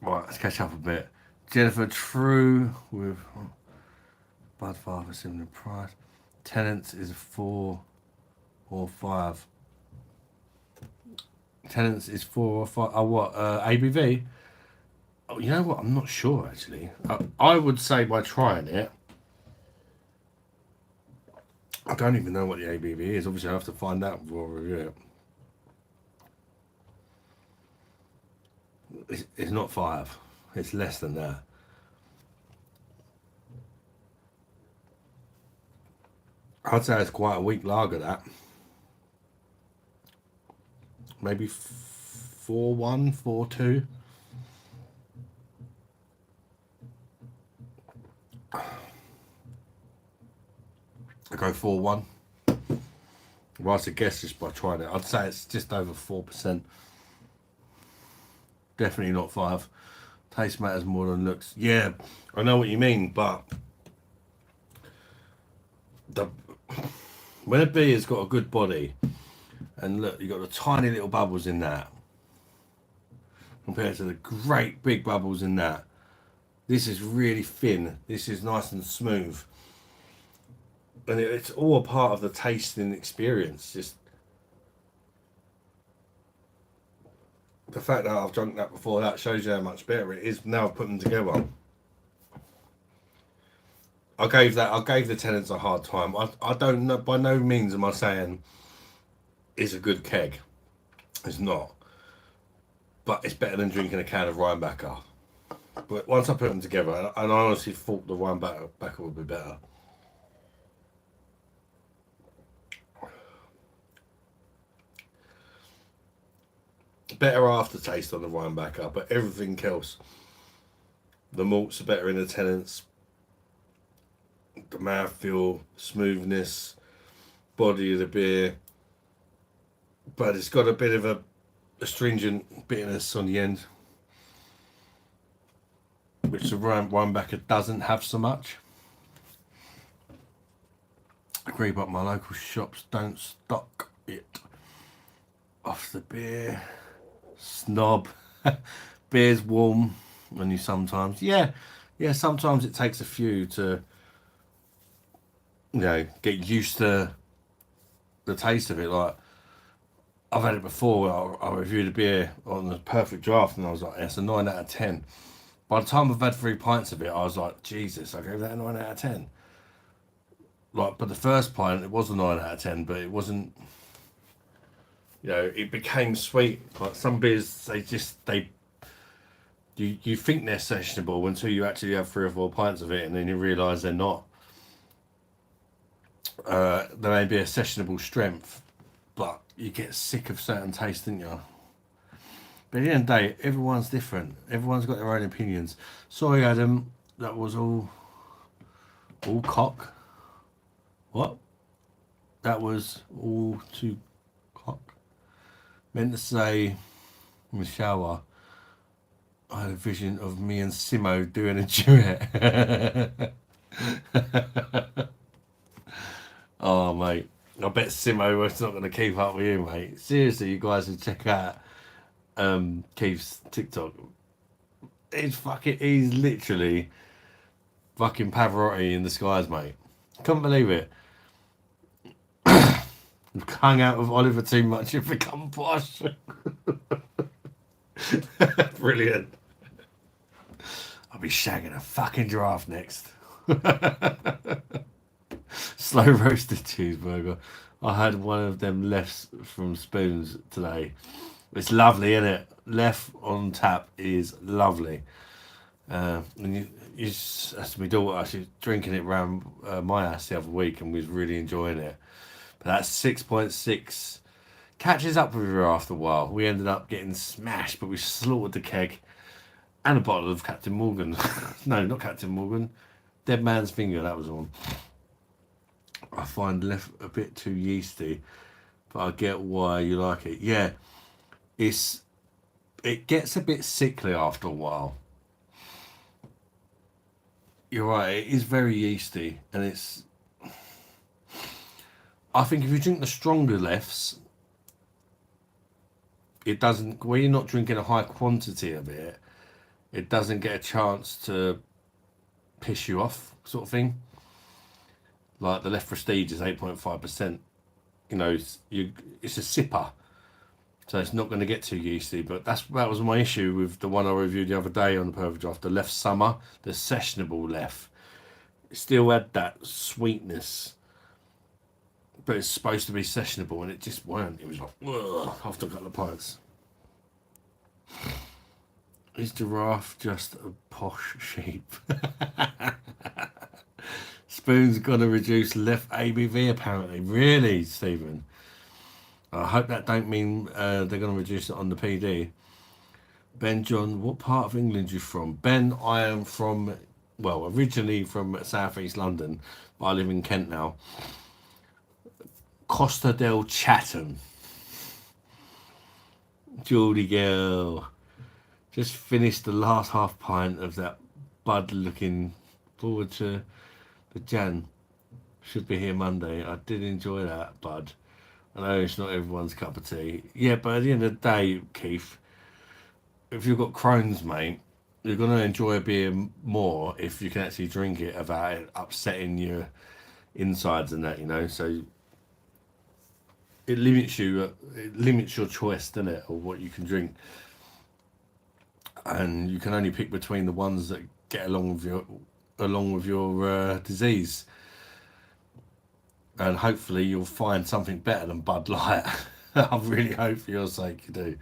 Right, let's catch up a bit. Jennifer True with Budfather similar price. Tenants is 4 or 5. Tenants is 4 or 5. Oh, what? ABV? Oh, you know what? I'm not sure actually. I would say by trying it. I don't even know what the ABV is. Obviously, I have to find out before I review it. It's not 5. It's less than that. I'd say it's quite a weak lager, that. Maybe 4-1, 4-2. I go 4-1. Well, I guess just by trying it, I'd say it's just over 4%. Definitely not 5. Taste matters more than looks. Yeah, I know what you mean, but when a beer's got a good body, and look, you've got the tiny little bubbles in that, compared to the great big bubbles in that. This is really thin. This is nice and smooth. And it's all a part of the tasting experience. Just the fact that I've drunk that before, that shows you how much better it is. Now I've put them together. I gave the Tenants a hard time. I don't know, by no means am I saying it's a good keg. It's not. But it's better than drinking a can of Rhinebacker. But once I put them together, and I honestly thought the Rhinebacker would be better. Better aftertaste on the Rhinebacker, but everything else. The malts are better in the Tenants. The mouthfeel, smoothness, body of the beer. But it's got a bit of a astringent bitterness on the end, which the Rhinebacker doesn't have so much. Agree, but my local shops don't stock it. Off the beer. Snob. Beer's warm when you sometimes, yeah, sometimes it takes a few to, get used to the taste of it. Like, I've had it before. I reviewed a beer on the Perfect Draft, and I was like, it's a 9 out of 10. By the time I've had 3 pints of it, I was like, Jesus, I gave that a 9 out of 10. Like, but the first pint, it was a 9 out of 10, but it wasn't. It became sweet. Like some beers, you think they're sessionable until you actually have 3 or 4 pints of it, and then you realise they're not. There may be a sessionable strength, but you get sick of certain tastes, don't you? But at the end of the day, everyone's different. Everyone's got their own opinions. Sorry, Adam, that was all cock. What? That was all too cock. Meant to say, in the shower, I had a vision of me and Simo doing a duet. Oh, mate. I bet Simo was not going to keep up with you, mate. Seriously, you guys should check out Keith's TikTok. He's literally fucking Pavarotti in the skies, mate. Couldn't believe it. Hung out with Oliver too much and become posh. Brilliant. I'll be shagging a fucking giraffe next. Slow roasted cheeseburger. I had one of them lefts from Spoons today. It's lovely, isn't it? Left on tap is lovely. And that's my daughter. She was drinking it around my house the other week, and we was really enjoying it. But that's 6.6. Catches up with her after a while. We ended up getting smashed, but we slaughtered the keg and a bottle of Captain Morgan. No, not Captain Morgan. Dead Man's Finger, that was on. I find left a bit too yeasty, but I get why you like it. Yeah, it gets a bit sickly after a while. You're right, it is very yeasty, and I think if you drink the stronger lefts, it doesn't, where you're not drinking a high quantity of it, it doesn't get a chance to piss you off, sort of thing. Like the left Prestige is 8.5%. It's a sipper, so it's not going to get too yeasty. But that was my issue with the one I reviewed the other day on the Perfect Draft, the left summer, the sessionable left. It still had that sweetness, but it's supposed to be sessionable, and it just weren't. It was like, ugh, after a couple of pints. Is giraffe just a posh sheep? Spoon's gonna reduce left ABV apparently. Really, Stephen? I hope that don't mean they're gonna reduce it on the PD. Ben John, what part of England are you from? Ben, I am from well, originally from South East London, but I live in Kent now. Costa del Chatham. Geordie girl. Just finished the last half pint of that bud, looking forward to the Jan. Should be here Monday. I did enjoy that bud. I know it's not everyone's cup of tea. Yeah, but at the end of the day, Keith, if you've got Crohn's, mate, you're going to enjoy a beer more if you can actually drink it without it upsetting your insides and that, you know. So it limits you, it limits your choice, doesn't it, of what you can drink. And you can only pick between the ones that get along with your disease. And hopefully you'll find something better than Bud Light. I really hope for your sake you do.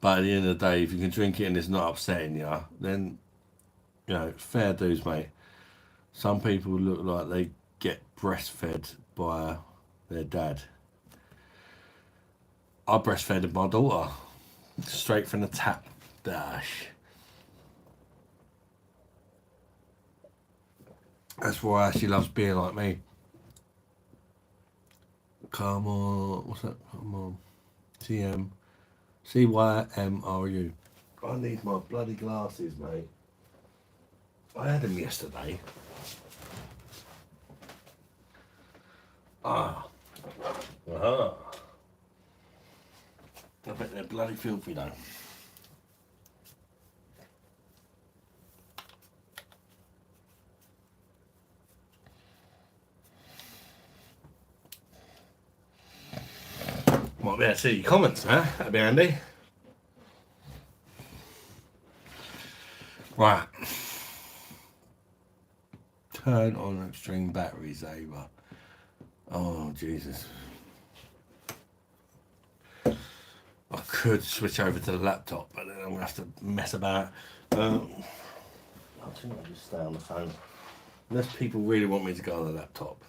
But at the end of the day, if you can drink it and it's not upsetting you, then, you know, fair dues, mate. Some people look like they get breastfed by their dad. I breastfed my daughter straight from the tap. Dash. That's why she loves beer like me. Come on, what's that? Come on. CYMRU. I need my bloody glasses, mate. I had them yesterday. Ah. Aha. I bet they're bloody filthy though. Might be able to see your comments now. That'd be handy. Right. Turn on extreme battery saver. Oh, Jesus. I could switch over to the laptop, but then I'm going to have to mess about. I think I'll just stay on the phone. Unless people really want me to go on the laptop.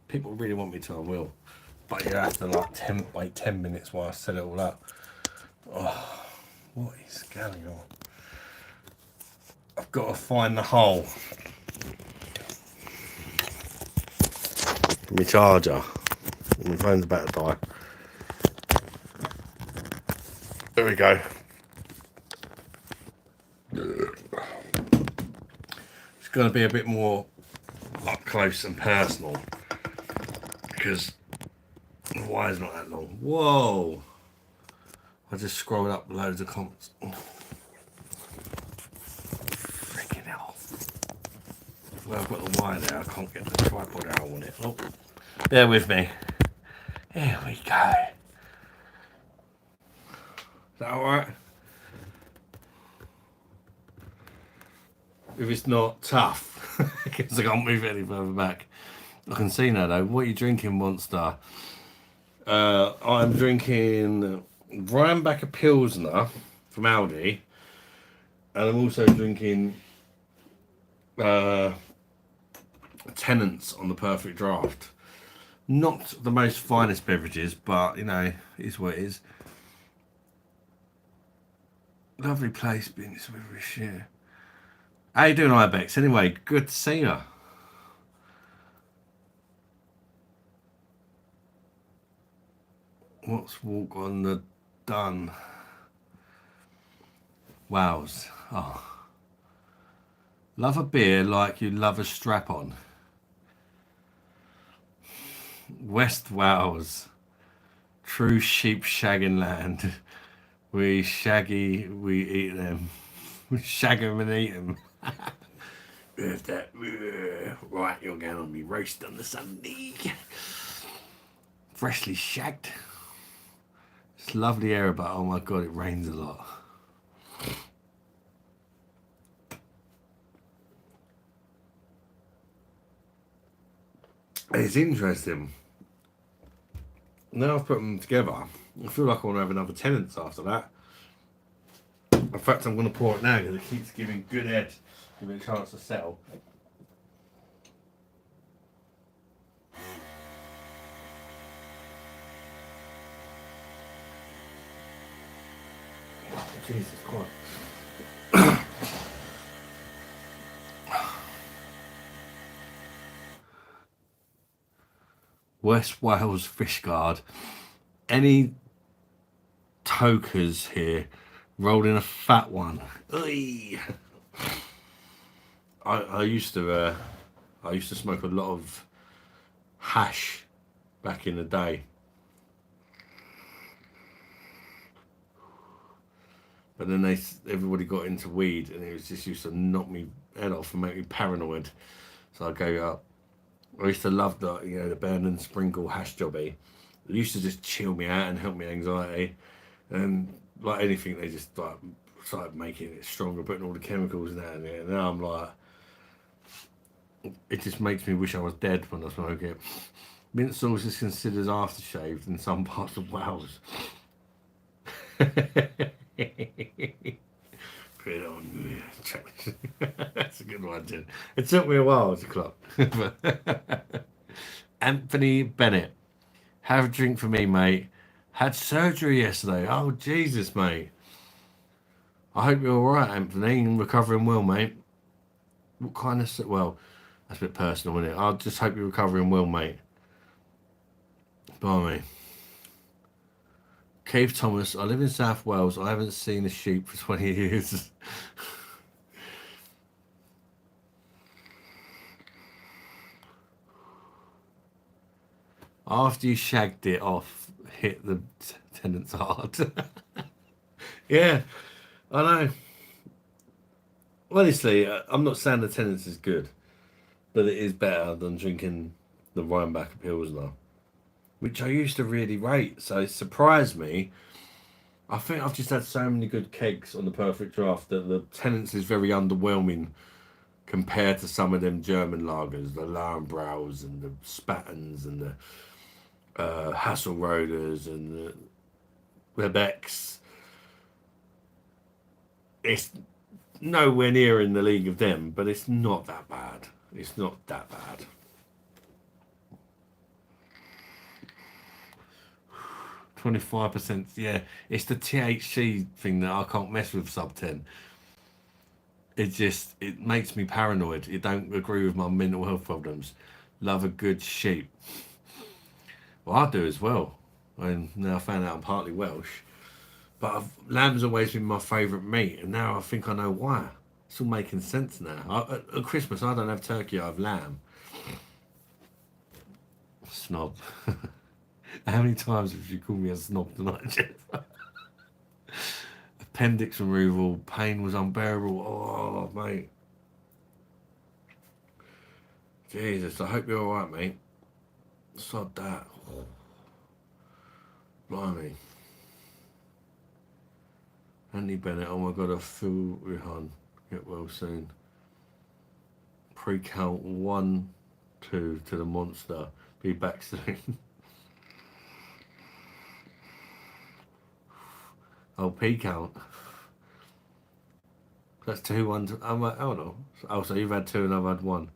People really want me to, I will. But you have to wait 10 minutes while I set it all up. Oh, what is going on? I've got to find the hole. My charger. My phone's about to die. There we go. It's going to be a bit more up close and personal because the wire's not that long. Whoa! I just scrolled up loads of comments. Freaking hell. Well, I've got the wire there. I can't get the tripod out. I want it. Oh, bear with me. Here we go. Is that alright? If it's not tough, because I can't move it any further back. I can see now though. What are you drinking, Monster? I'm drinking Rheinbacher Pilsner from Aldi, and I'm also drinking Tenants on the Perfect Draft. Not the most finest beverages, but you know, it is what it is. Lovely place, being this with share. How you doing, Ibex? Anyway, good to see you. What's walk on the done? Wows. Oh. Love a beer like you love a strap on. West Wales. True sheep shagging land. We shaggy, we eat them. We shag them and eat them. With that, right, you're going to be roast on the Sunday. Freshly shagged. It's lovely air, but oh my god, it rains a lot. It's interesting. Now I've put them together, I feel like I want to have another Tenants after that. In fact, I'm going to pour it now because it keeps giving good head, give it a chance to settle. Jesus Christ. West Wales Fish Guard. Any tokers here? Rolled in a fat one. Oy. I used to smoke a lot of hash back in the day. But then everybody got into weed, and it was just used to knock me head off and make me paranoid. So I gave it up. I used to love the burn and sprinkle hash jobby. It used to just chill me out and help me anxiety. And like anything, they just like started making it stronger, putting all the chemicals in there. And now I'm like, it just makes me wish I was dead when I smoke it. Mint sauce is considered aftershave in some parts of Wales. Put it on. That's a good one, Jen. It took me a while to clock. Anthony Bennett. Have a drink for me, mate. Had surgery yesterday. Oh, Jesus, mate. I hope you're alright, Anthony, and recovering well, mate. What kind of... Well, that's a bit personal, isn't it? I just hope you're recovering well, mate. Bye, mate. Keith Thomas. I live in South Wales. I haven't seen a sheep for 20 years. After you shagged it off, hit the Tenants hard. Yeah, I know. Honestly, I'm not saying the Tenants is good, but it is better than drinking the Rhinebacker Pilsner, which I used to really rate. So it surprised me. I think I've just had so many good kegs on the Perfect Draft that the Tenants is very underwhelming compared to some of them German lagers, the Lauenbraus and the Spattens and the Hasselroders and the Becks. It's nowhere near in the league of them, but it's not that bad. It's not that bad. %, yeah. It's the THC thing that I can't mess with sub 10. It makes me paranoid. It don't agree with my mental health problems. Love a good sheep. Well, I do as well. And now I found out I'm partly Welsh. But lamb's always been my favourite meat, and now I think I know why. It's all making sense now. At Christmas, I don't have turkey, I have lamb. Snob. How many times have you called me a snob tonight, Jennifer? Appendix removal, pain was unbearable. Oh, mate. Jesus, I hope you're alright, mate. Sod that. Oh. Blimey. Andy Bennett, oh my god, I feel Rihan. Get well soon. Pre-count 1, 2 to the monster. Be back soon. Oh, P-count. That's 2, 1. Oh no. Oh, so you've had 2 and I've had 1.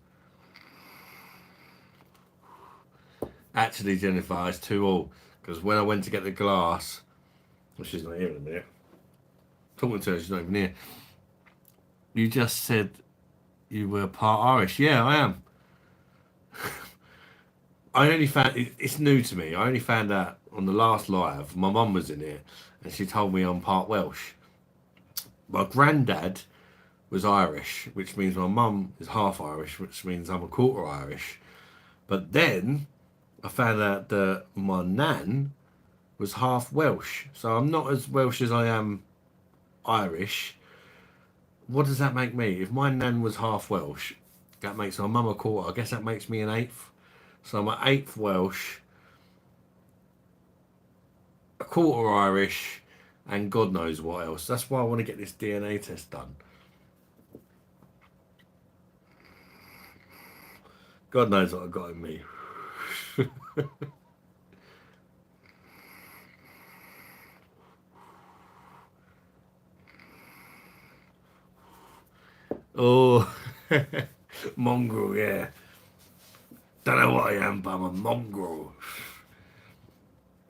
Actually, Jennifer, it's 2-2. Because when I went to get the glass, well, she's not here in a minute. Talking to her, she's not even here. You just said you were part Irish. Yeah, I am. I only found it's new to me. I only found out on the last live. My mum was in here, and she told me I'm part Welsh. My granddad was Irish, which means my mum is half Irish, which means I'm a quarter Irish. But then I found out that my nan was half Welsh, so I'm not as Welsh as I am Irish. What does that make me? If my nan was half Welsh, that makes my mum a quarter. I guess that makes me an eighth. So I'm an eighth Welsh, a quarter Irish, and God knows what else. That's why I want to get this DNA test done. God knows what I've got in me. Oh, mongrel, yeah. Don't know what I am, but I'm a mongrel.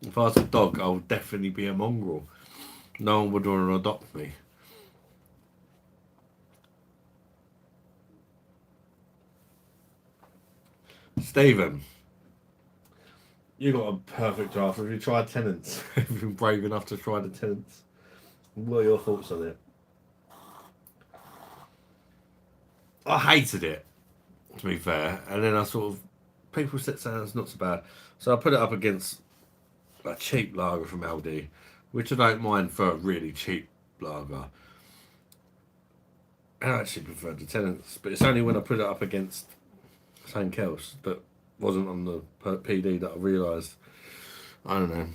If I was a dog, I would definitely be a mongrel. No one would want to adopt me. Stephen. You got a perfect draft. Have you tried Tenants? Have you been brave enough to try the Tenants? What are your thoughts on it? I hated it, to be fair, and then I sort of people said it's not so bad, so I put it up against a cheap lager from Aldi, which I don't mind for a really cheap lager. I actually prefer the Tenants, but it's only when I put it up against something else that wasn't on the PD that I realised. I don't know.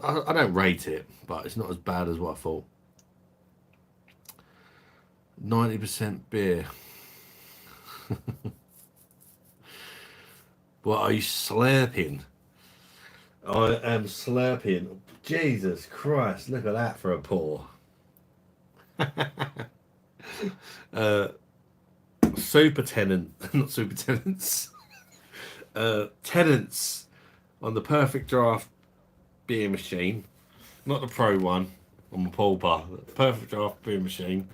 I don't rate it, but it's not as bad as what I thought. 90% beer. What are you slurping? I am slurping. Jesus Christ, look at that for a pour. Super Tenant, not Super Tenants. Tenants on the perfect draft beer machine. Not the pro one on the pull bar. The perfect draft beer machine.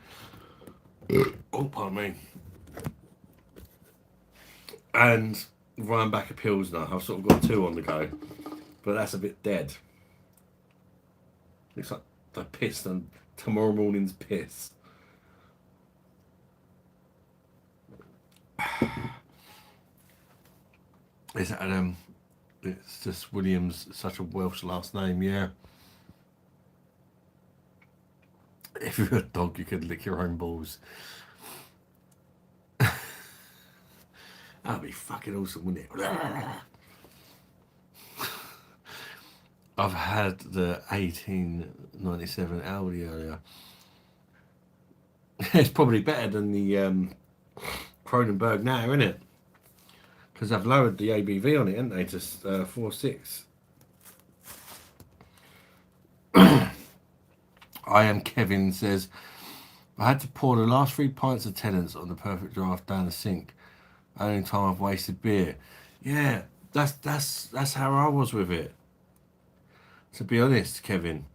Oh, pardon me. And Rhinebacker Pilsner. I've sort of got two on the go, but that's a bit dead. Looks like I pissed on tomorrow morning's piss. Is that it's just Williams, such a Welsh last name, yeah. If you were a dog, you could lick your own balls. That'd be fucking awesome, wouldn't it? I've had the 1897 Audi earlier. It's probably better than the Kronenberg now, isn't it? Because I've lowered the ABV on it, haven't they, to 4.6. I am Kevin says, I had to pour the last 3 pints of Tenants on the perfect draft down the sink. Only time I've wasted beer. Yeah, that's how I was with it. To be honest, Kevin.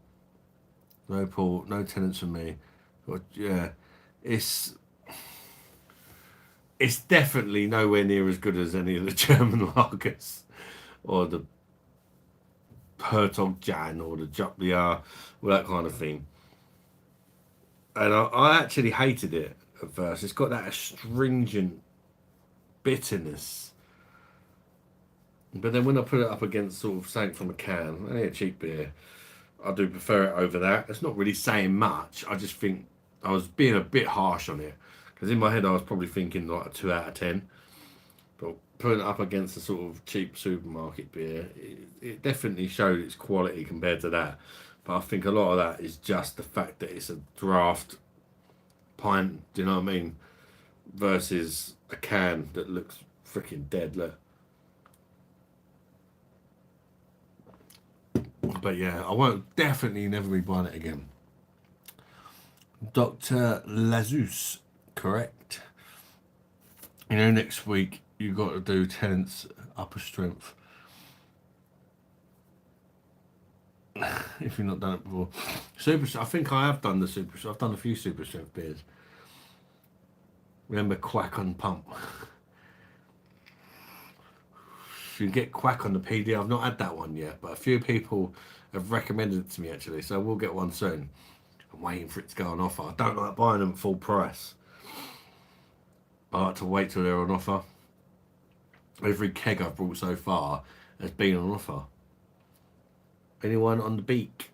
No Paul, no Tenants for me. But yeah, it's definitely nowhere near as good as any of the German lagers or the Hertog Jan or the Jupiler or that kind of thing. And I actually hated it at first. It's got that astringent bitterness. But then when I put it up against sort of something from a can, only a cheap beer, I do prefer it over that. It's not really saying much. I just think I was being a bit harsh on it. Because in my head I was probably thinking like a 2 out of 10. But putting it up against a sort of cheap supermarket beer, it definitely showed its quality compared to that. But I think a lot of that is just the fact that it's a draft pint, do you know what I mean? Versus a can that looks freaking dead, look. But yeah, I won't definitely never be buying it again. Dr. Lazus, correct. You know, next week you got to do Tenants upper strength. If you've not done it before. Super, I think I have done the super. I've done a few super strength beers. Remember Quack on Pump? You can get Quack on the PD. I've not had that one yet, but a few people have recommended it to me actually, so we'll get one soon. I'm waiting for it to go on offer. I don't like buying them at full price. I like to wait till they're on offer. Every keg I've brought so far has been on offer. Anyone on the beak?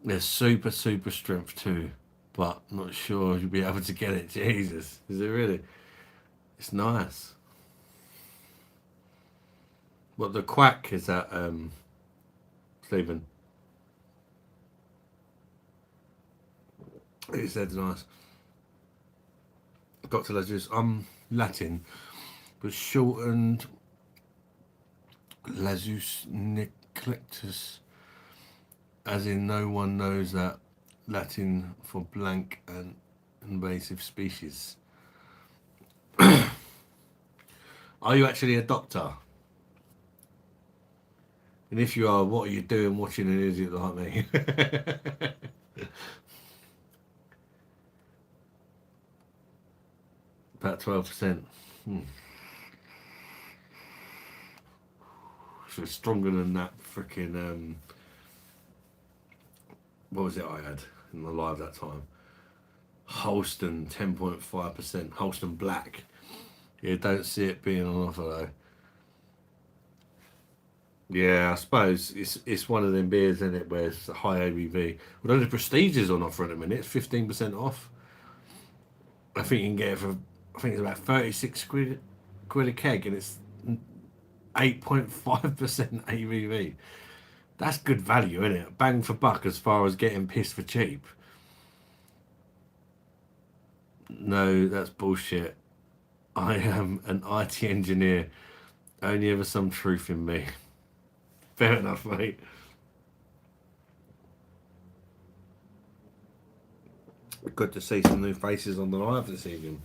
There's super strength too, but not sure you'll be able to get it. Jesus, is it really? It's nice. What the Quack is that, Stephen? It said nice. Dr. Lazus, I'm Latin, but shortened Lazus Neclectus, as in no one knows that, Latin for blank and invasive species. Are you actually a doctor? And if you are, what are you doing watching an idiot like me? About 12%. So it's stronger than that freaking what was it I had in the live that time? Holston 10.5%. Holston Black. Yeah, don't see it being on offer though. Yeah, I suppose it's one of them beers, isn't it, where it's a high ABV. Although the Prestige is on offer at the minute, it's 15% off. I think you can get it for, I think it's about 36 quid a keg, and it's 8.5% ABV. That's good value, isn't it? Bang for buck as far as getting pissed for cheap. No, that's bullshit. I am an IT engineer. Only ever some truth in me. Fair enough, mate. Good to see some new faces on the live this evening.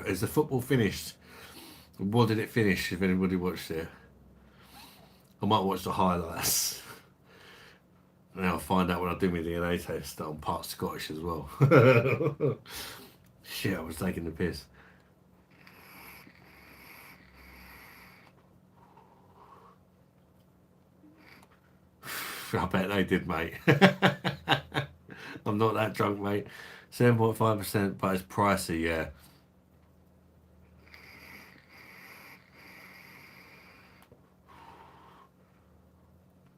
Is the football finished? What did it finish, if anybody watched it? I might watch the highlights. And I'll find out when I do my DNA test that I'm part Scottish as well. Shit, I was taking the piss. I bet they did, mate. I'm not that drunk, mate. 7.5%, but it's pricey, yeah.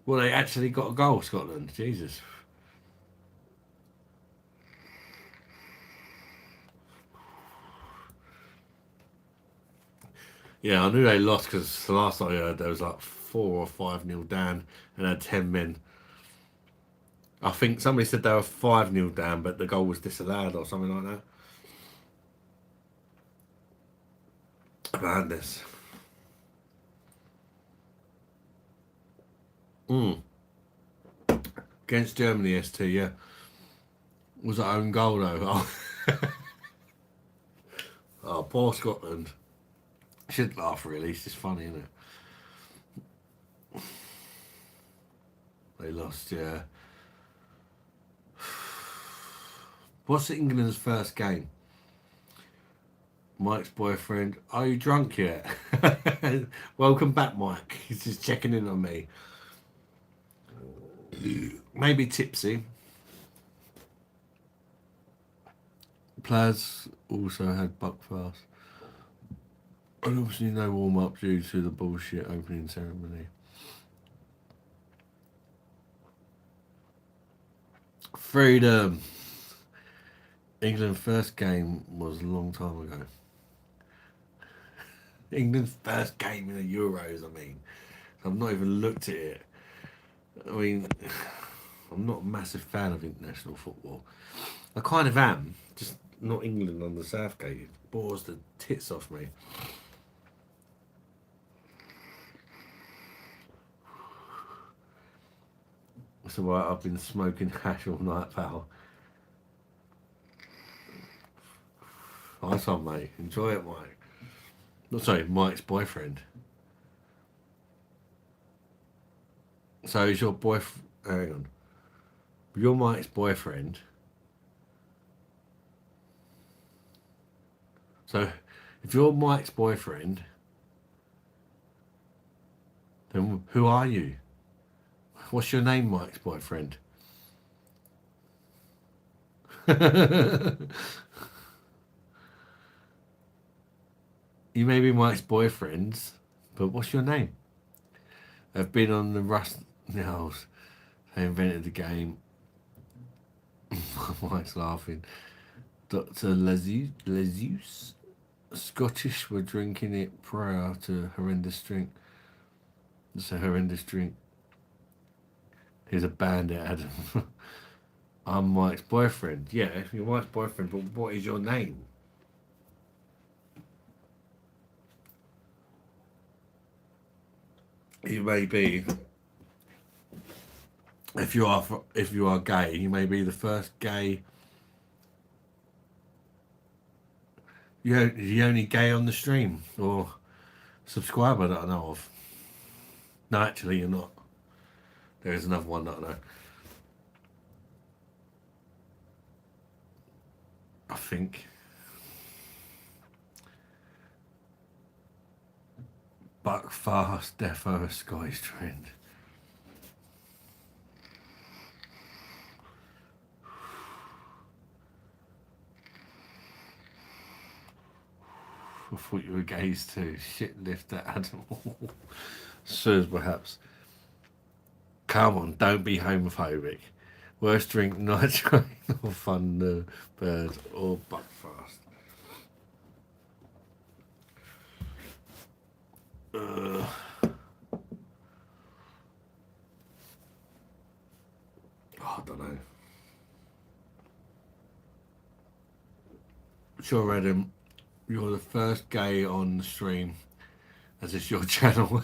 Well, they actually got a goal, Scotland. Jesus. Yeah, I knew they lost because the last I heard there was like 4 or 5-0 down and had 10 men. I think somebody said they were 5-0 down, but the goal was disallowed or something like that. Madness. Against Germany, ST, yeah. Was that own goal though? Oh, poor Scotland. Should laugh really, it's just funny, isn't it? They lost, yeah. What's England's first game? Mike's boyfriend. Are you drunk yet? Welcome back, Mike. He's just checking in on me. Maybe tipsy. Players also had buckfast. And obviously no warm-up due to the bullshit opening ceremony. Freedom. England's first game was a long time ago. England's first game in the Euros, I mean. I've not even looked at it. I mean, I'm not a massive fan of international football. I kind of am, just not England on the Southgate. It bores the tits off me. It's alright, I've been smoking hash all night, pal. Nice one, mate. Enjoy it, Mike. No, sorry, Mike's boyfriend. So is your boyfriend... Hang on. You're Mike's boyfriend. So, if you're Mike's boyfriend, then who are you? What's your name, Mike's boyfriend? You may be Mike's boyfriends, but what's your name? I've been on the Rust Nails. They invented the game. Mike's laughing. Dr. Lezeus. Scottish were drinking it prior to horrendous drink. It's a horrendous drink. Here's a bandit, Adam. I'm Mike's boyfriend. Yeah, you're Mike's boyfriend, but what is your name? You may be, if you are gay, you may be the first gay. You're the only gay on the stream or subscriber that I know of. No, actually, you're not. There is another one that I know. I think. Buckfast defo Scottish trend. I thought you were gays too. Shit lifter animal. Sirs perhaps. Come on, don't be homophobic. Worst drink, night train or Thunderbird or Buckfast. I don't know. Sure, Adam, you're the first gay on the stream, as it's your channel.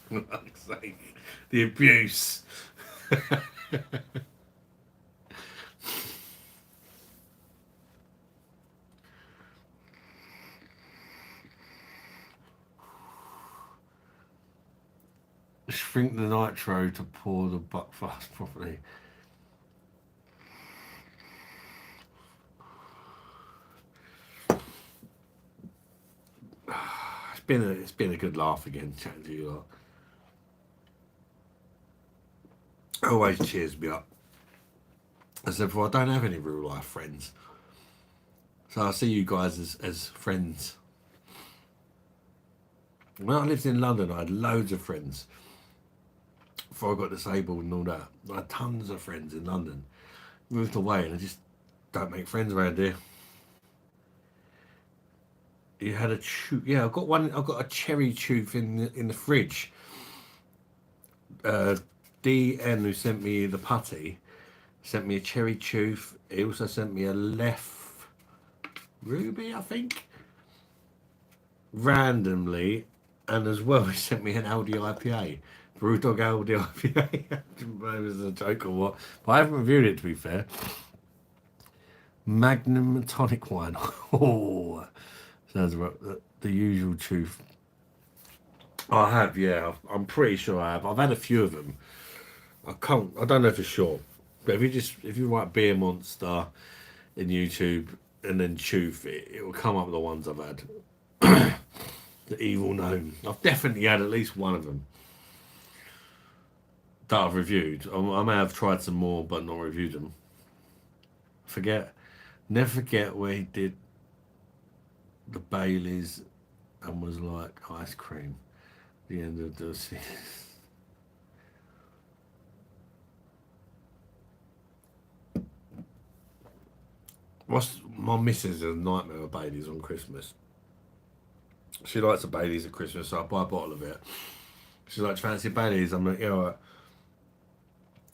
For fuck's sake, the abuse. Shrink the nitro to pour the Buckfast properly. It's been a good laugh again chatting to you lot. Always cheers me up. As I said before, I don't have any real life friends, so I see you guys as friends. When I lived in London, I had loads of friends. Before I got disabled and all that, I had tons of friends in London. Moved away and I just don't make friends around here. You had a yeah, I've got one. I've got a cherry tooth in the fridge. DN, who sent me the putty, sent me a cherry tooth. He also sent me a Lef Ruby, I think, randomly, and as well he sent me an Aldi IPA, Brewdog Aldi IPA. I didn't know it was a joke or what, but I haven't reviewed it to be fair. Magnum tonic wine. Oh, sounds about the usual truth. I have, yeah. I'm pretty sure I have. I've had a few of them. I don't know for sure. But if you write Beer Monster in YouTube and then Truth, it will come up with the ones I've had. The Evil Gnome. I've definitely had at least one of them that I've reviewed. I may have tried some more but not reviewed them. Never forget where he did the Baileys and was like ice cream. The end of the season. My missus is a nightmare of Baileys on Christmas. She likes the Baileys at Christmas, so I buy a bottle of it. She's like, fancy Baileys? I'm like, I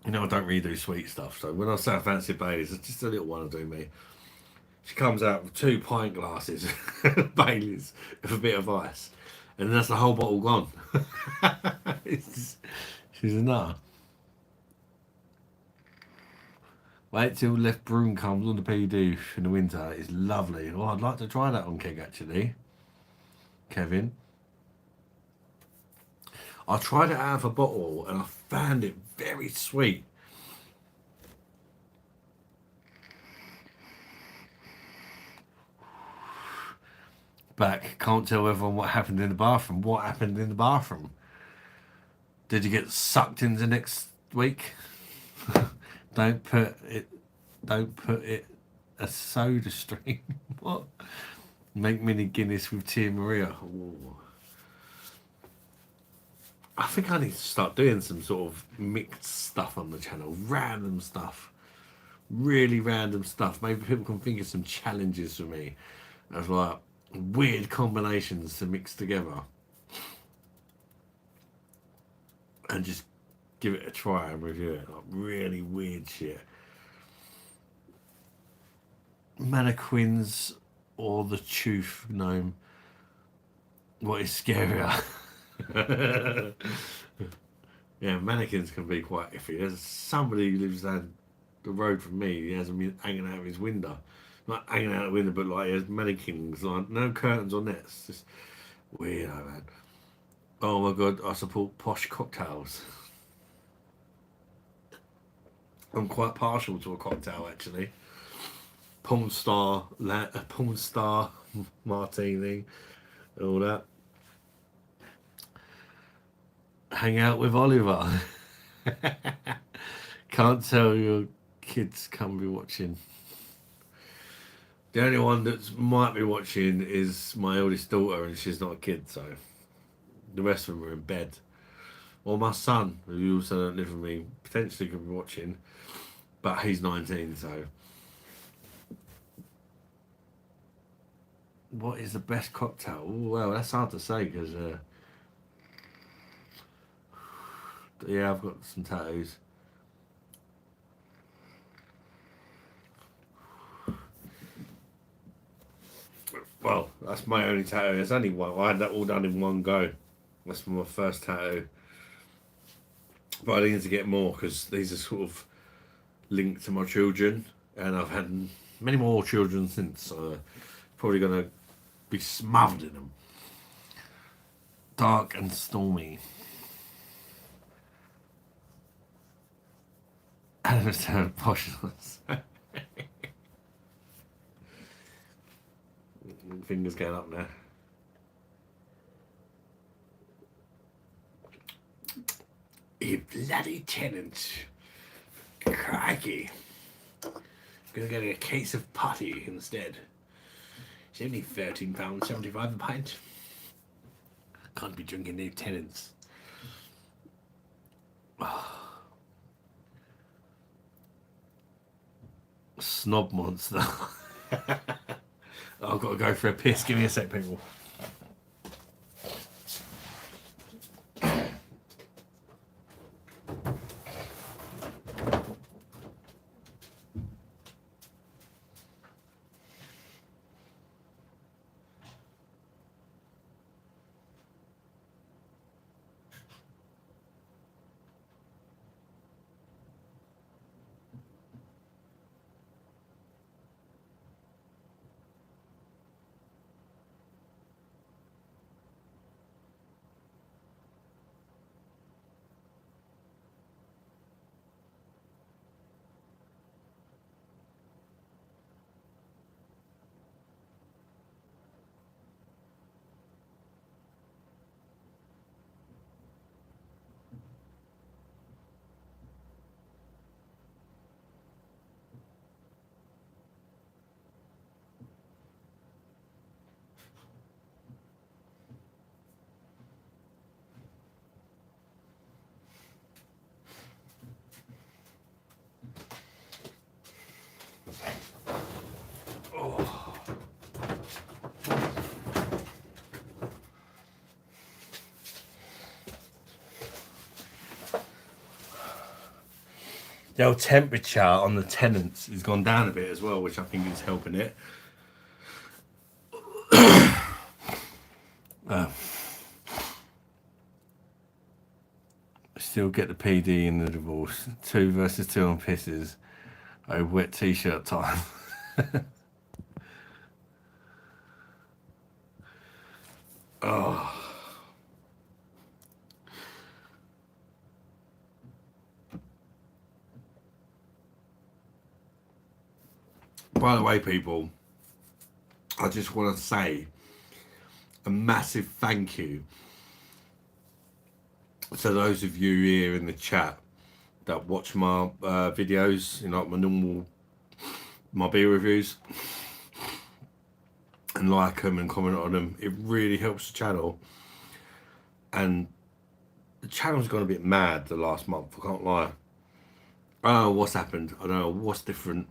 don't really do sweet stuff, so when I say I fancy Baileys, it's just a little one to do me. She comes out with 2 pint glasses of Baileys with a bit of ice, and that's the whole bottle gone. She's a nutter. Wait till Left Broom comes on the PD in the winter. It's lovely. Oh, I'd like to try that on keg actually, Kevin. I tried it out of a bottle and I found it very sweet. Back, can't tell everyone what happened in the bathroom. What happened in the bathroom? Did you get sucked into next week? Don't put it a soda stream. What? Make mini Guinness with Tia Maria. Ooh. I think I need to start doing some sort of mixed stuff on the channel. Random stuff. Really random stuff. Maybe people can think of some challenges for me. Of like weird combinations to mix together. And just give it a try and review it. Like really weird shit. Mannequins or the Tooth Gnome. What is scarier? Yeah, mannequins can be quite iffy. There's somebody who lives down the road from me. He has them hanging out of his window. Not hanging out of the window, but like he has mannequins, like no curtains or nets. Just weirdo, man. Oh my god, I support posh cocktails. I'm quite partial to a cocktail actually. Porn star martini, and all that. Hang out with Oliver. Can't tell your kids come be watching. The only one that might be watching is my eldest daughter, and she's not a kid, so the rest of them are in bed. Or my son, who also don't live with me, potentially could be watching, but he's 19, so. What is the best cocktail? Ooh, well, that's hard to say because, yeah, I've got some tattoos. Well, that's my only tattoo. There's only one. I had that all done in one go. That's my first tattoo. But I need to get more because these are sort of linked to my children, and I've had many more children since. So probably gonna be smothered in them. Dark and stormy. And poshness. Fingers going up now. You bloody tenants. Crikey. Gonna get a case of putty instead. It's only £13.75 a pint. Can't be drinking new Tenants. Snob monster. I've got to go for a piss. Give me a sec, people. The old temperature on the Tenants has gone down a bit as well, which I think is helping it. Still get the PD in the divorce. 2 versus 2 on pisses. A wet t-shirt time. Oh. By the way, people, I just want to say a massive thank you to those of you here in the chat that watch my videos, you know, like my beer reviews, and like them and comment on them. It really helps the channel, and the channel's gone a bit mad the last month, I can't lie. I don't know what's happened, I don't know what's different,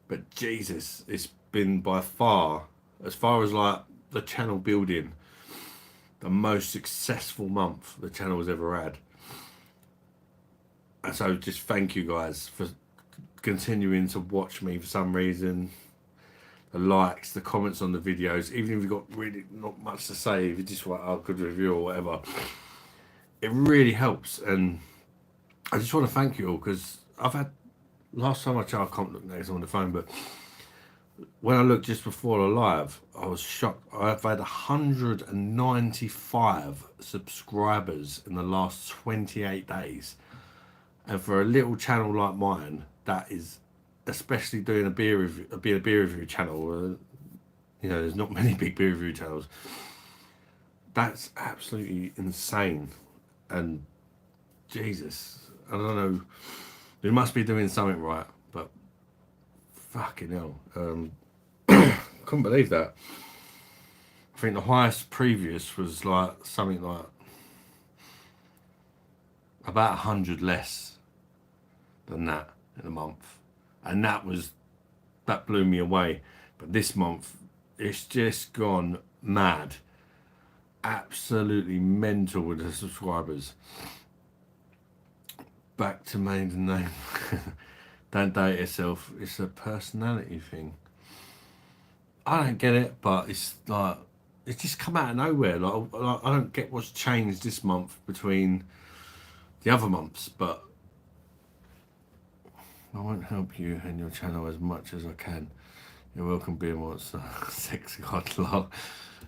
but Jesus, it's been by far, as far as like the channel building, the most successful month the channel has ever had. And so just thank you guys for continuing to watch me for some reason. The likes, the comments on the videos, even if you've got really not much to say, if you just want a good review or whatever, it really helps. And I just want to thank you all, because I've had, last time I can't look next on the phone, but when I looked just before the live, I was shocked. I've had 195 subscribers in the last 28 days. And for a little channel like mine, that is, especially doing a beer review channel, you know, there's not many big beer review channels. That's absolutely insane. And Jesus, I don't know, we must be doing something right, but fucking hell. Couldn't believe that. I think the highest previous was like something like about 100 less than that in a month, and that blew me away. But this month it's just gone mad, absolutely mental with the subscribers. Back to maiden name. Don't date yourself. It's a personality thing. I don't get it, but it's like it's just come out of nowhere. Like I don't get what's changed this month between the other months, but I won't help you and your channel as much as I can. You're welcome, beer monster. Sex god love.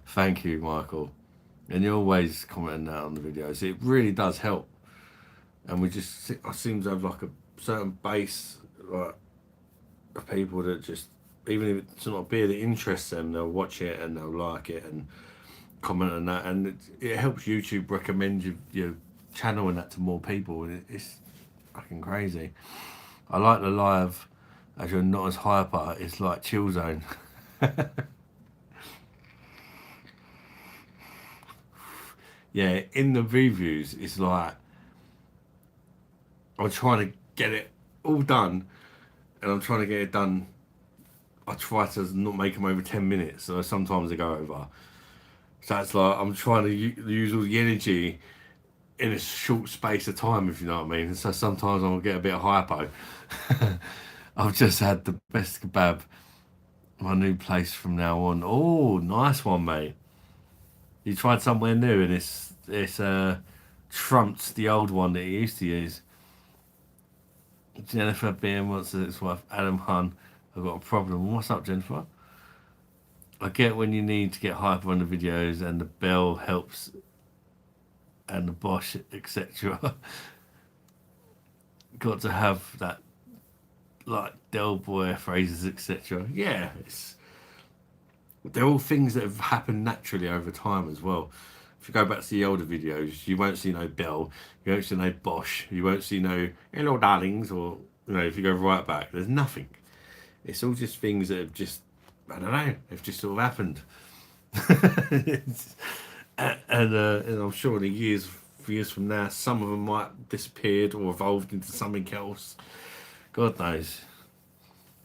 Thank you, Michael. And you're always commenting that on the videos. It really does help. And I seem to have like a certain base like of people that just, even if it's not a beer that interests them, they'll watch it and they'll like it and comment on that, and it helps YouTube recommend your channel and that to more people, and it's fucking crazy. I like the live as you're not as hyper. It's like chill zone. Yeah, in the reviews it's like I'm trying to get it all done, and I'm trying to get it done. I try to not make them over 10 minutes, so sometimes they go over. So it's like I'm trying to use all the energy in a short space of time, if you know what I mean. And so sometimes I'll get a bit of hypo. I've just had the best kebab, my new place from now on. Oh, nice one, mate. You tried somewhere new, and it's trumps the old one that you used to use. Jennifer being wants its wife, Adam Hun. I've got a problem. What's up, Jennifer? I get when you need to get hyper on the videos, and the bell helps, and the Bosch, etc. Got to have that, like Del Boy phrases, etc. Yeah, they're all things that have happened naturally over time as well. If you go back to the older videos, you won't see no bell, you won't see no Bosch, you won't see no hello darlings, or you know, if you go right back, there's nothing. It's all just things that have just, I don't know, have just sort of happened. and I'm sure in years from now, some of them might have disappeared or evolved into something else. God knows.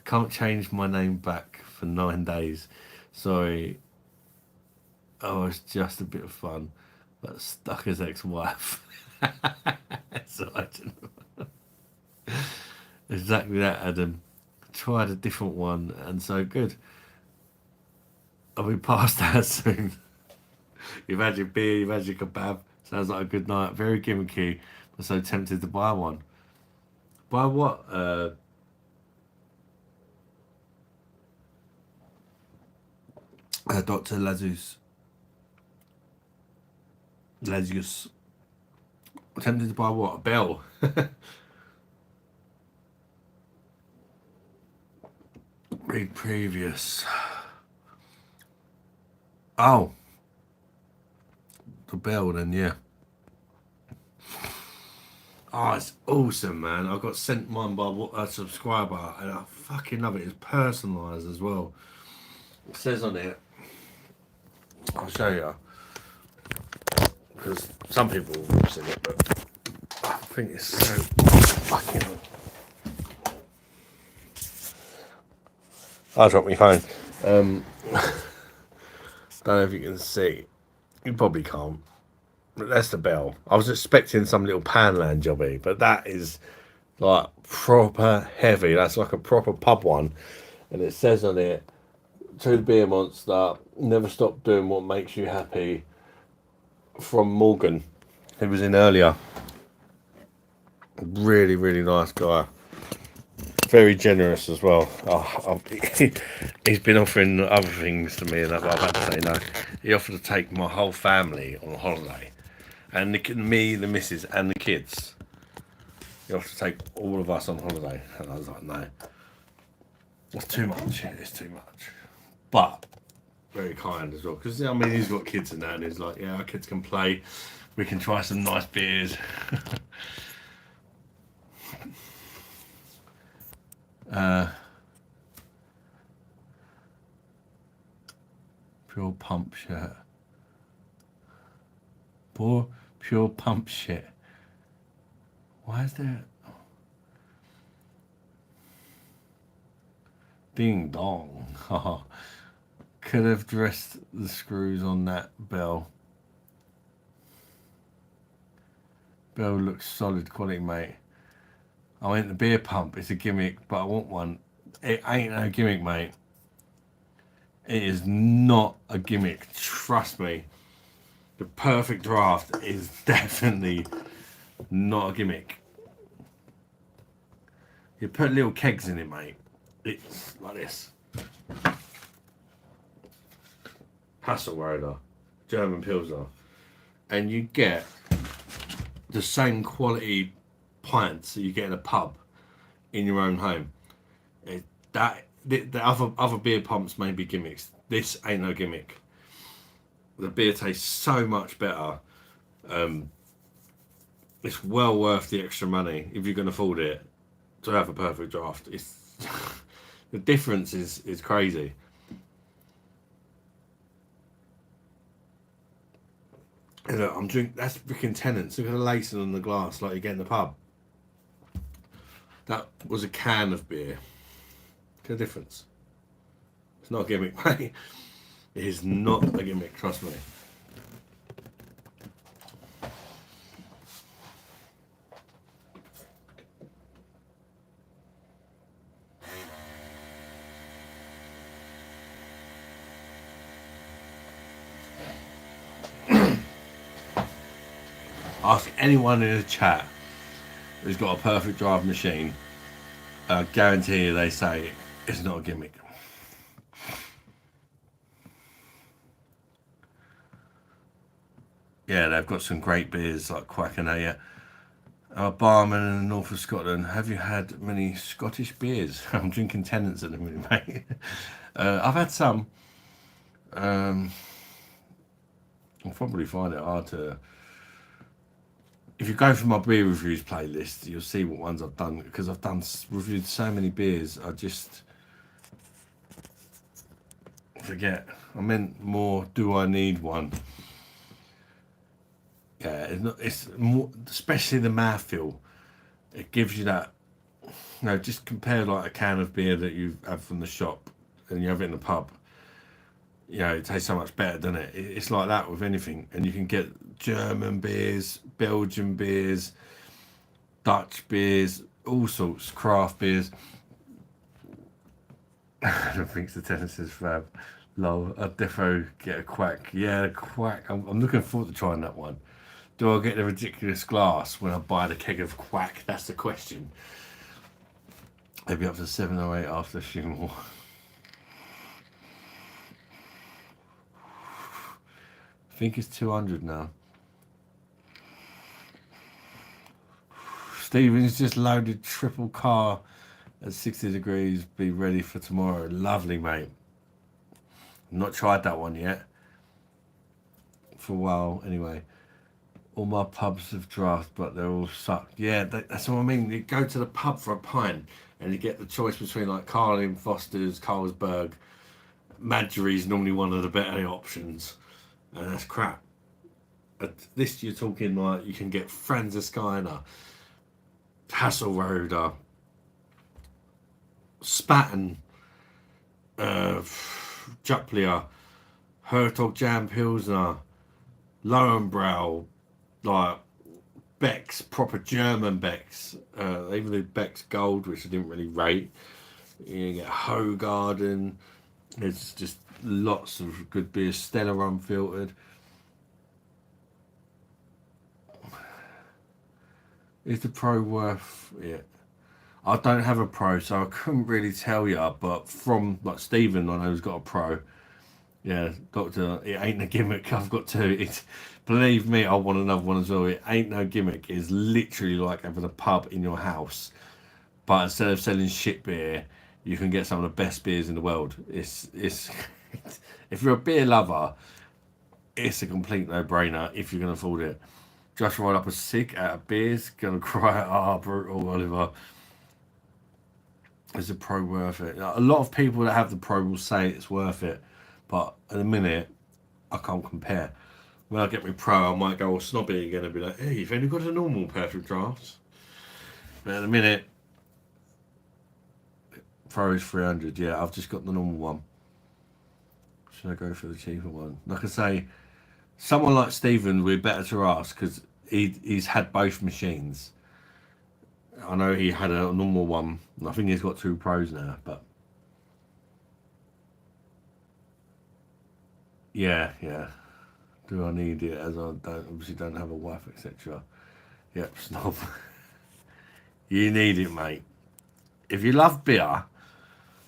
I can't change my name back for 9 days. Sorry. Oh, it's just a bit of fun, but stuck as ex-wife. Sorry. Exactly that, Adam. Tried a different one, and so good. I'll be past that soon. You've had your beer, you've had your kebab. Sounds like a good night. Very gimmicky, but so tempted to buy one. Buy what? Dr. Lazus. Tempted to buy what? A bell. Read previous. Oh. The bell then, yeah. Oh, it's awesome, man. I got sent mine by a subscriber, and I fucking love it. It's personalised as well. It says on it, I'll show you, because some people have seen it, but I think it's so fucking... I dropped my phone. Don't know if you can see. You probably can't. But that's the bell. I was expecting some little Panland jobby, but that is like proper heavy. That's like a proper pub one. And it says on it, to the beer monster, never stop doing what makes you happy. From Morgan, who was in earlier. Really, really nice guy. Very generous as well. Oh, he's been offering other things to me, and I've had to say no. He offered to take my whole family on a holiday, and me, the missus, and the kids. You have to take all of us on holiday. And I was like, no. It's too much. It's too much. But very kind as well. Because, I mean, he's got kids and that. And he's like, yeah, our kids can play. We can try some nice beers. Pure pump shirt. Pure pump shit. Why is there... Ding dong. Could have dressed the screws on that bell. Bell looks solid quality, mate. I went the beer pump. It's a gimmick, but I want one. It ain't no gimmick, mate. It is not a gimmick. Trust me. The perfect draft is definitely not a gimmick. You put little kegs in it, mate. It's like this. Hasselroder, German Pilsner. And you get the same quality pints that you get in a pub in your own home. The other beer pumps may be gimmicks. This ain't no gimmick. The beer tastes so much better. It's well worth the extra money if you can afford it to have a perfect draft. It's the difference is crazy. And look, I'm drinking. That's freaking Tenants. Look at the lacing on the glass, like you get in the pub. That was a can of beer. Look at the difference. It's not a gimmick, mate. It is not a gimmick. Trust me. Ask anyone in the chat who's got a perfect drive machine. I guarantee you they say it's not a gimmick. Yeah, they've got some great beers like Quackenaya. Our barman in the north of Scotland. Have you had many Scottish beers? I'm drinking Tenants at the minute, mate. I've had some. I'll probably find it hard to... If you go through my beer reviews playlist, you'll see what ones I've done, because I've reviewed so many beers. I just forget. I meant more. Do I need one? Yeah, it's more, especially the mouthfeel. It gives you that. Just compare like a can of beer that you have from the shop and you have it in the pub. It tastes so much better, doesn't it? It's like that with anything. And you can get German beers, Belgian beers, Dutch beers, all sorts, craft beers. I don't think the Tenants is fab. Lol, I'd defo get a quack. Yeah, a quack. I'm looking forward to trying that one. Do I get the ridiculous glass when I buy the keg of quack? That's the question. Maybe up to 7 or 8 after a few more. I think it's 200 now. Stephen's just loaded triple car at 60 degrees. Be ready for tomorrow. Lovely, mate. Not tried that one yet. For a while, anyway. All my pubs have draft, but they're all sucked. Yeah, that's what I mean. You go to the pub for a pint, and you get the choice between like Carlin, Foster's, Carlsberg. Marjorie's normally one of the better options. And that's crap. At this, you're talking like you can get Franziskaner, Hasselroder, Spaten, Jupiler, Hertog Jam Pilsner, Lowenbrau, like Beck's, proper German Beck's. They even do Beck's Gold, which I didn't really rate. You get Hogarden. It's just lots of good beers. Stella unfiltered. Is the Pro worth it? I don't have a Pro, so I couldn't really tell you. But from like Stephen, I know who's got a Pro. Yeah, doctor, it ain't a gimmick. I've got two. It's, believe me, I want another one as well. It ain't no gimmick. It's literally like having a pub in your house, but instead of selling shit beer, you can get some of the best beers in the world. It's if you're a beer lover, it's a complete no-brainer if you can afford it. Just roll up a cig out of beers, gonna cry, brutal, Oliver. Is the Pro worth it? A lot of people that have the Pro will say it's worth it, but at the minute, I can't compare. When I get my Pro, I might go all snobby again and be like, hey, you've only got a normal perfect draft. But at the minute, Pro is 300. Yeah, I've just got the normal one. Should I go for the cheaper one? Like I say, someone like Stephen, we're better to ask because he's had both machines. I know he had a normal one. I think he's got 2 Pros now, but yeah. Do I need it as I obviously don't have a wife, etc. Yep, snob. You need it, mate. If you love beer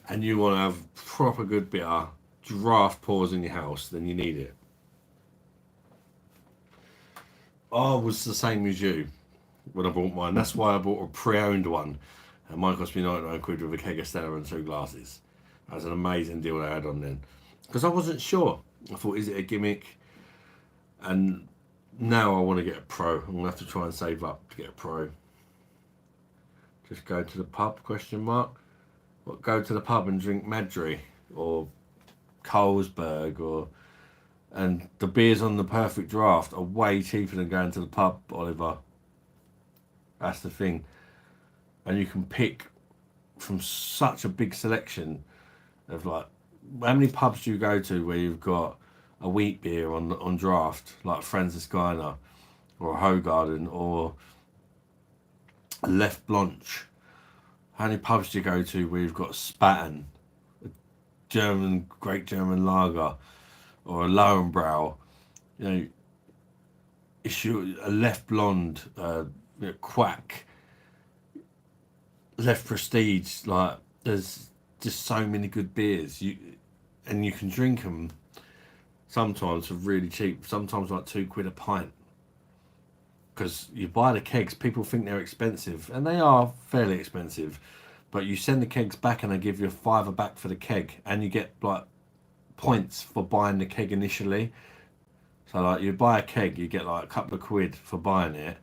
and you want to have proper good beer, draft pours in your house, then you need it. I was the same as you when I bought mine. That's why I bought a pre-owned one. And mine cost me 99 quid with a keg of Stella and 2 glasses. That was an amazing deal they had on then. Because I wasn't sure. I thought, is it a gimmick? And now I want to get a Pro. I'm going to have to try and save up to get a Pro. Just go to the pub, question mark. What, go to the pub and drink Madry or Carlsberg or... And the beers on the perfect draft are way cheaper than going to the pub, Oliver. That's the thing. And you can pick from such a big selection of like... How many pubs do you go to where you've got a wheat beer on draft, like Francis Skyner or a Hogarden or a Left Blanche? How many pubs do you go to where you've got Spaten, a great German lager, or a Lowenbrau? You know, issue a Left Blonde, Quack, Left Prestige. Like, there's just so many good beers. And you can drink them sometimes for really cheap. Sometimes like £2 a pint. Because you buy the kegs, people think they're expensive, and they are fairly expensive. But you send the kegs back, and they give you a £5 back for the keg, and you get like points for buying the keg initially. So like you buy a keg, you get like a couple of quid for buying it,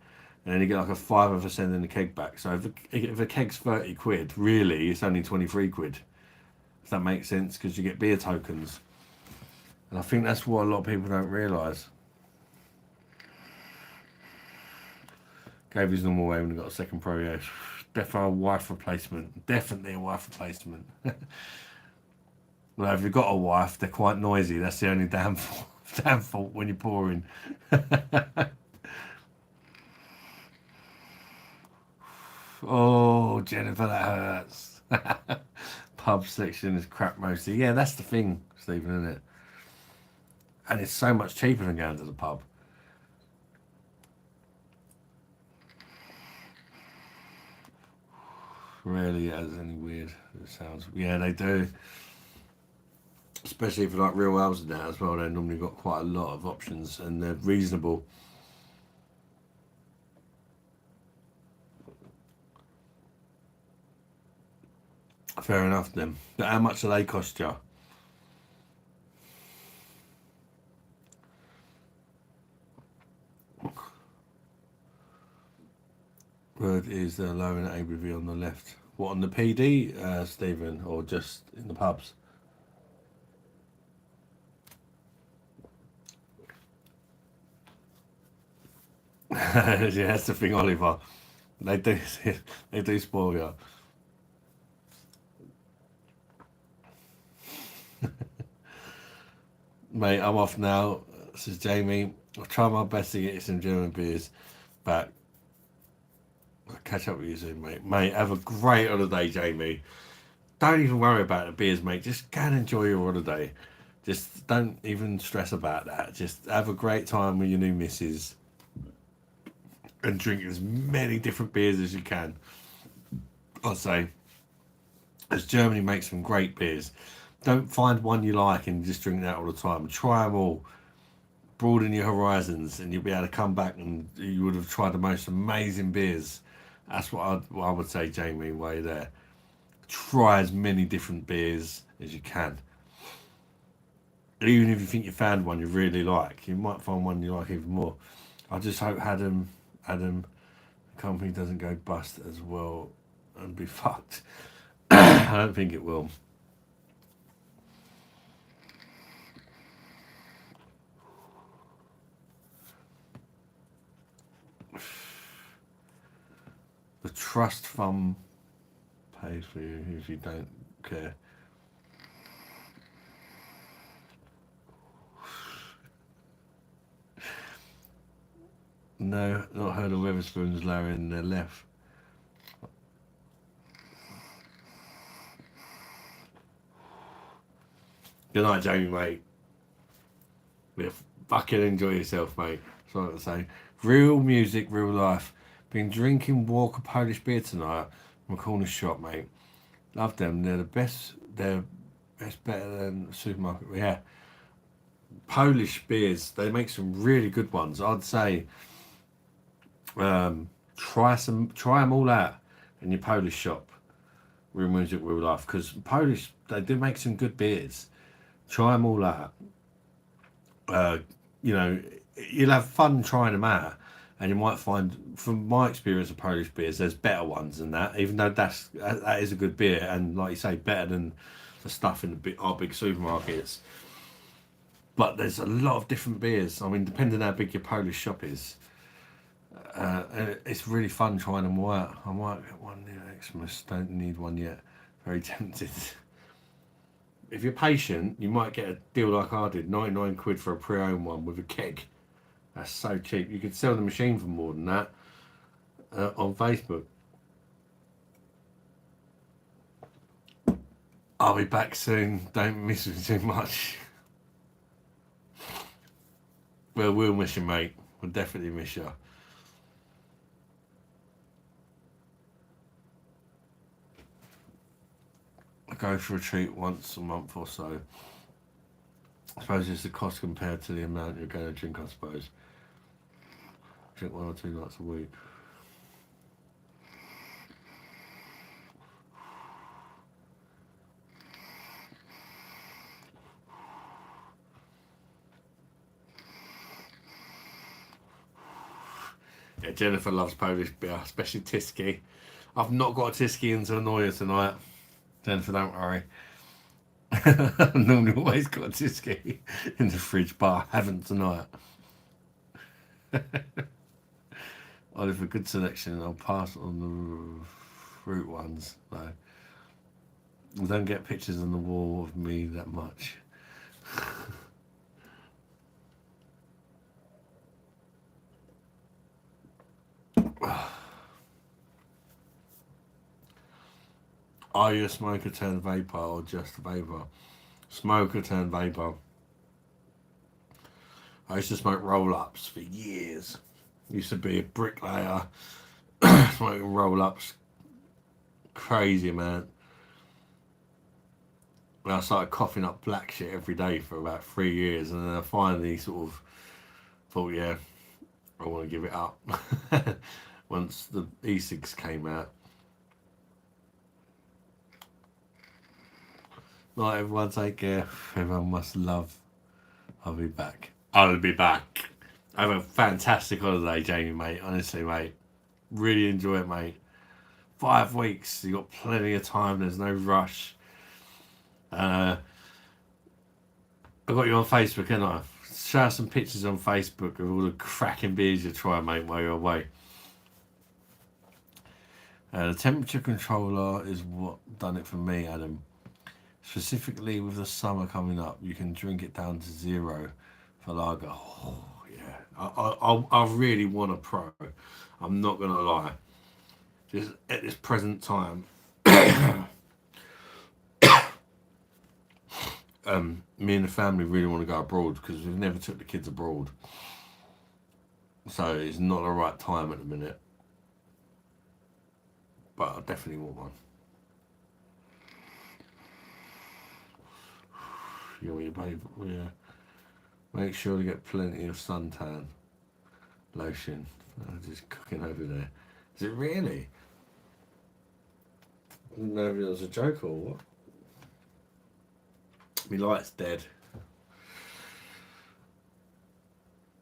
and then you get like a £5 for sending the keg back. So if the keg's 30 quid, really it's only 23 quid. If that makes sense, because you get beer tokens. And I think that's what a lot of people don't realise. Gave his normal way when he got a second Pro, yeah. Definitely a wife replacement. Definitely a wife replacement. Well, if you've got a wife, they're quite noisy. That's the only damn fault when you're pouring. Oh, Jennifer, that hurts. Pub section is crap mostly. Yeah, that's the thing, Stephen, isn't it? And it's so much cheaper than going to the pub. Rarely has any weird sounds. Yeah, they do. Especially for like real elves now as well. They normally got quite a lot of options and they're reasonable. Fair enough then. But how much do they cost you? Word is the low in ABV on the left. What, on the PD, Stephen, or just in the pubs? Yeah, that's the thing, Oliver. They do spoil you. Mate, I'm off now. This is Jamie. I'll try my best to get you some German beers back. I'll catch up with you soon, mate. Mate, have a great holiday, Jamie. Don't even worry about the beers, mate. Just go and enjoy your holiday. Just don't even stress about that. Just have a great time with your new missus and drink as many different beers as you can. I'd say, as Germany makes some great beers, don't find one you like and just drink that all the time. Try them all. Broaden your horizons, and you'll be able to come back and you would have tried the most amazing beers. That's what I would say, Jamie, way there. Try as many different beers as you can. Even if you think you found one you really like, you might find one you like even more. I just hope Adam, the company doesn't go bust as well and be fucked. I don't think it will. The trust fund pays for you if you don't care. No, not heard of Weatherspoons lowering their left. Good night, Jamie, mate. Yeah, fucking enjoy yourself, mate. That's what I got to say. Real music, real life. Been drinking Walker Polish beer tonight from a corner shop, mate. Love them. They're the best. They're better than the supermarket. Yeah. Polish beers. They make some really good ones. I'd say try them all out in your Polish shop. Real music, real life. Because Polish, they do make some good beers. Try them all out. You know, you'll have fun trying them out, and you might find, from my experience of Polish beers, there's better ones than that. Even though that is a good beer, and like you say, better than the stuff in our big supermarkets. But there's a lot of different beers. I mean, depending on how big your Polish shop is, and it's really fun trying them all out. I might get one near Xmas. Don't need one yet. Very tempted. If you're patient, you might get a deal like I did, 99 quid for a pre-owned one with a keg. That's so cheap. You could sell the machine for more than that on Facebook. I'll be back soon. Don't miss me too much. Well, we'll miss you, mate. We'll definitely miss you. I go for a treat once a month or so. I suppose it's the cost compared to the amount you're going to drink, I suppose. Drink 1 or 2 nights a week. Yeah, Jennifer loves Polish beer, especially Tyskie. I've not got a Tyskie in to annoy her tonight. Jennifer, don't worry. I've normally always got a Tyskie in the fridge, but I haven't tonight. I'll have a good selection. I'll pass on the fruit ones, though. We don't get pictures on the wall of me that much. Are you a smoker turned vapor or just a vapor? Smoker turned vapor. I used to smoke roll-ups for years. Used to be a bricklayer, smoking roll-ups. Crazy, man. And I started coughing up black shit every day for about 3 years, and then I finally sort of thought, yeah, I want to give it up. Once the e-cigs came out. Right, everyone, take care. Everyone must love. I'll be back. I'll be back. Have a fantastic holiday, Jamie, mate. Honestly, mate. Really enjoy it, mate. 5 weeks. You've got plenty of time. There's no rush. I got you on Facebook, haven't I? Share some pictures on Facebook of all the cracking beers you try, mate, while you're away. The temperature controller is what done it for me, Adam. Specifically with the summer coming up, you can drink it down to 0 for lager. Oh, yeah. I really want a Pro. I'm not going to lie. Just at this present time, me and the family really want to go abroad because we've never took the kids abroad. So it's not the right time at the minute. But I definitely want one. Yeah. Make sure to get plenty of suntan lotion. I'm just cooking over there. Is it really? I didn't know if it was a joke or what. My light's dead.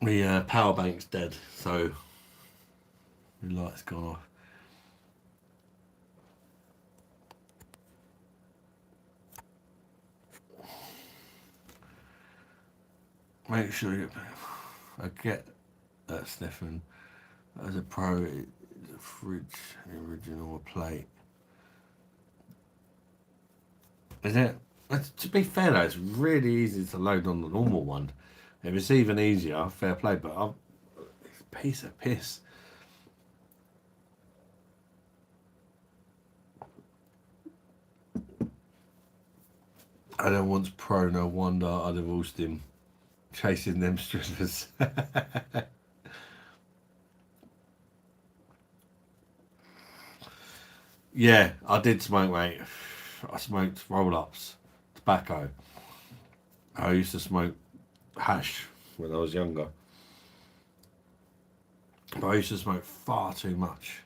My power bank's dead, so my light's gone off. Make sure you get that sniffing. As a pro, it's a fridge, the original plate. Is it? To be fair though, it's really easy to load on the normal one. If it's even easier, fair play, but it's a piece of piss. I don't want pro, no wonder I divorced him. Chasing them strippers. Yeah, I did smoke, mate. I smoked roll-ups, tobacco. I used to smoke hash when I was younger. But I used to smoke far too much.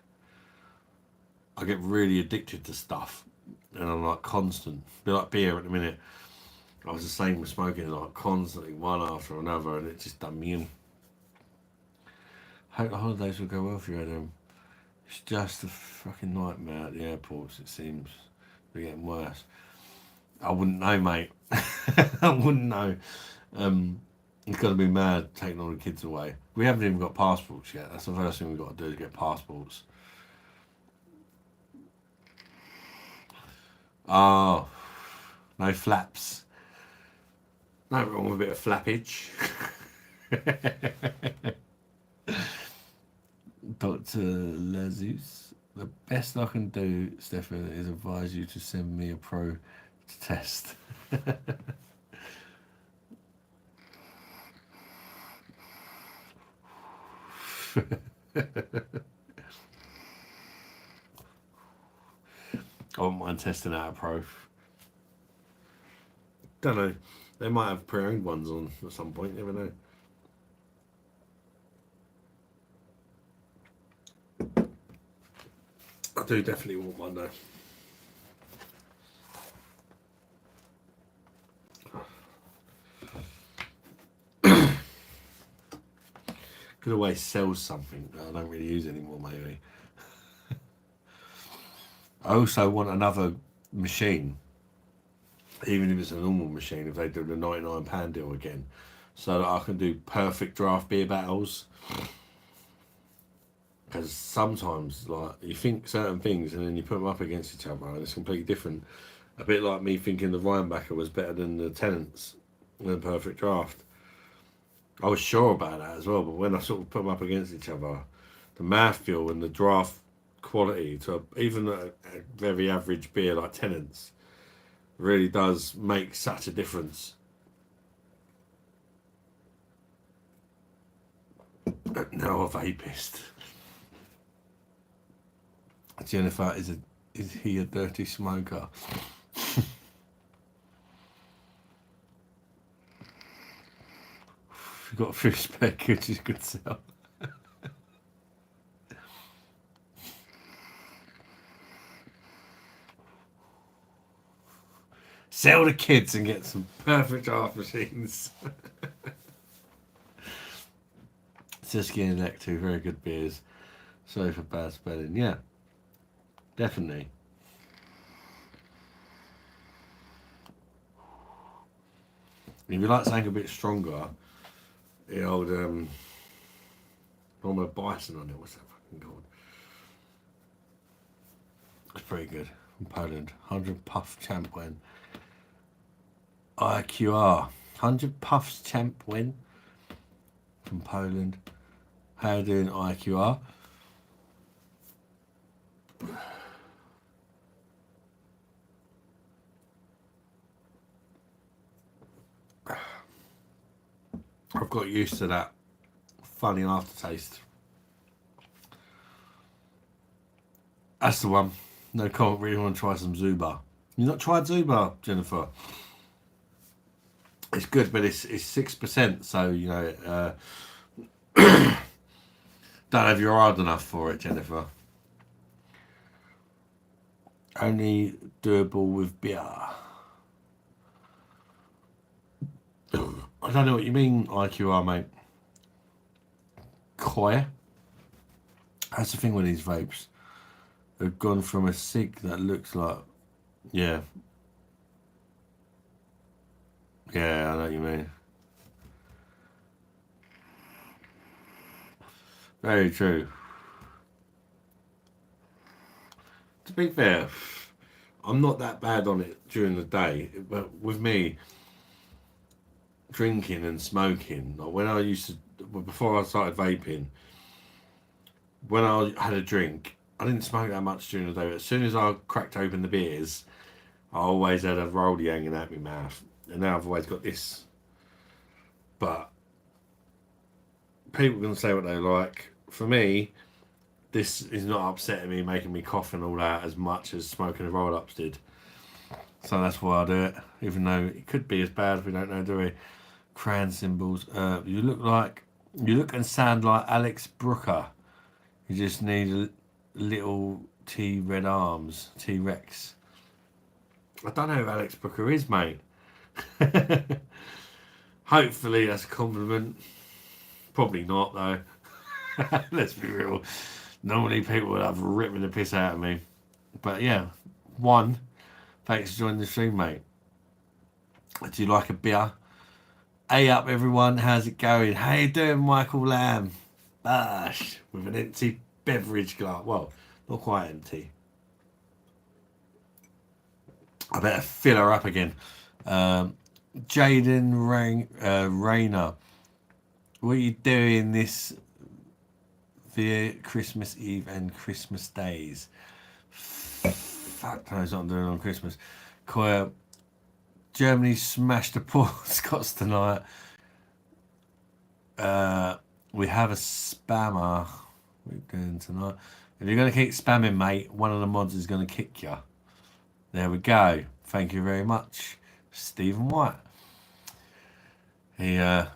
I get really addicted to stuff. And I'm like constant. Be like beer at the minute. I was the same with smoking, like constantly, one after another, and it just done me in. Hope the holidays will go well for you, Adam. It's just a fucking nightmare at the airports, it seems. They're getting worse. I wouldn't know, mate. I wouldn't know. It's got to be mad taking all the kids away. We haven't even got passports yet. That's the first thing we've got to do is get passports. Oh, no flaps. Nothing wrong with a bit of flappage. Dr. Lazus, the best I can do, Stefan, is advise you to send me a pro to test. I wouldn't mind testing out a pro. Don't know. They might have pre-owned ones on at some point, never know. I do definitely want one though. Could always sell something that I don't really use anymore, maybe. I also want another machine, even if it's a normal machine, if they do the £99 deal again, so that I can do perfect draft beer battles. Because sometimes, like, you think certain things and then you put them up against each other and it's completely different. A bit like me thinking the Rhinebacker was better than the Tenants in the perfect draft. I was sure about that as well, but when I sort of put them up against each other, the mouthfeel and the draft quality to even a very average beer like Tenants really does make such a difference. Now I've apist. Jennifer, is he a dirty smoker? You've got a few spare goods you could sell. Sell the kids and get some perfect draft machines. Siski and Lek, two very good beers. Sorry for bad spelling. Yeah, definitely. If you like something a bit stronger, the old Norma Bison on it, what's that fucking called? It's pretty good. From Poland. 100 puff champ win. IQR. 100 puffs champ win. From Poland. How you doing, IQR? I've got used to that funny aftertaste. That's the one. No comment. Really want to try some Zuba. You not tried Zuba, Jennifer? It's good, but it's 6%. So you know, don't have you hard enough for it, Jennifer. Only doable with beer. I don't know what you mean, IQR, mate. Coy. That's the thing with these vapes. They've gone from a cig that looks like, yeah. Yeah, I know what you mean. Very true. To be fair, I'm not that bad on it during the day, but with me, drinking and smoking, like when I used to, before I started vaping, when I had a drink, I didn't smoke that much during the day, but as soon as I cracked open the beers, I always had a rollie hanging out my mouth, and now I've always got this. But people can say what they like. For me, this is not upsetting me, making me cough and all that as much as smoking the roll-ups did. So that's why I do it, even though it could be as bad. We don't know, do we? Crayon symbols. You look and sound like Alex Brooker. You just need a little T-Red arms, T-Rex. I don't know who Alex Brooker is, mate. Hopefully that's a compliment. Probably not, though. Let's be real. Normally people would have ripping the piss out of me. But yeah, thanks for joining the stream, mate. Do you like a beer? Hey up, everyone. How's it going? How you doing, Michael Lamb? Bash. With an empty beverage glass. Well, not quite empty. I better fill her up again. Jaden Rayner. What are you doing this via Christmas Eve and Christmas days? Fuck knows what I'm doing on Christmas. Koya, Germany smashed the poor Scots tonight. We have a spammer. What are we doing tonight? If you're going to keep spamming, mate, one of the mods is going to kick you. There we go. Thank you very much, Stephen White. He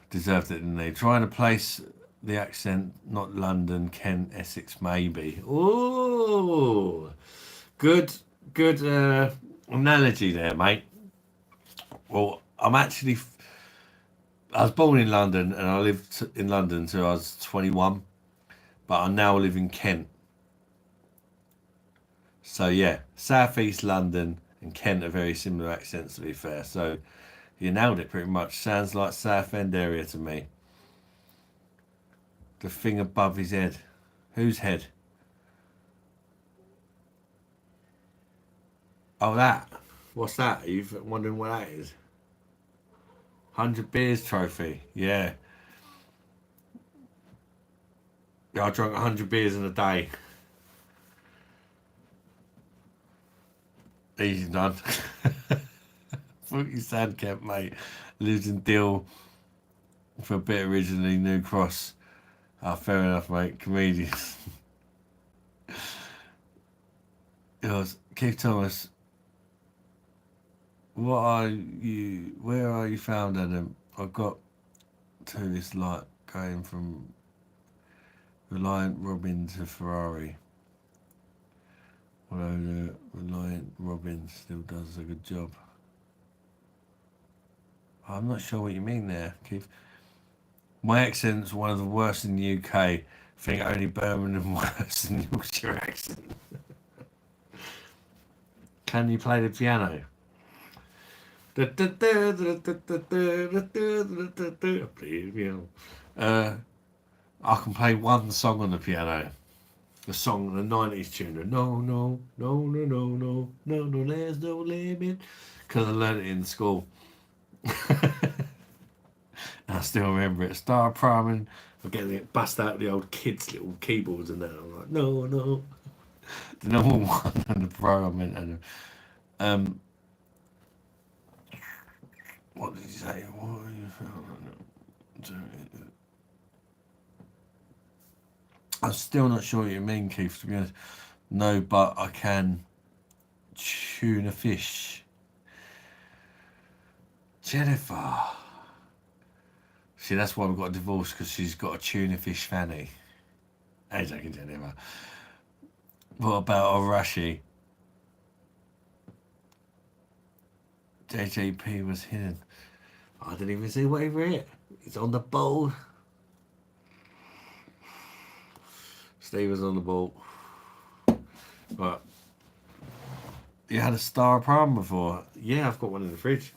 deserved it, didn't he? Trying to place the accent, not London, Kent, Essex, maybe. Oh, good analogy there, mate. Well, I was born in London and I lived in London until I was 21, but I now live in Kent. So yeah, South East London and Kent are very similar accents, to be fair. So you nailed it pretty much. Sounds like Southend area to me. The thing above his head. Whose head? Oh, that. What's that? Are you wondering what that is? 100 beers trophy. Yeah. Yeah, I drank 100 beers in a day. Easy done. Fruity Sandcamp, mate. Lives in Deal for a bit originally, New Cross. Ah, fair enough, mate. Comedians. Yours, Keith Thomas. Where are you found, Adam? I got to this light going from Reliant Robin to Ferrari. Although the Reliant Robin still does a good job. I'm not sure what you mean there, Keith. My accent's one of the worst in the UK. I think only Birmingham worse than Yorkshire accent. Can you play the piano? I can play one song on the piano. The song, the 90s tune. No, no, no, no, no, no, no, no, there's no limit. Because I learned it in school. And I still remember it. Star priming. I'm getting it bust out the old kids' little keyboards and that. I'm like, no, no. The number one and the pro I meant. And what did he say? What are you I'm still not sure what you mean, Keith, to be honest. No, but I can tune a fish. Jennifer. See, that's why we got a divorce, because she's got a tuna fish fanny. Hey, joking, Jennifer. What about Arashi? JJP was hidden. I didn't even see what he read. It's on the ball. Steve was on the ball. But you had a Star Prime before. Yeah, I've got one in the fridge.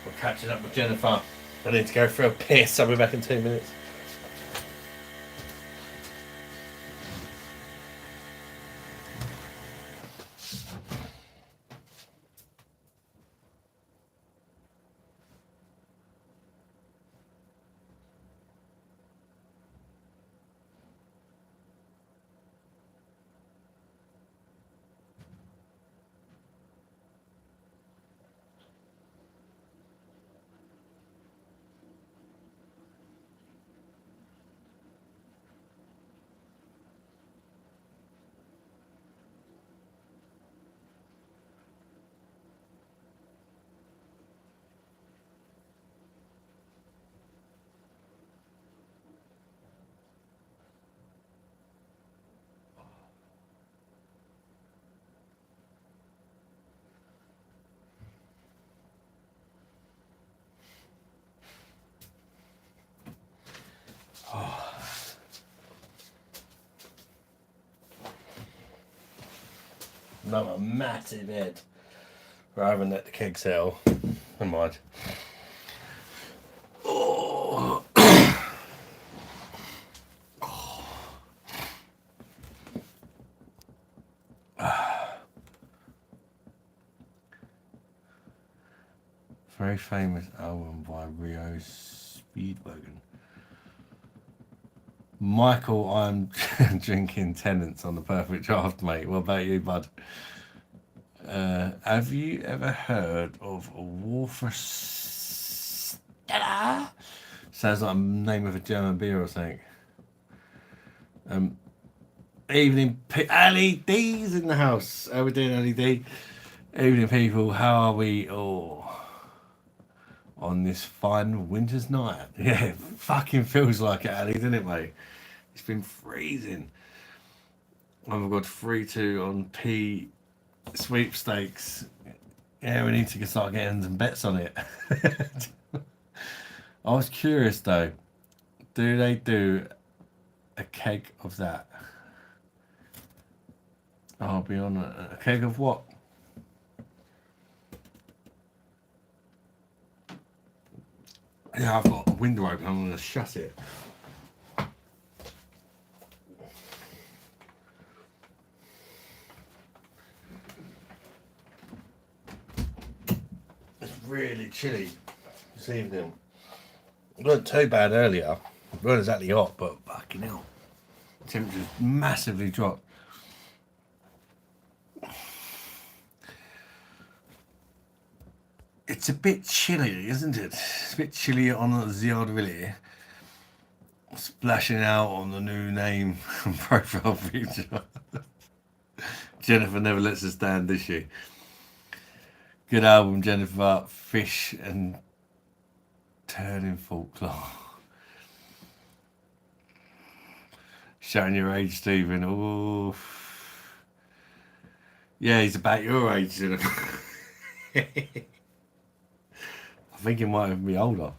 We're catching up with Jennifer. I need to go for a piss. I'll be back in 2 minutes. Another massive head. I haven't let the keg settle. Never mind. Oh. Very famous album by Rio Speedwagon. Michael, I'm drinking Tenants on the perfect draft, mate. What about you, bud? Have you ever heard of Wolferstella? Sounds like a name of a German beer or something. Evening, Ali D's in the house. How we doing, Ali D? Evening, people. How are we all on this fine winter's night? Yeah, it fucking feels like it, Ali, doesn't it, mate? It's been freezing. Oh my god, 3-2 on P sweepstakes. Yeah, we need to start getting some bets on it. I was curious though, do they do a keg of that? I'll be on a keg of what? Yeah, I've got a window open, I'm going to shut it. It's really chilly this evening. It wasn't too bad earlier. It wasn't exactly hot, but fucking hell. Temperature's massively dropped. It's a bit chilly, isn't it? It's a bit chilly on the old Village. Splashing out on the new name and profile picture. Jennifer never lets us down, does she? Good album, Jennifer. Fish and Turning Folklore. Showing your age, Stephen. Oh, yeah, he's about your age, Jennifer. I think he might even be older.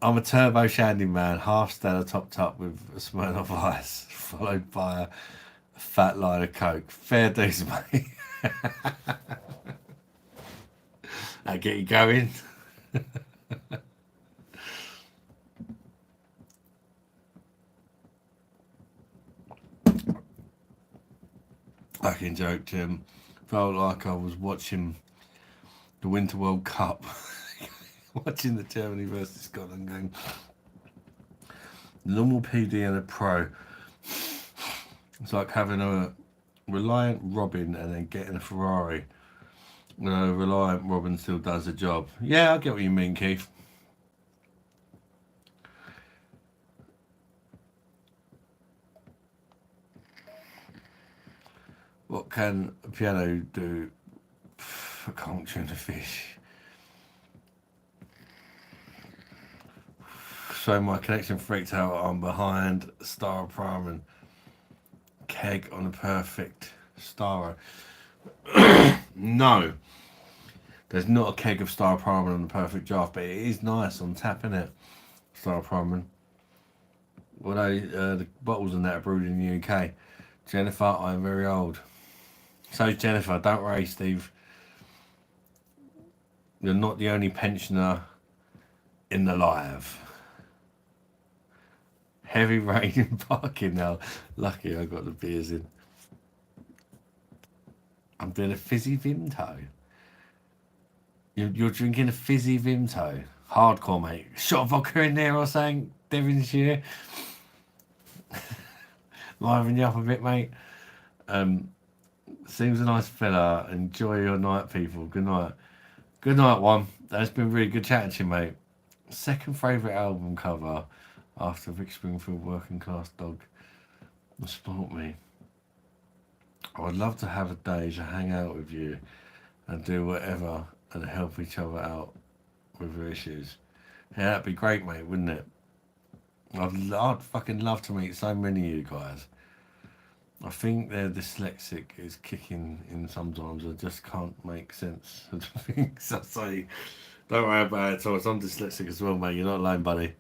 I'm a turbo shandy man, half Stella topped up with a Smirnoff Ice, followed by a fat line of Coke. Fair dues, mate. That get you going. Fucking joke, Jim. Felt like I was watching the Winter World Cup. Watching the Germany versus Scotland game. Normal PD and a pro. It's like having a Reliant Robin and then getting a Ferrari. Reliant Robin still does the job. Yeah, I get what you mean, Keith. can a piano do? I can't tune a fish. So my connection freaked out. I'm behind Star Prime and keg on a perfect Star. No, there's not a keg of Star Prime on the perfect draft, but it is nice on tap, innit? Star Prime. Although the bottles and that are brewed in the UK. Jennifer, I'm very old. So Jennifer, don't worry, Steve. You're not the only pensioner in the live. Heavy rain in parking now. Lucky I got the beers in. I'm doing a fizzy Vimto. You're drinking a fizzy Vimto. Hardcore, mate. Shot of vodka in there or something, Devonshire. Liven you up a bit, mate. Seems a nice fella. Enjoy your night, people. Good night. Good night, one. That's been really good chatting to you, mate. Second favourite album cover after Rick Springfield, Working Class Dog. Sport me. I would love to have a day to hang out with you and do whatever and help each other out with your issues. Yeah, that'd be great, mate, wouldn't it? I'd fucking love to meet so many of you guys. I think their dyslexic is kicking in sometimes. I just can't make sense of the things I say. Don't worry about it, Thomas. I'm dyslexic as well, mate. You're not alone, buddy.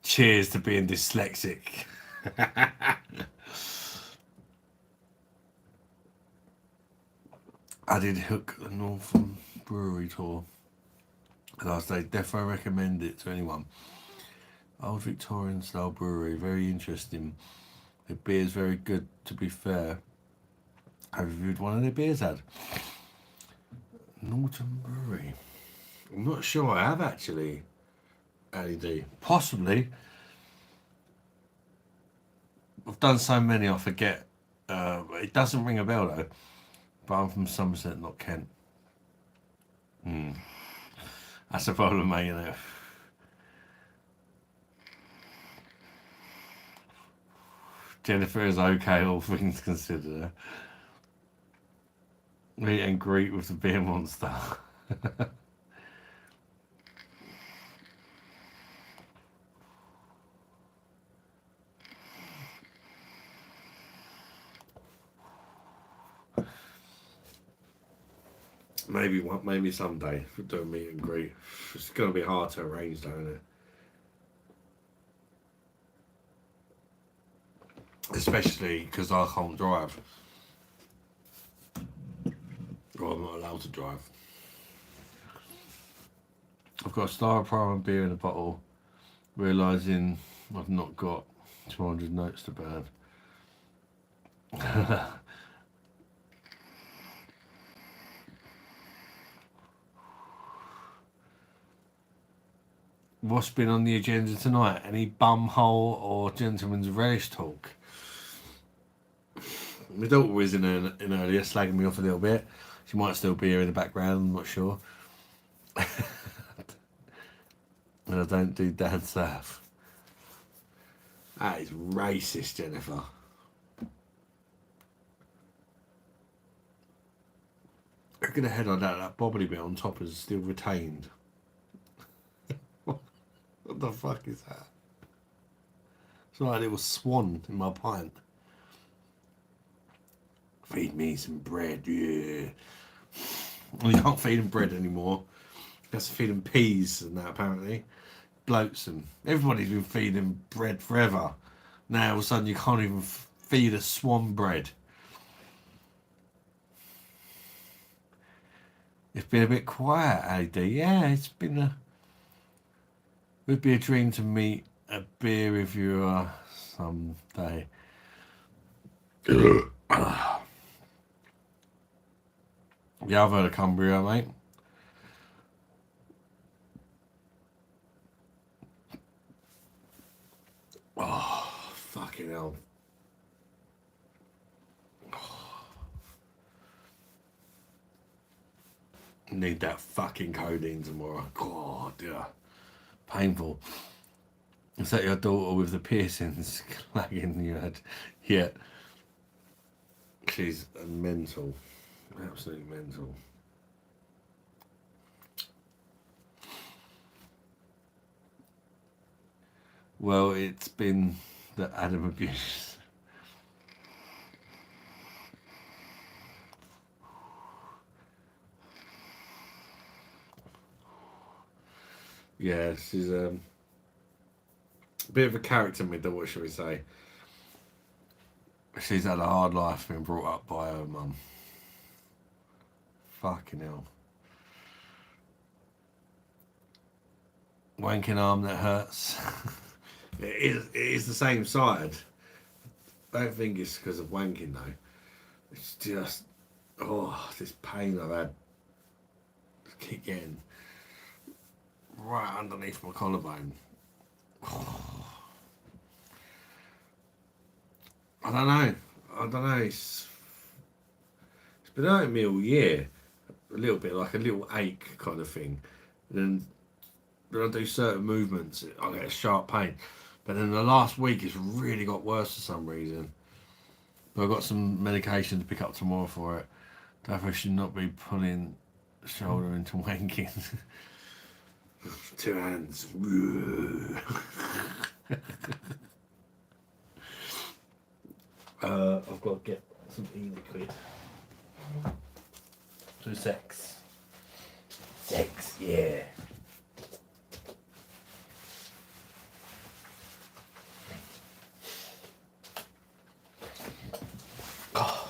Cheers to being dyslexic. I did Hook the Northern Brewery tour last day. Defo recommend it to anyone. Old Victorian style brewery, very interesting. The beer's very good, to be fair. I reviewed one of their beers, Ad. Norton Brewery. I'm not sure I have actually, LED. Possibly. I've done so many I forget. It doesn't ring a bell though. But I'm from Somerset, not Kent. That's a problem, mate, you know. Jennifer is okay, all things considered. Meet and greet with the beer monster. Maybe someday we'll do a meet and greet. It's going to be hard to arrange, though, isn't it? Especially because I can't drive. Or I'm not allowed to drive. I've got a Star Prime beer in a bottle, realising I've not got 200 notes to burn. What's been on the agenda tonight? Any bumhole or gentleman's relish talk? My daughter was in earlier, slagging me off a little bit. She might still be here in the background, I'm not sure. And I don't do Dan Surf. That is racist, Jennifer. Look at the head on that bobbly bit on top is still retained. What the fuck is that? It's like a little swan in my pint. Feed me some bread, yeah. Well, you can't feed them bread anymore. You have to feed them peas and that, apparently. Bloats and everybody's been feeding bread forever. Now all of a sudden you can't even feed a swan bread. It's been a bit quiet, AD. Yeah, it's been a... Would be a dream to meet a beer reviewer someday. Yeah, I've heard of Cumbria, mate. Oh, fucking hell. Need that fucking codeine tomorrow. God, yeah. Painful. Is that your daughter with the piercings clagging your head? Yeah. She's mental. Absolutely mental. Well, it's been the Adam abuse. Yeah, she's a bit of a character, what shall we say? She's had a hard life being brought up by her mum. Fucking hell. Wanking arm that hurts. It is the same side. I don't think it's because of wanking though. It's just, this pain I've had keep getting right underneath my collarbone. I don't know. It's been hurting me all year. A little bit, like a little ache kind of thing. And then when I do certain movements, I get a sharp pain. But then the last week it's really got worse for some reason. But I've got some medication to pick up tomorrow for it. Therefore I should not be pulling the shoulder into wanking. 2 hands. I've got to get some e-liquid. To sex. Sex, yeah. Oh.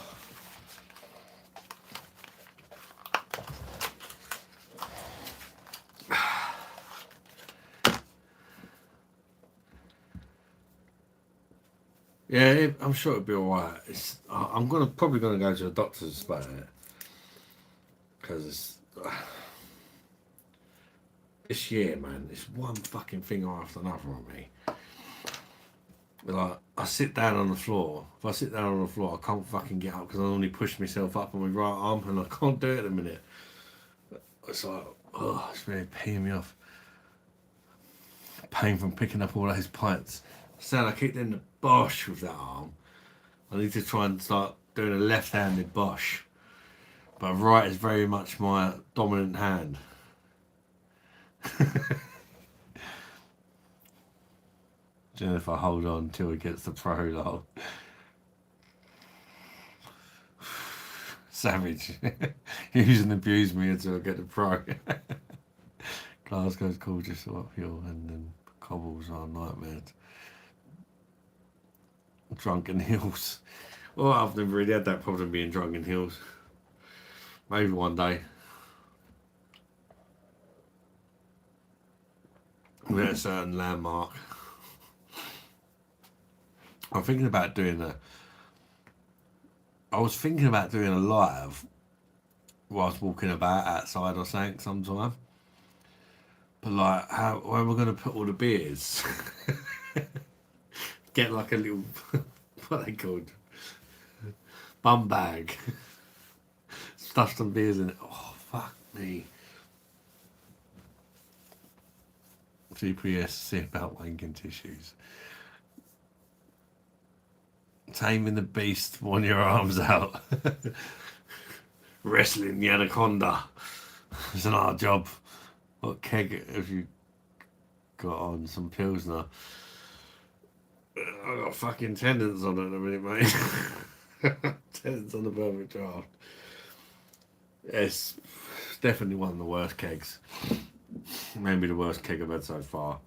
Yeah, I'm sure it'll be alright. I'm probably gonna go to a doctor's about it because this year, man, it's one fucking thing after another on me. Like, I sit down on the floor. If I sit down on the floor, I can't fucking get up because I only push myself up on my right arm and I can't do it at a minute. It's like, it's really peeing me off. Pain from picking up all those pints. So I keep doing the bosh with that arm. I need to try and start doing a left-handed bosh. But right is very much my dominant hand. Jennifer, hold on till he gets the prologue. Savage. Use and abuse me until I get the pro. Glasgow's gorgeous uphill and then cobbles are nightmares. Drunken hills. Well, I've never really had that problem being drunk in hills. Maybe one day. We're at a certain landmark. I was thinking about doing a live whilst walking about outside or something sometime. But like, where am I going to put all the beers? Get like a little, what are they called? Bum bag. Stuff some beers in it. Oh, fuck me. GPS, see about wanking tissues. Taming the beast on your arms out. Wrestling the anaconda. It's an hard job. What keg have you got on? Some Pilsner. I got fucking Tenants on it in a minute, mate. Tenants on the perfect draft. It's definitely one of the worst kegs. Maybe the worst keg I've had so far.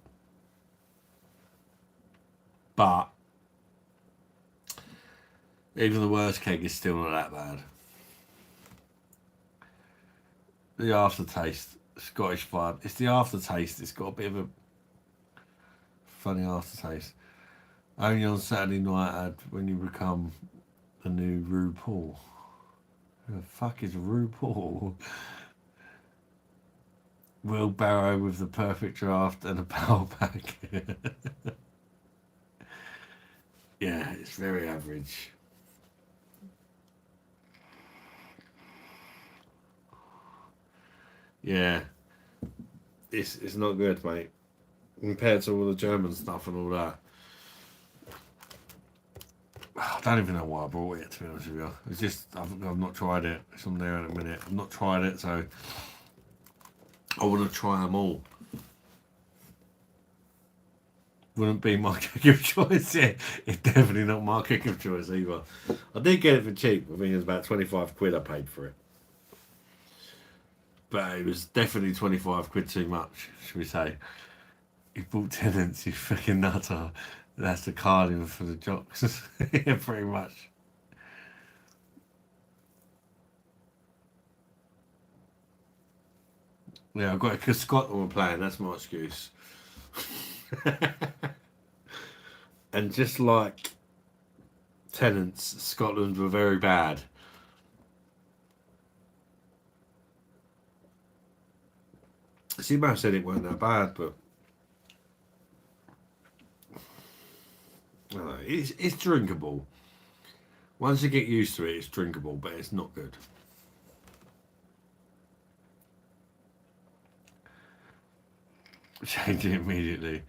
But even the worst keg is still not that bad. The aftertaste, Scottish vibe. It's the aftertaste. It's got a bit of a funny aftertaste. Only on Saturday night ad when you become the new RuPaul. Who the fuck is RuPaul? Wheelbarrow with the perfect draft and a power pack. Yeah, it's very average. Yeah, it's not good, mate. Compared to all the German stuff and all that. I don't even know why I brought it, to be honest with you. It's just, I've not tried it. It's on there in a minute. I've not tried it, so I want to try them all. Wouldn't be my kick of choice. Yeah, it's definitely not my kick of choice either. I did get it for cheap. I think it was about 25 quid I paid for it. But it was definitely 25 quid too much, should we say. You bought Tenants, you fucking nutter. That's the carding for the jocks. Yeah, pretty much. Yeah, I've got it because Scotland were playing, that's my excuse. And just like Tenants, Scotland were very bad. See, Mo said it weren't that bad, but it's drinkable. Once you get used to it, it's drinkable, but it's not good. Change it immediately.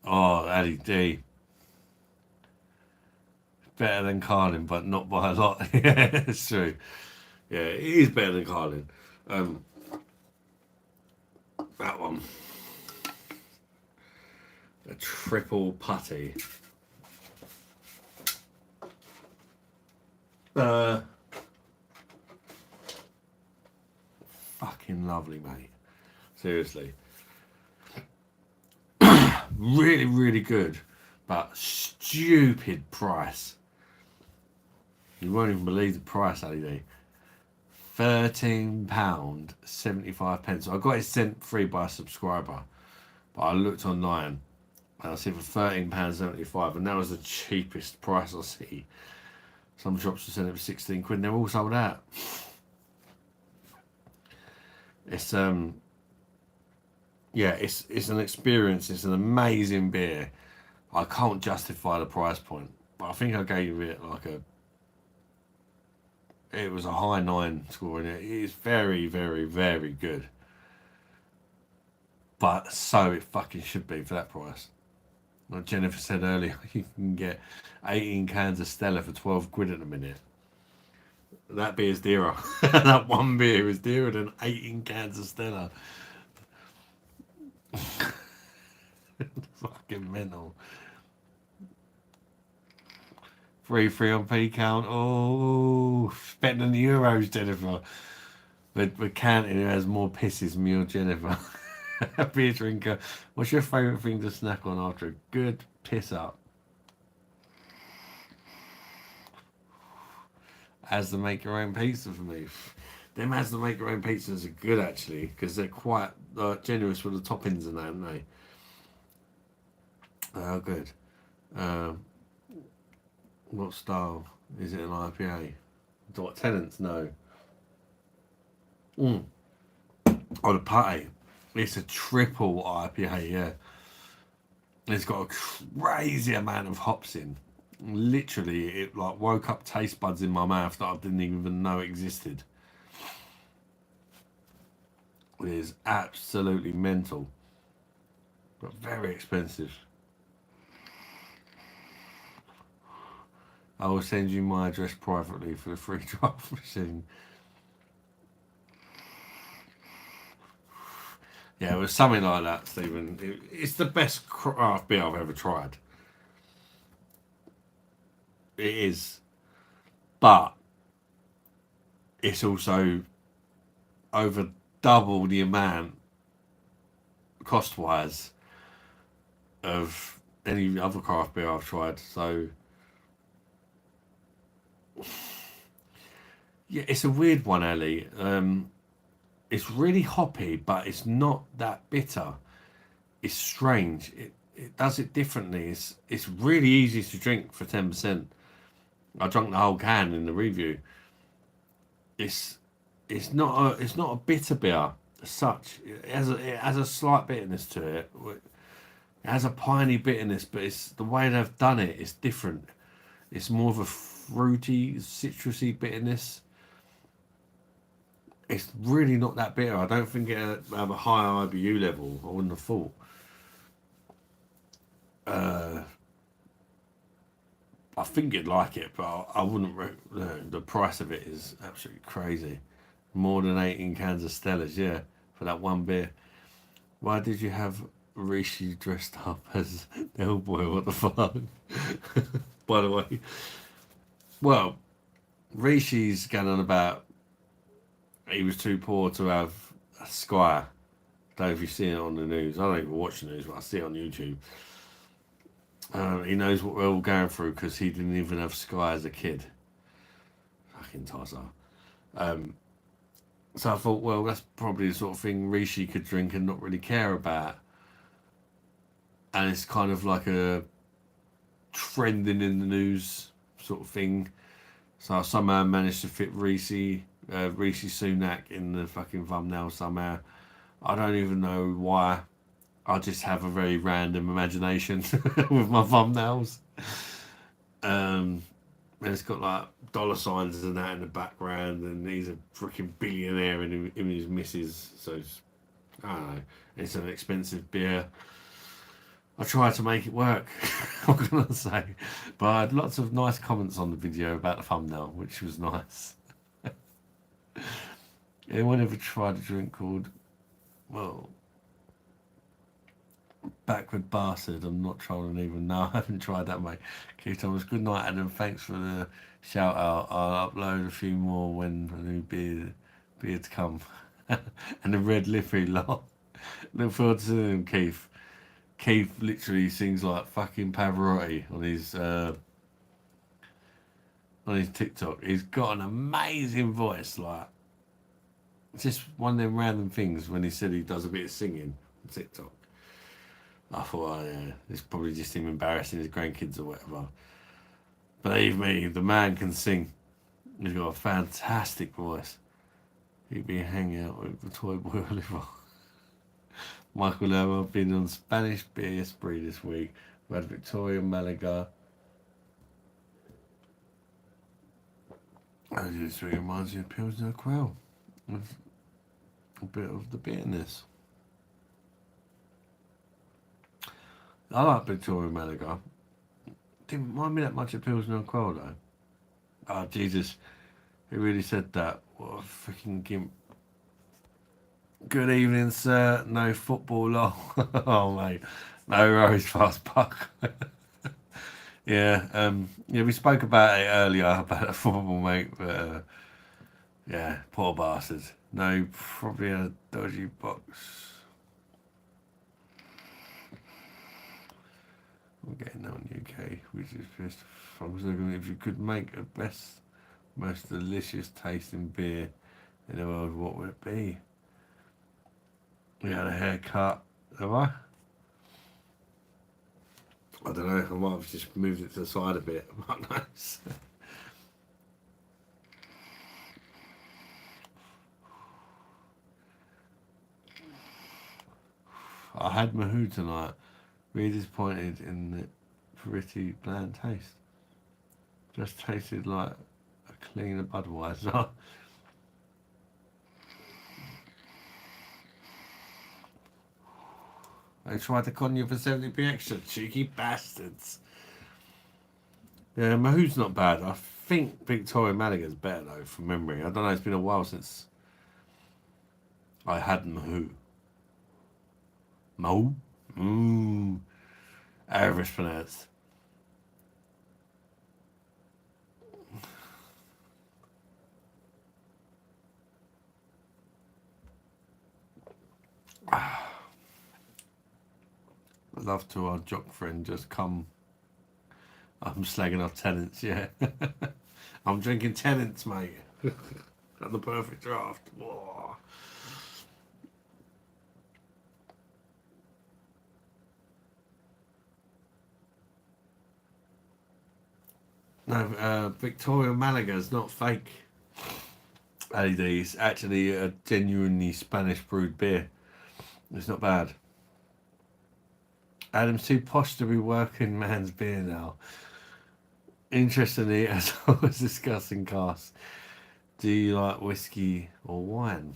Oh, Addy D. Better than Carlin, but not by a lot. Yeah, it's true. Yeah, it is better than Carlin. That one. A triple putty. Fucking lovely, mate. Seriously. Really, really good, but stupid price. You won't even believe the price, Ali. £13.75. I got it sent free by a subscriber, but I looked online and I see for £13.75, and that was the cheapest price I see. Some shops are selling it for 16 quid, and they're all sold out. It's yeah, it's an experience. It's an amazing beer. I can't justify the price point, but I think I gave it like it was a high 9 score, and it is very, very, very good. But so it fucking should be for that price. Like Jennifer said earlier, you can get 18 cans of Stella for 12 quid at the minute. That beer's dearer. That one beer is dearer than 18 cans of Stella. Fucking mental. 3-3 on P count. Oh, better than the Euros, Jennifer. We're counting who has more pisses, me or Jennifer. Beer drinker. What's your favourite thing to snack on after a good piss up? As the make your own pizza for me. Them as the make your own pizzas are good actually, because they're quite generous with the toppings and that, aren't they? Oh, good. What style? Is it an IPA? What, Tenants? No. Oh, the putty. It's a triple IPA, yeah. It's got a crazy amount of hops in. Literally, it like woke up taste buds in my mouth that I didn't even know existed. It is absolutely mental, but very expensive. I will send you my address privately for the free draft machine. Yeah, it was something like that, Stephen. It's the best craft beer I've ever tried. It is. But it's also over double the amount, cost-wise, of any other craft beer I've tried. So, yeah, it's a weird one, Ali. It's really hoppy, but it's not that bitter. It's strange. It does it differently. It's really easy to drink for 10%. I drank the whole can in the review. It's not a bitter beer as such. It has a slight bitterness to it. It has a piney bitterness, but it's the way they've done it is different. It's more of a fruity, citrusy bitterness. It's really not that bitter. I don't think it have a higher IBU level. I wouldn't have thought. I think you'd like it, but I wouldn't. The price of it is absolutely crazy. More than 18 cans of Stellas, yeah, for that one beer. Why did you have Rishi dressed up as Hellboy? What the fuck? By the way, well, Rishi's going on about he was too poor to have a Sky. Don't know if you see it on the news. I don't even watch the news, but I see it on YouTube. He knows what we're all going through because he didn't even have Sky as a kid. Fucking tosser. So I thought, well, that's probably the sort of thing Rishi could drink and not really care about. And it's kind of like a trending in the news sort of thing. So I somehow managed to fit Rishi Sunak in the fucking thumbnail somehow. I don't even know why. I just have a very random imagination with my thumbnails. And it's got like dollar signs and that in the background, and he's a freaking billionaire and him and his missus. So it's, I don't know. It's an expensive beer. I tried to make it work. What can I say? But I had lots of nice comments on the video about the thumbnail, which was nice. Anyone ever tried a drink called, well, Backward Bastard? I'm not trying to even know. I haven't tried that, mate. Keith Thomas, good night, Adam. Thanks for the shout out. I'll upload a few more when a new beards come. And the red lippy lot. Look forward to seeing him, Keith. Keith literally sings like fucking Pavarotti on his TikTok. He's got an amazing voice, like it's just one of them random things when he said he does a bit of singing on TikTok. I thought, oh, yeah, it's probably just him embarrassing his grandkids or whatever. Believe me, the man can sing. He's got a fantastic voice. He'd be hanging out with the toy boy Oliver. Michael Lowe, I've been on Spanish beer spree this week. We had Victoria, Malaga. And this reminds me of Pilsner Quell. With a bit of the bitterness. I like Victoria, Malaga. Didn't mind me that much of Pilsner Quell though. Oh Jesus, he really said that. What a freaking gimp. Good evening, sir. No football, lol. Oh, mate. No worries, fast puck. Yeah, we spoke about it earlier about the football, mate. But yeah, poor bastard. No, probably a dodgy box. I'm getting that on UK, which is just. I was looking if you could make a best, most delicious tasting beer in the world, what would it be? We had a haircut, have I? I don't know, I might have just moved it to the side a bit. Might nice. I had Mahou tonight. Really disappointed in the pretty bland taste. Just tasted like a cleaner Budweiser. They tried to con you for 70p extra, cheeky bastards. Yeah, Mahou's not bad. I think Victoria Malaga's better though, from memory. I don't know, it's been a while since I had Mahou. Mahou? Mmm. However it's pronounced. I'd love to our jock friend just come. I'm slagging off Tenants, yeah. I'm drinking Tenants, mate. Got the perfect draft. Whoa. No, Victoria Malaga's not fake. LED, it's actually a genuinely Spanish brewed beer. It's not bad. Adam's too posh to be working man's beer now. Interestingly, as I was discussing cast, do you like whiskey or wine?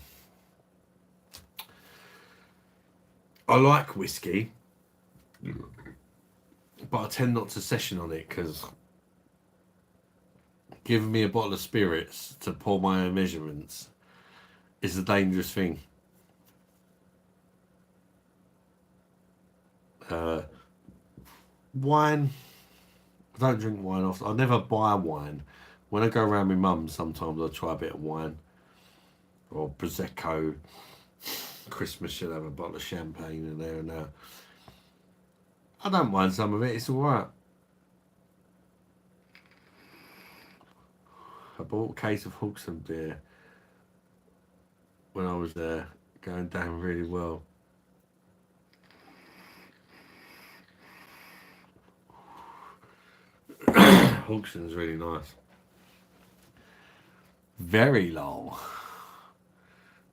I like whiskey. But I tend not to session on it because giving me a bottle of spirits to pour my own measurements is a dangerous thing. Wine, I don't drink wine often. I never buy wine. When I go around my mum's, sometimes I try a bit of wine or Prosecco. Christmas she'll have a bottle of champagne in there and there. I don't mind some of it, it's alright. I bought a case of Hawksome beer when I was there, going down really well. Hawksome's really nice. Very long.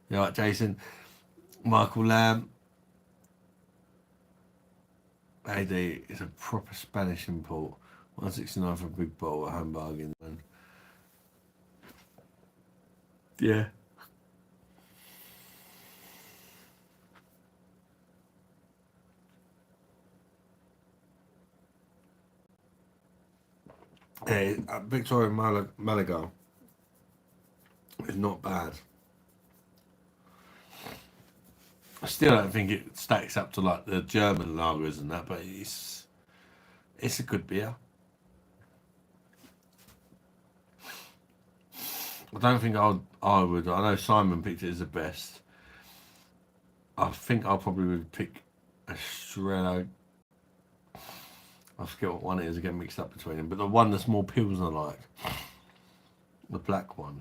You know what, Jason? Michael Lamb. AD is a proper Spanish import. 169 for a big bottle at home bargain. Man. Yeah. Yeah, Victoria Malaga is not bad. I still don't think it stacks up to like the German lagers and that, but it's a good beer. I don't think I would. I know Simon picked it as the best. I think I probably would pick Estrella. I forget what one it is. I get mixed up between them, but the one that's more Pilsner like, the black one.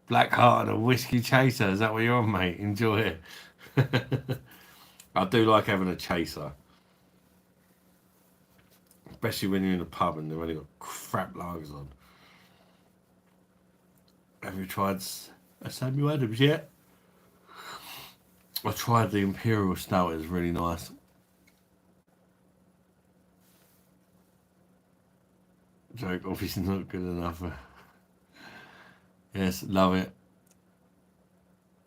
Black Heart and a whiskey chaser. Is that what you're on, mate? Enjoy it. I do like having a chaser. Especially when you're in a pub and they've only got crap lagers on. Have you tried a Samuel Adams yet? I tried the Imperial Stout. It was really nice. Joke obviously not good enough. Yes, love it.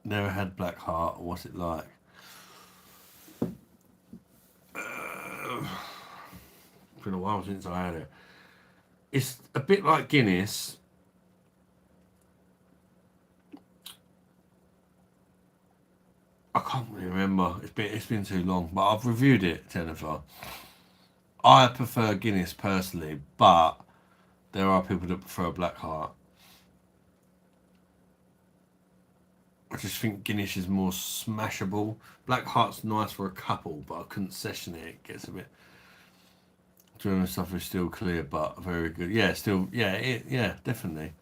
Never had Black Heart. What's it like? It's been a while since I had it. It's a bit like Guinness. I can't really remember. It's been too long, but I've reviewed it, Jennifer. I prefer Guinness personally, but there are people that prefer Black Heart. I just think Guinness is more smashable. Black Heart's nice for a couple, but I couldn't session it. It gets a bit. German stuff is still clear, but very good. Yeah, still, yeah, definitely.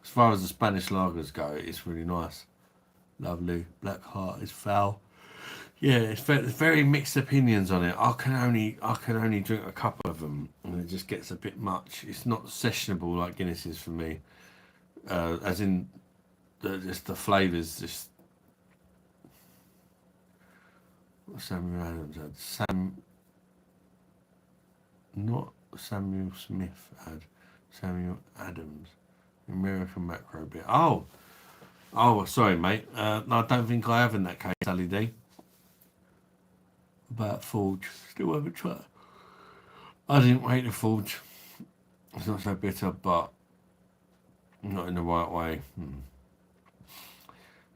As far as the Spanish lagers go, it's really nice. Lovely. Black Heart is foul. Yeah, it's very mixed opinions on it. I can only drink a couple of them, and it just gets a bit much. It's not sessionable like Guinness is for me. As in, just the flavours. Just Samuel Adams had not Samuel Smith had Samuel Adams, American macro beer. Oh, sorry, mate. No, I don't think I have in that case, Ali D. About Forge, still haven't tried. I didn't rate the Forge. It's not so bitter, but not in the right way.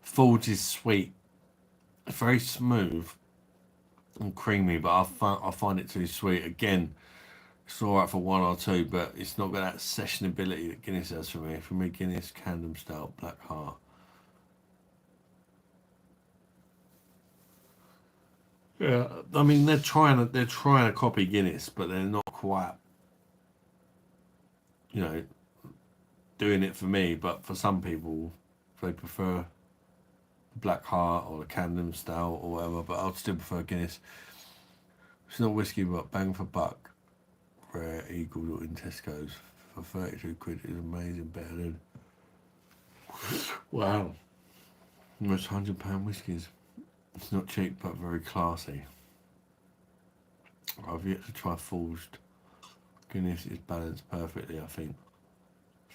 Forge is sweet. It's very smooth and creamy, but I find it too sweet. Again, it's alright for one or two, but it's not got that sessionability that Guinness has for me. For me, Guinness, Camden Stout, Black Heart. Yeah, I mean they're trying to copy Guinness, but they're not quite, doing it for me. But for some people, they prefer the Black Heart or the Camden Stout or whatever. But I'd still prefer Guinness. It's not whiskey, but bang for buck. Rare Eagle in Tesco's for 32 quid is amazing. Better than wow, almost £100 whiskies. It's not cheap, but very classy. I've yet to try Forged. Guinness is balanced perfectly, I think.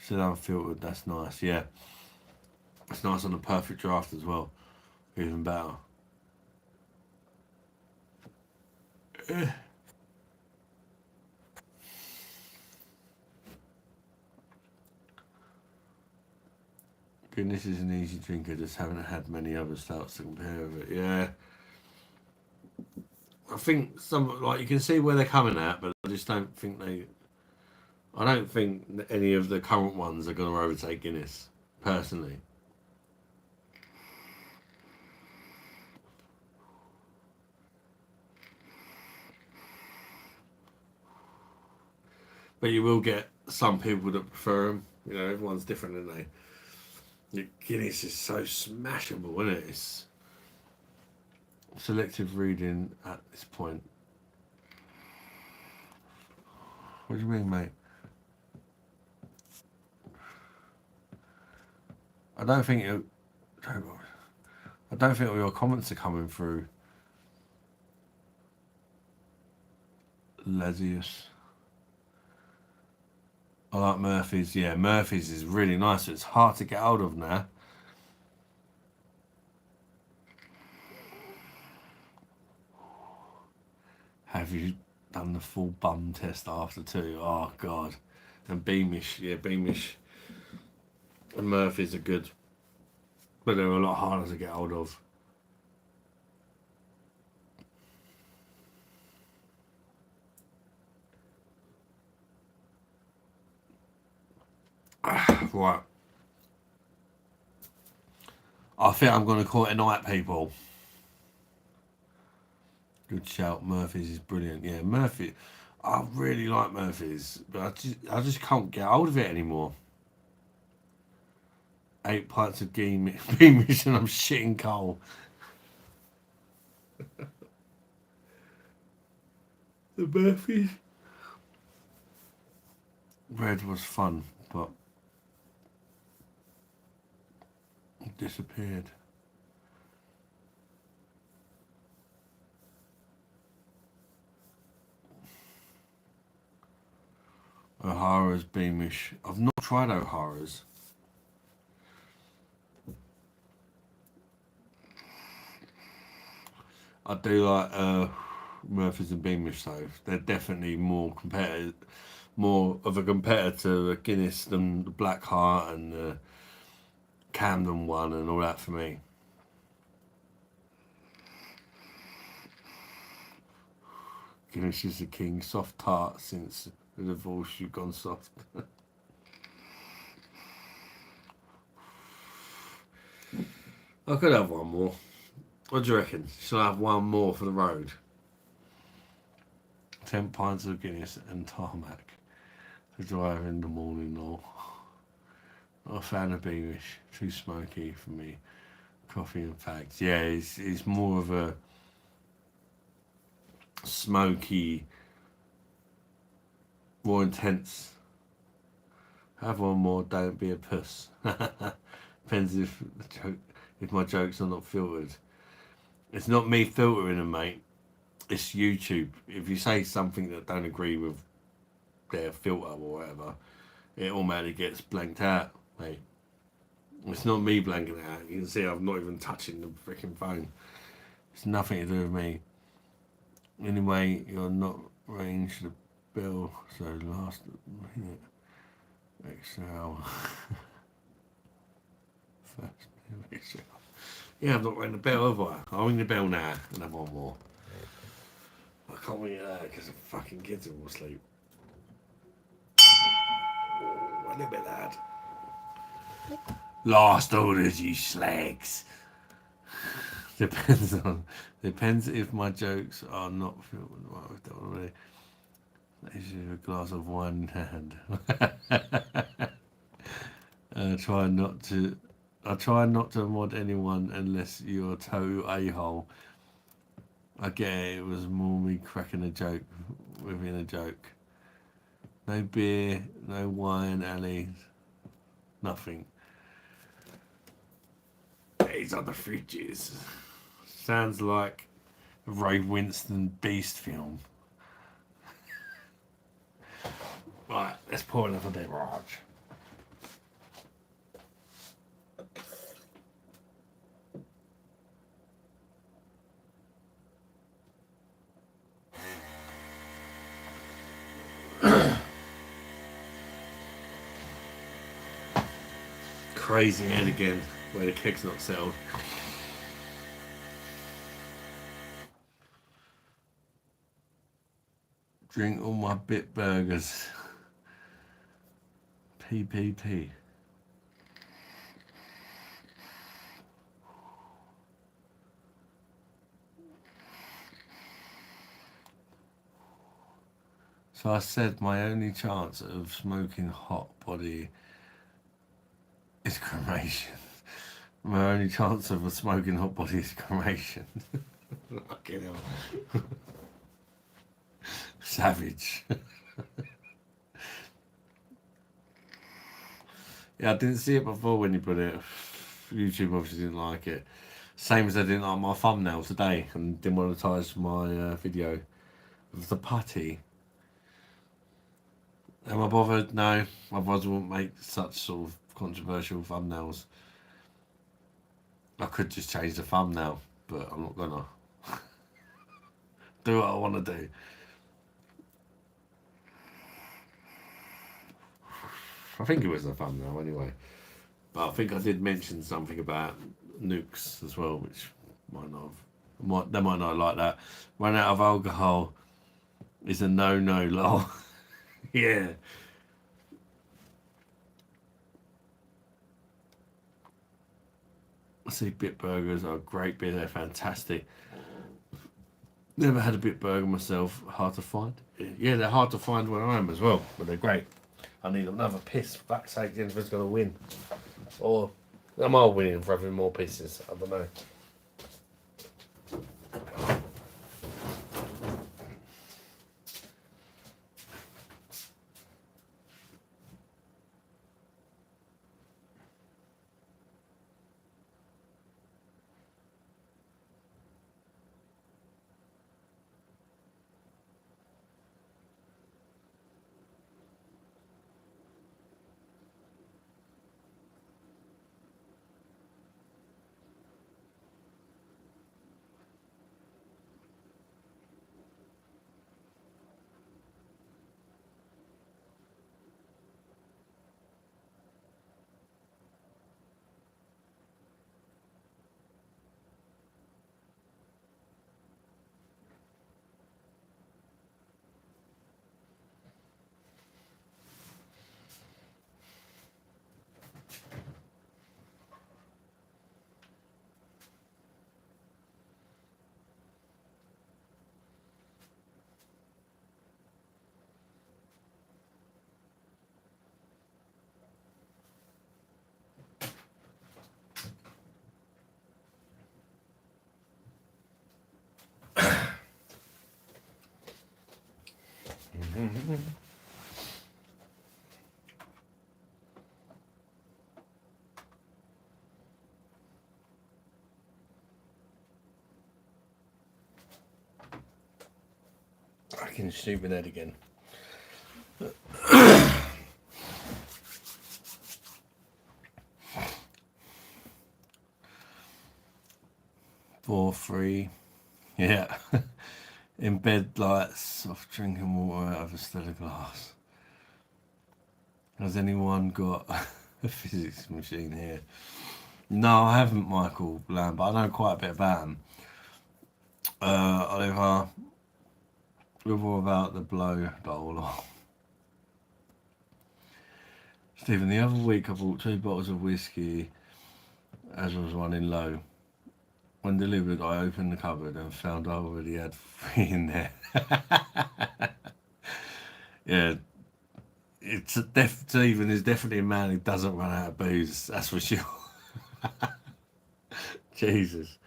Still unfiltered, that's nice, yeah. It's nice on a perfect draft as well. Even better. Guinness is an easy drinker, just haven't had many other stouts to compare with it. Yeah. I think some, like, you can see where they're coming at, but I just don't think I don't think any of the current ones are going to overtake Guinness, personally. But you will get some people that prefer them. You know, everyone's different, isn't they? Guinness is so smashable, isn't it? It's selective reading at this point. What do you mean, mate? I don't think all your comments are coming through. Lesius. I like Murphy's. Yeah, Murphy's is really nice. It's hard to get hold of now. Have you done the full bum test after 2? Oh, God. And Beamish. Yeah, Beamish and Murphy's are good. But they're a lot harder to get hold of. Right. I think I'm going to call it a night, people. Good shout. Murphy's is brilliant. Yeah, Murphy. I really like Murphy's, but I just can't get hold of it anymore. 8 pints of Beamish and I'm shitting coal. The Murphy's. Red was fun, but it disappeared. O'Hara's Beamish. I've not tried O'Hara's. I do like Murphy's and Beamish though. They're definitely more of a competitor to Guinness than the Black Heart and the Camden one and all that for me. Guinness is the king. Soft tart since the divorce. You've gone soft. I could have one more. What do you reckon? Shall I have one more for the road? 10 pints of Guinness and tarmac to drive in the morning, or not a fan of Beamish. Too smoky for me. Coffee and fags. Yeah, it's more of a smoky, more intense. Have one more, don't be a puss. Depends if my jokes are not filtered. It's not me filtering them, mate. It's YouTube. If you say something that don't agree with their filter or whatever, it automatically gets blanked out, mate. It's not me blanking it out. You can see I'm not even touching the freaking phone. It's nothing to do with me. Anyway, you're not ranged the bill, so last minute extra hour. First minute extra hour. Yeah, I've not rang the bell, have I? I'll ring the bell now and have one more. I can't ring it out because the fucking kids are all asleep. Oh, a little bit loud. Last orders, you slags. Depends if my jokes are not filmed. Well, I've done already. Is a glass of wine in hand. I try not to mod anyone unless you're a total a-hole. I get it. It was more me cracking a joke within a joke. No beer, no wine, Ali. Nothing. These are the fridges. Sounds like a Ray Winston Beast film. Right, let's pour another beverage. crazy head again where the keg's not settled. Drink all my bit burgers. PPP. So I said my only chance of smoking hot body is cremation. My only chance of a smoking hot body is cremation. Fucking hell. Savage. Yeah, I didn't see it before when you put it. YouTube obviously didn't like it. Same as they didn't like my thumbnail today and demonetised my video of the putty. Am I bothered? No. Otherwise I wouldn't make such sort of controversial thumbnails. I could just change the thumbnail, but I'm not gonna. Do what I want to do. I think it was the thumbnail anyway. But I think I did mention something about nukes as well, which might not have. They might not like that. Run out of alcohol is a no-no, lol. Yeah. I see bit burgers are a great bit. They're fantastic. Never had a bit burger myself. Hard to find. Yeah, they're hard to find where I am as well, but they're great. I need another piss. For fuck's sake, Jennifer's going to win. Or am I winning for having more pisses? I don't know. Fucking stupid head again. 4, 3. Yeah. In bed, like soft drinking water out of a Stella glass. Has anyone got a physics machine here? No, I haven't, Michael Lamb, but I know quite a bit about him. Oliver, all about the blow bowl. Stephen, the other week I bought 2 bottles of whiskey as I was running low. When delivered, I opened the cupboard and found I already had 3 in there. Yeah, Stephen is definitely a man who doesn't run out of booze, that's for sure. Jesus.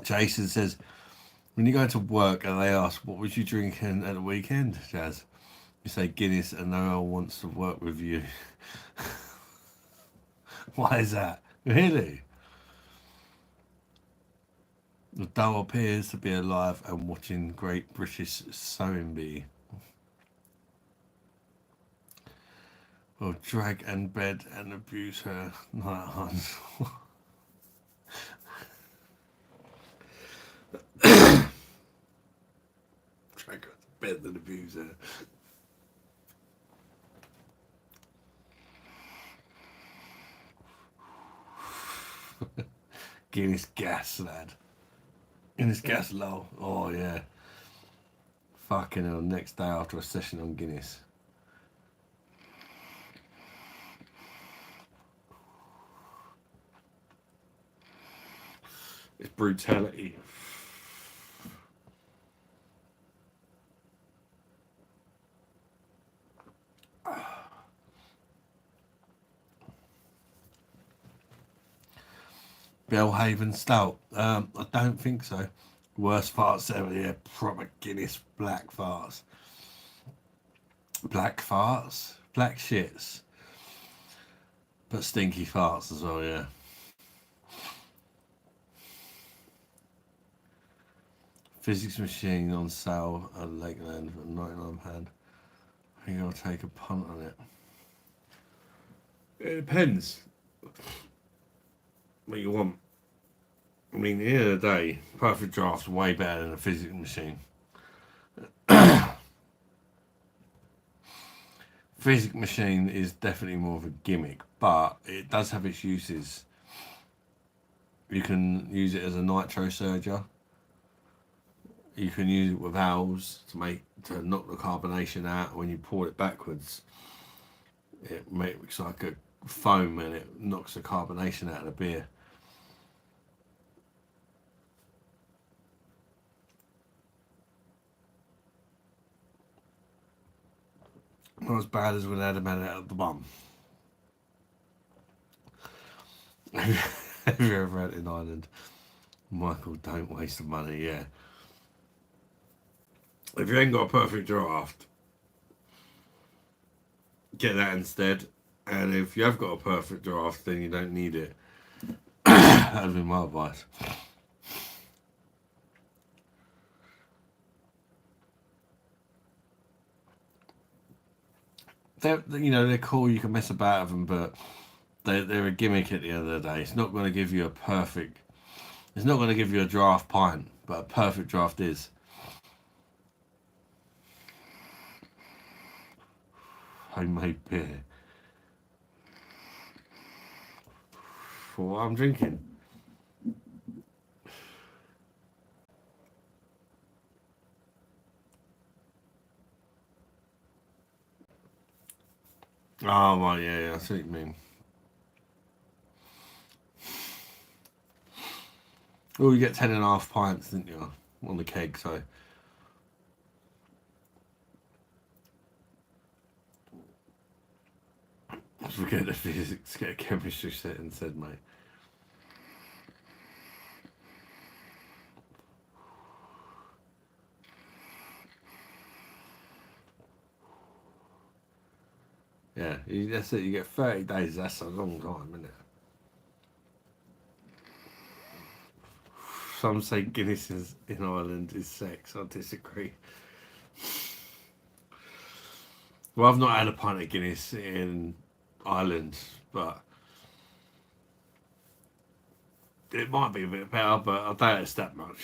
Jason says, when you go to work and they ask, what was you drinking at the weekend, Jazz? You say Guinness and no one wants to work with you. Why is that? Really? The dough appears to be alive and watching Great British Sewing Bee. Will drag and bed and abuse her night hunts. better than the views there. Guinness gas, lad. Guinness gas low. Oh, yeah. Fucking hell, next day after a session on Guinness. It's brutality. Bellhaven Stout. I don't think so. Worst farts ever, yeah. Proper Guinness black farts. Black farts? Black shits. But stinky farts as well, yeah. Physics machine on sale at Lakeland for £99. I think I'll take a punt on it. It depends what you want. I mean, at the end of the day, perfect draft's way better than a physics machine. Physics machine is definitely more of a gimmick, but it does have its uses. You can use it as a nitro surger. You can use it with valves to knock the carbonation out. When you pour it backwards, it makes like a foam and it knocks the carbonation out of the beer. Not as bad as when Adam had it out of the bum. Have you ever had it in Ireland? Michael, don't waste the money, yeah. If you ain't got a perfect draft, get that instead. And if you have got a perfect draft, then you don't need it. That would be my advice. They're cool. You can mess about with them, but they're a gimmick at the end of the day. It's not going to give you a perfect. It's not going to give you a draft pint, but a perfect draft is. Homemade beer. For what I'm drinking. Oh, well, yeah, I see what you mean. Well, you get 10.5 pints, didn't you, on the keg, so. Forget the physics, get a chemistry set instead, mate. Yeah, that's it, you get 30 days, that's a long time, isn't it? Some say Guinness in Ireland is sex. I disagree. Well, I've not had a pint of Guinness in Ireland, but it might be a bit better, but I doubt it's that much.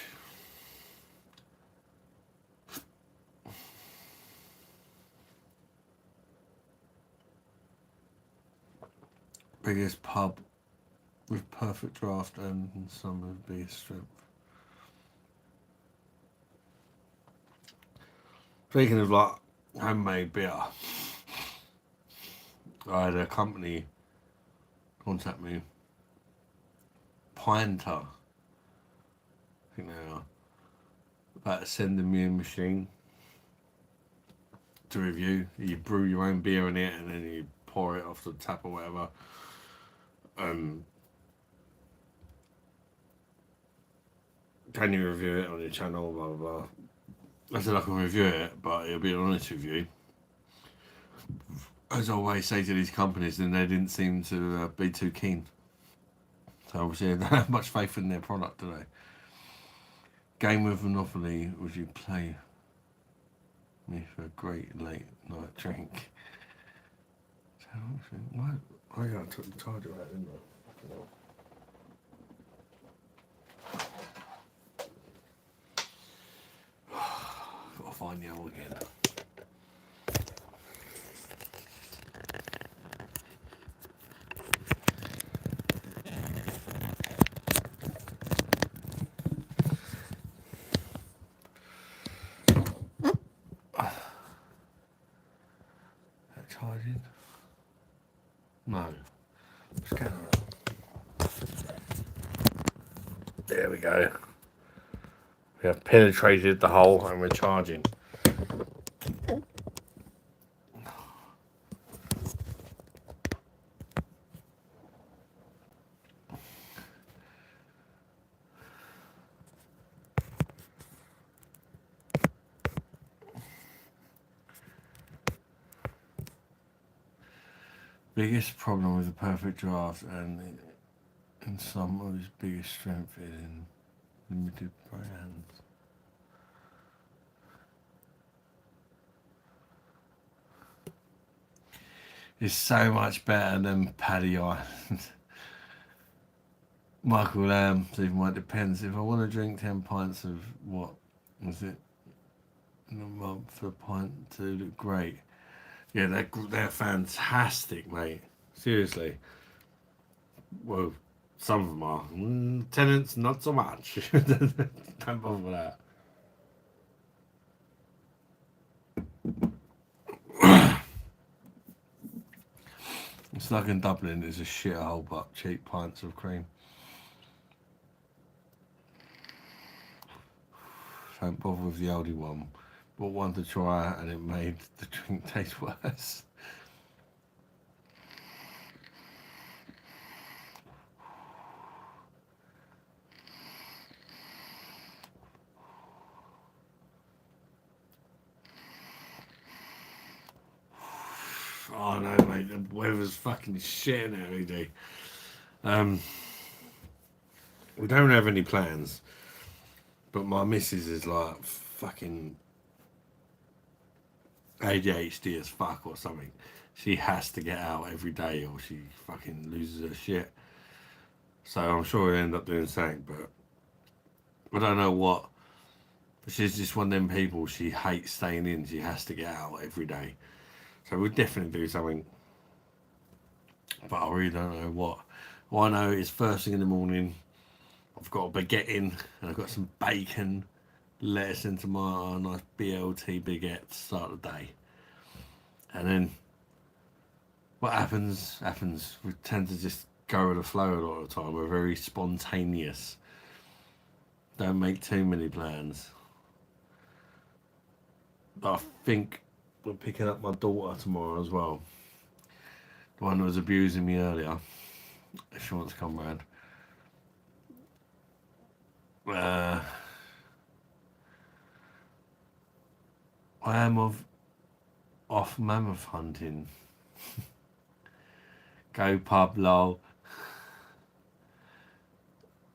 Biggest pub with perfect draft and some of the biggest strength. Speaking of like homemade beer, I had a company contact me, Pinter, I think they are, about sending me a machine to review. You brew your own beer in it and then you pour it off the tap or whatever. Can you review it on your channel, blah blah blah. I said I can review it, but it'll be an honest review. As I always say to these companies, then they didn't seem to be too keen. So obviously they don't have much faith in their product, do they? Game with Monopoly, would you play me for a great late night drink? Why? Oh yeah, I took the charger out, didn't I? Got to find you again. Charging? No. What's going on? There we go. We have penetrated the hole and we're charging. Biggest problem with the perfect draft and in some of his biggest strength is in limited brands. It's so much better than Paddy Island. Michael Lamb, even it depends. If I want to drink 10 pints of what was it in a month for a pint to look great. Yeah, they're fantastic, mate. Seriously. Well, some of them are. Tenants, not so much. Don't bother with that. It's like in Dublin, there's a shithole but cheap pints of cream. Don't bother with the oldie one. Bought one to try and it made the drink taste worse. Oh no, mate, the weather's fucking shit now, ED. We don't have any plans, but my missus is like fucking ADHD as fuck or something. She has to get out every day or she fucking loses her shit. So I'm sure we'll end up doing something, but I don't know what. But she's just one of them people, she hates staying in. She has to get out every day. So we'll definitely do something. But I really don't know what. All I know is first thing in the morning, I've got a baguette in and I've got some bacon, lettuce and tomato, nice BLT baguette to start the day. And then what happens. We tend to just go with the flow a lot of the time. We're very spontaneous. Don't make too many plans. But I think we're picking up my daughter tomorrow as well. The one that was abusing me earlier. If she wants to come round. I am off mammoth hunting. Go pub, lol.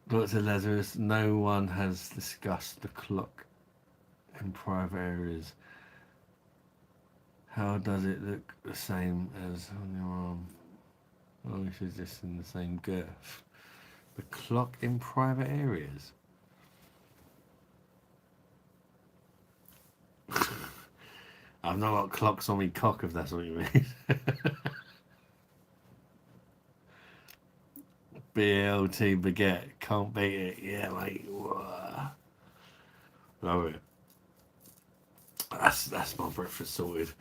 Dr. Lazarus, no one has discussed the clock in private areas. How does it look the same as on your arm? Oh, she's just in the same girth. The clock in private areas? I've not got clocks on me cock, if that's what you mean. BLT baguette, can't beat it. Yeah, mate. Whoa. Love it. That's my breakfast sorted.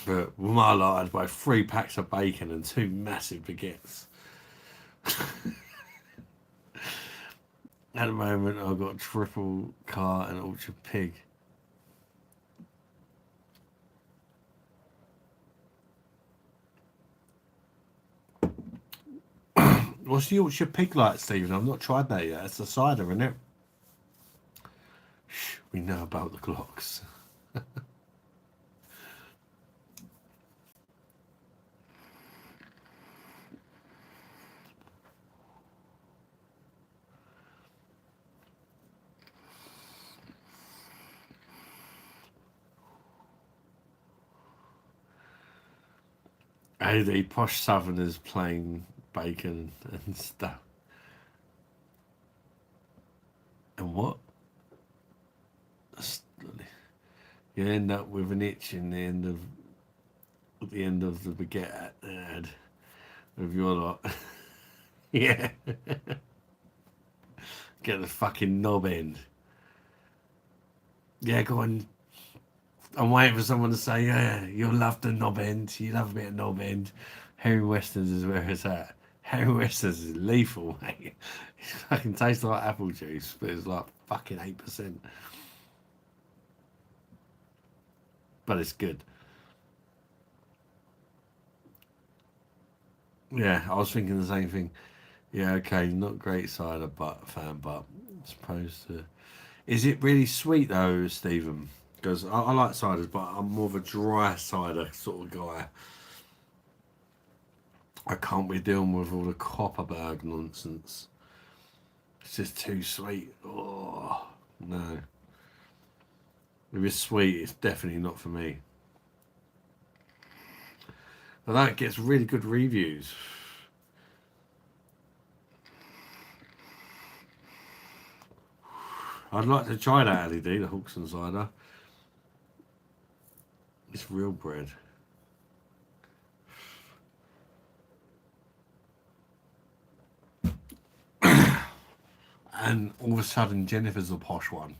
But with my lot, I'd buy 3 packs of bacon and 2 massive baguettes. At the moment, I've got triple car and ultra pig. What's the Yorkshire pig like, Stephen? I've not tried that yet. It's a cider, isn't it? Shh, we know about the clocks. Hey, the posh southerners playing bacon and stuff. And what? You end up with an itch in the end of the baguette ad of your lot. Yeah. Get the fucking knob end. Yeah, go on. I'm waiting for someone to say, yeah, you'll love the knob end. You love a bit of knob end. Harry Weston's is where it's at. Harry Weston's is lethal, mate. It fucking tastes like apple juice, but it's like fucking 8%. But it's good. Yeah, I was thinking the same thing. Yeah, okay, not great cider but fan, but as opposed to. Is it really sweet though, Stephen? Because I like ciders, but I'm more of a dry cider sort of guy. I can't be dealing with all the Copperberg nonsense. It's just too sweet. Oh, no. If it's sweet, it's definitely not for me. But that gets really good reviews. I'd like to try that LED, the Hawks and cider. It's real bread. And all of a sudden, Jennifer's a posh one.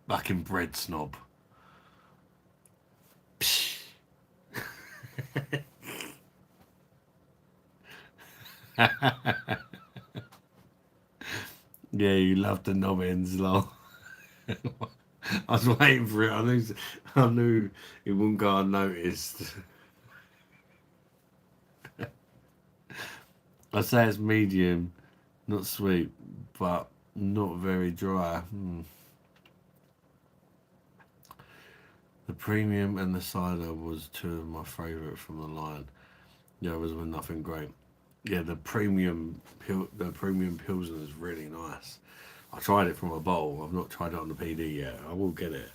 Fucking bread snob. Yeah, you love the knob ends, lol. I was waiting for it. I knew it wouldn't go unnoticed. I say it's medium, not sweet, but not very dry. The premium and the cider was two of my favourite from the line. Yeah, it was nothing great. Yeah, the premium Pilsner is really nice. I tried it from a bottle. I've not tried it on the PD yet. I will get it.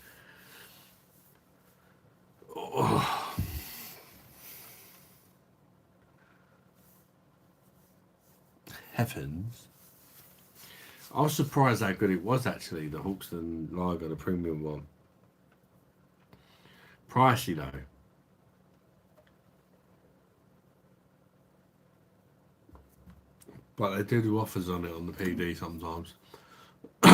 Oh. Heavens. I was surprised how good it was actually, the Hawkston Lager, the premium one. Pricey though. But they do offers on it on the PD sometimes. You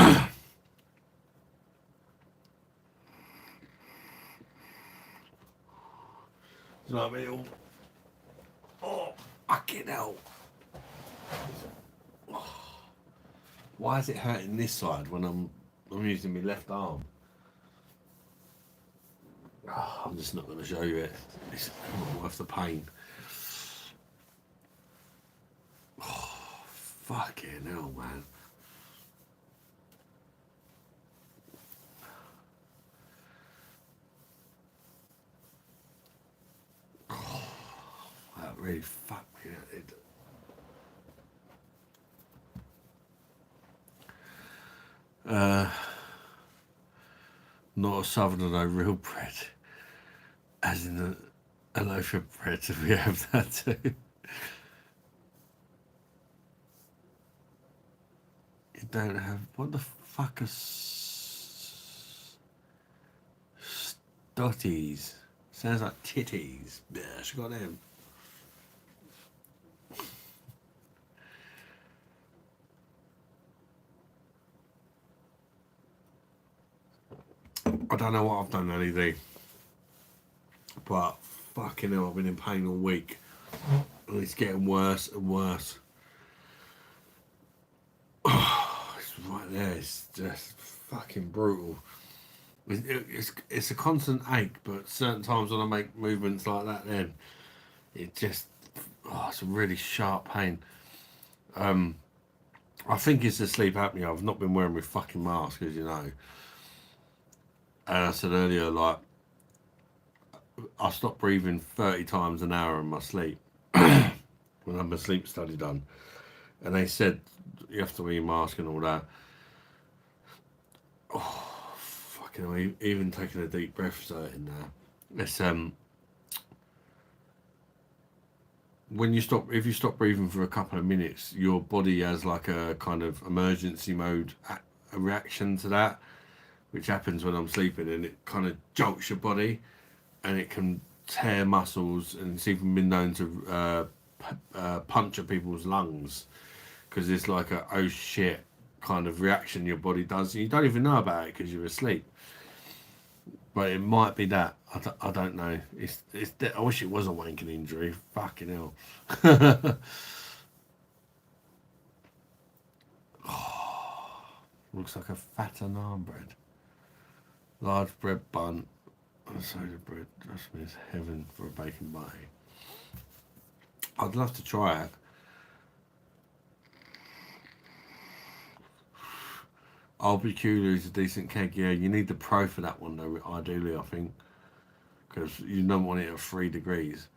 know what I mean? Oh, fucking hell. Why is it hurting this side when I'm using my left arm? Oh, I'm just not going to show you it. It's not worth the pain. Oh, fucking hell, man. Oh, that really fucked me. Not a southerner though, real bread. As in a loaf of bread, we have that too. You don't have, what the fuck are stotties? Sounds like titties. Yeah, she got them. I don't know what I've done, LED, but fucking hell, I've been in pain all week, and it's getting worse and worse. Oh, it's right there. It's just fucking brutal. It's a constant ache, but certain times when I make movements like that, then it just it's a really sharp pain. I think it's the sleep apnea. I've not been wearing my fucking mask, as you know. And I said earlier, like, I stopped breathing 30 times an hour in my sleep when I had my sleep study done. And they said, you have to wear your mask and all that. Oh, fucking hell, even taking a deep breath is hurting now. It's, if you stop breathing for a couple of minutes, your body has like a kind of emergency mode a reaction to that. which happens when I'm sleeping, and it kind of jolts your body, and it can tear muscles, and it's even been known to puncture people's lungs because it's like a oh shit kind of reaction your body does. You don't even know about it because you're asleep. But it might be that. I don't know. I wish it was a wanking injury. Fucking hell. Oh, looks like a fatter naan bread. Large bread bun and a soda bread. That's means heaven for a bacon butty. I'd love to try it. Albicula is a decent keg. Yeah, you need the pro for that one though, ideally, I think. Because you don't want it at 3 degrees.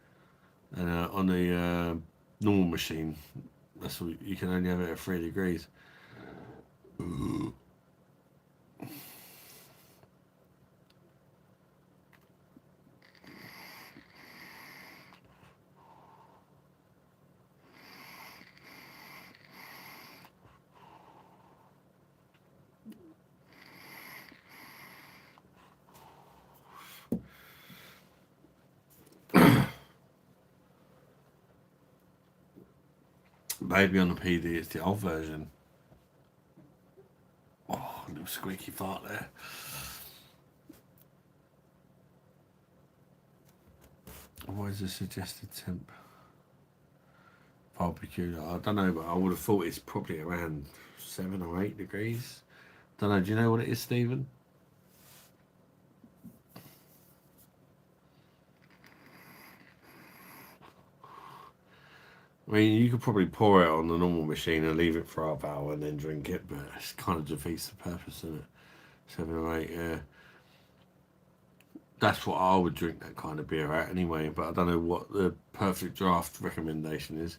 And on the normal machine, that's what you can only have it at 3 degrees. Baby on the PD, it's the old version. Oh, a little squeaky fart there. What is the suggested temp? Barbecue, I don't know, but I would have thought it's probably around 7 or 8 degrees. Don't know, do you know what it is, Stephen? I mean, you could probably pour it on the normal machine and leave it for half an hour and then drink it, but it kind of defeats the purpose, doesn't it? 7 or 8, yeah. That's what I would drink that kind of beer at anyway, but I don't know what the perfect draft recommendation is.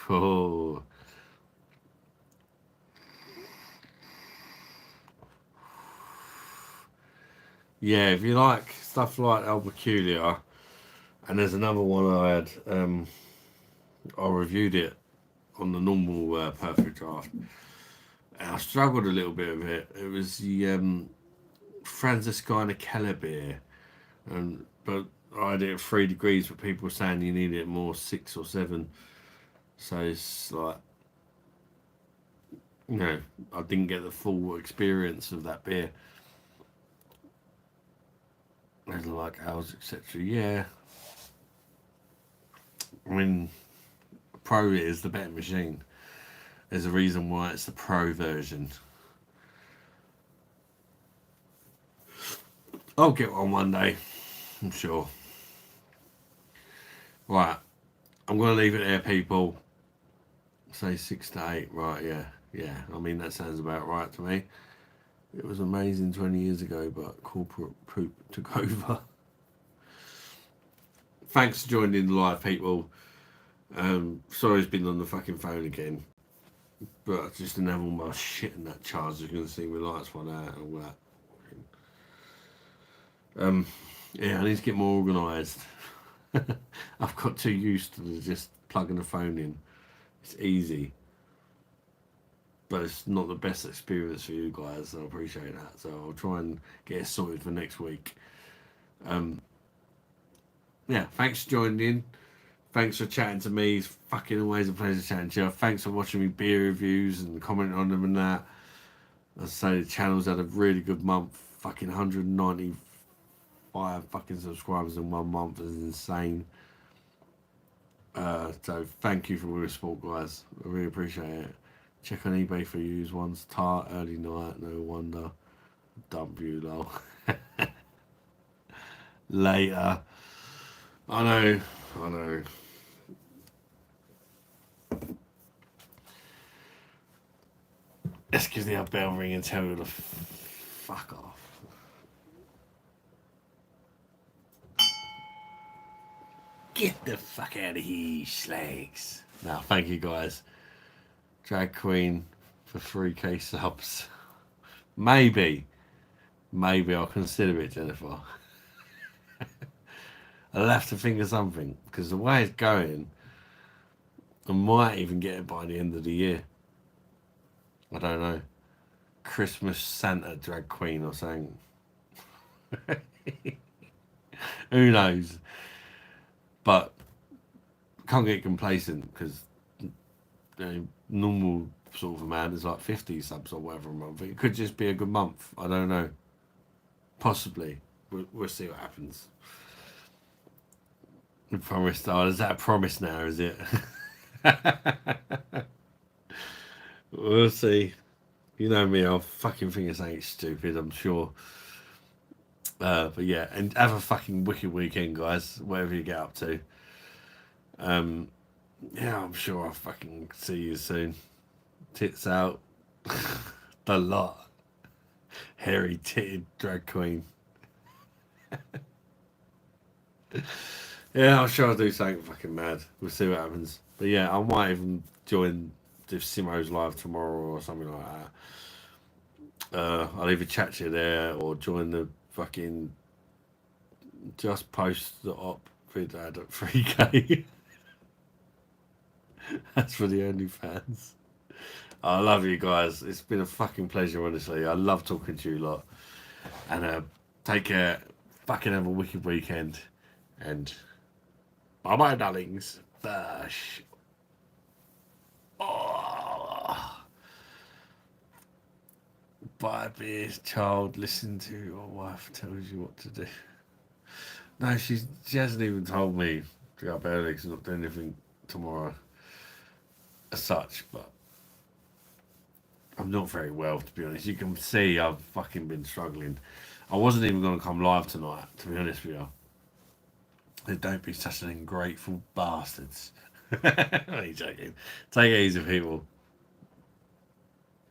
Oh. Yeah, if you like stuff like El Peculiar, and there's another one I had, I reviewed it on the normal perfect draft. And I struggled a little bit with it. It was the Franziskaner Keller beer, but I had it at 3 degrees, but people were saying you need it more 6 or 7. So it's like, you know, I didn't get the full experience of that beer. As like ours, etc. Yeah. I mean, Pro is the better machine. There's a reason why it's the Pro version. I'll get one day, I'm sure. Right, I'm going to leave it there, people. Say 6 to 8, right, yeah. I mean, that sounds about right to me. It was amazing 20 years ago, but corporate poop took over. Thanks for joining the live, people. Sorry it's been on the fucking phone again. But I just didn't have all my shit in that charger. You're going to see my lights one out and all that. Yeah, I need to get more organised. I've got too used to just plugging the phone in. It's easy. But it's not the best experience for you guys, so I appreciate that. So I'll try and get it sorted for next week. Yeah, thanks for joining in. Thanks for chatting to me. It's fucking always a pleasure chatting to you. Thanks for watching me beer reviews and commenting on them and that. As I say, the channel's had a really good month. Fucking 195 fucking subscribers in 1 month is insane. So thank you for all your support, guys. I really appreciate it. Check on eBay for used ones. Tart, early night, no wonder. Dump you, lol. Later. I know. Let's give the bell ring and tell you to fuck off. Get the fuck out of here, slags. Now, thank you guys. Drag Queen for 3k subs. Maybe I'll consider it, Jennifer. I'll have to think of something, because the way it's going, I might even get it by the end of the year. I don't know, Christmas Santa drag queen or something. Who knows? But can't get complacent because normal sort of amount is like 50 subs or whatever a month. It could just be a good month. I don't know. Possibly. We'll see what happens. We promised. Oh, is that a promise now? Is it? We'll see. You know me. I'll fucking think it's something stupid. I'm sure. But yeah, and have a fucking wicked weekend, guys. Whatever you get up to. Yeah, I'm sure I'll fucking see you soon. Tits out. The lot. Hairy titted drag queen. Yeah, I'm sure I'll do something fucking mad. We'll see what happens. But yeah, I might even join the Simo's live tomorrow or something like that. I'll either chat to you there or join the fucking just post the op vid ad at 3K. That's for the OnlyFans. I love you guys. It's been a fucking pleasure, honestly. I love talking to you lot. And take care. Fucking have a wicked weekend. And bye bye, darlings. Bash. Oh. Bye, beer child. Listen to your wife tells you what to do. No, she hasn't even told me to go up early because I'm not doing anything tomorrow as such, but I'm not very well, to be honest. You can see I've fucking been struggling. I wasn't even going to come live tonight, to be honest with you. Don't be such an ungrateful bastards. I'm only joking. Take it easy, people.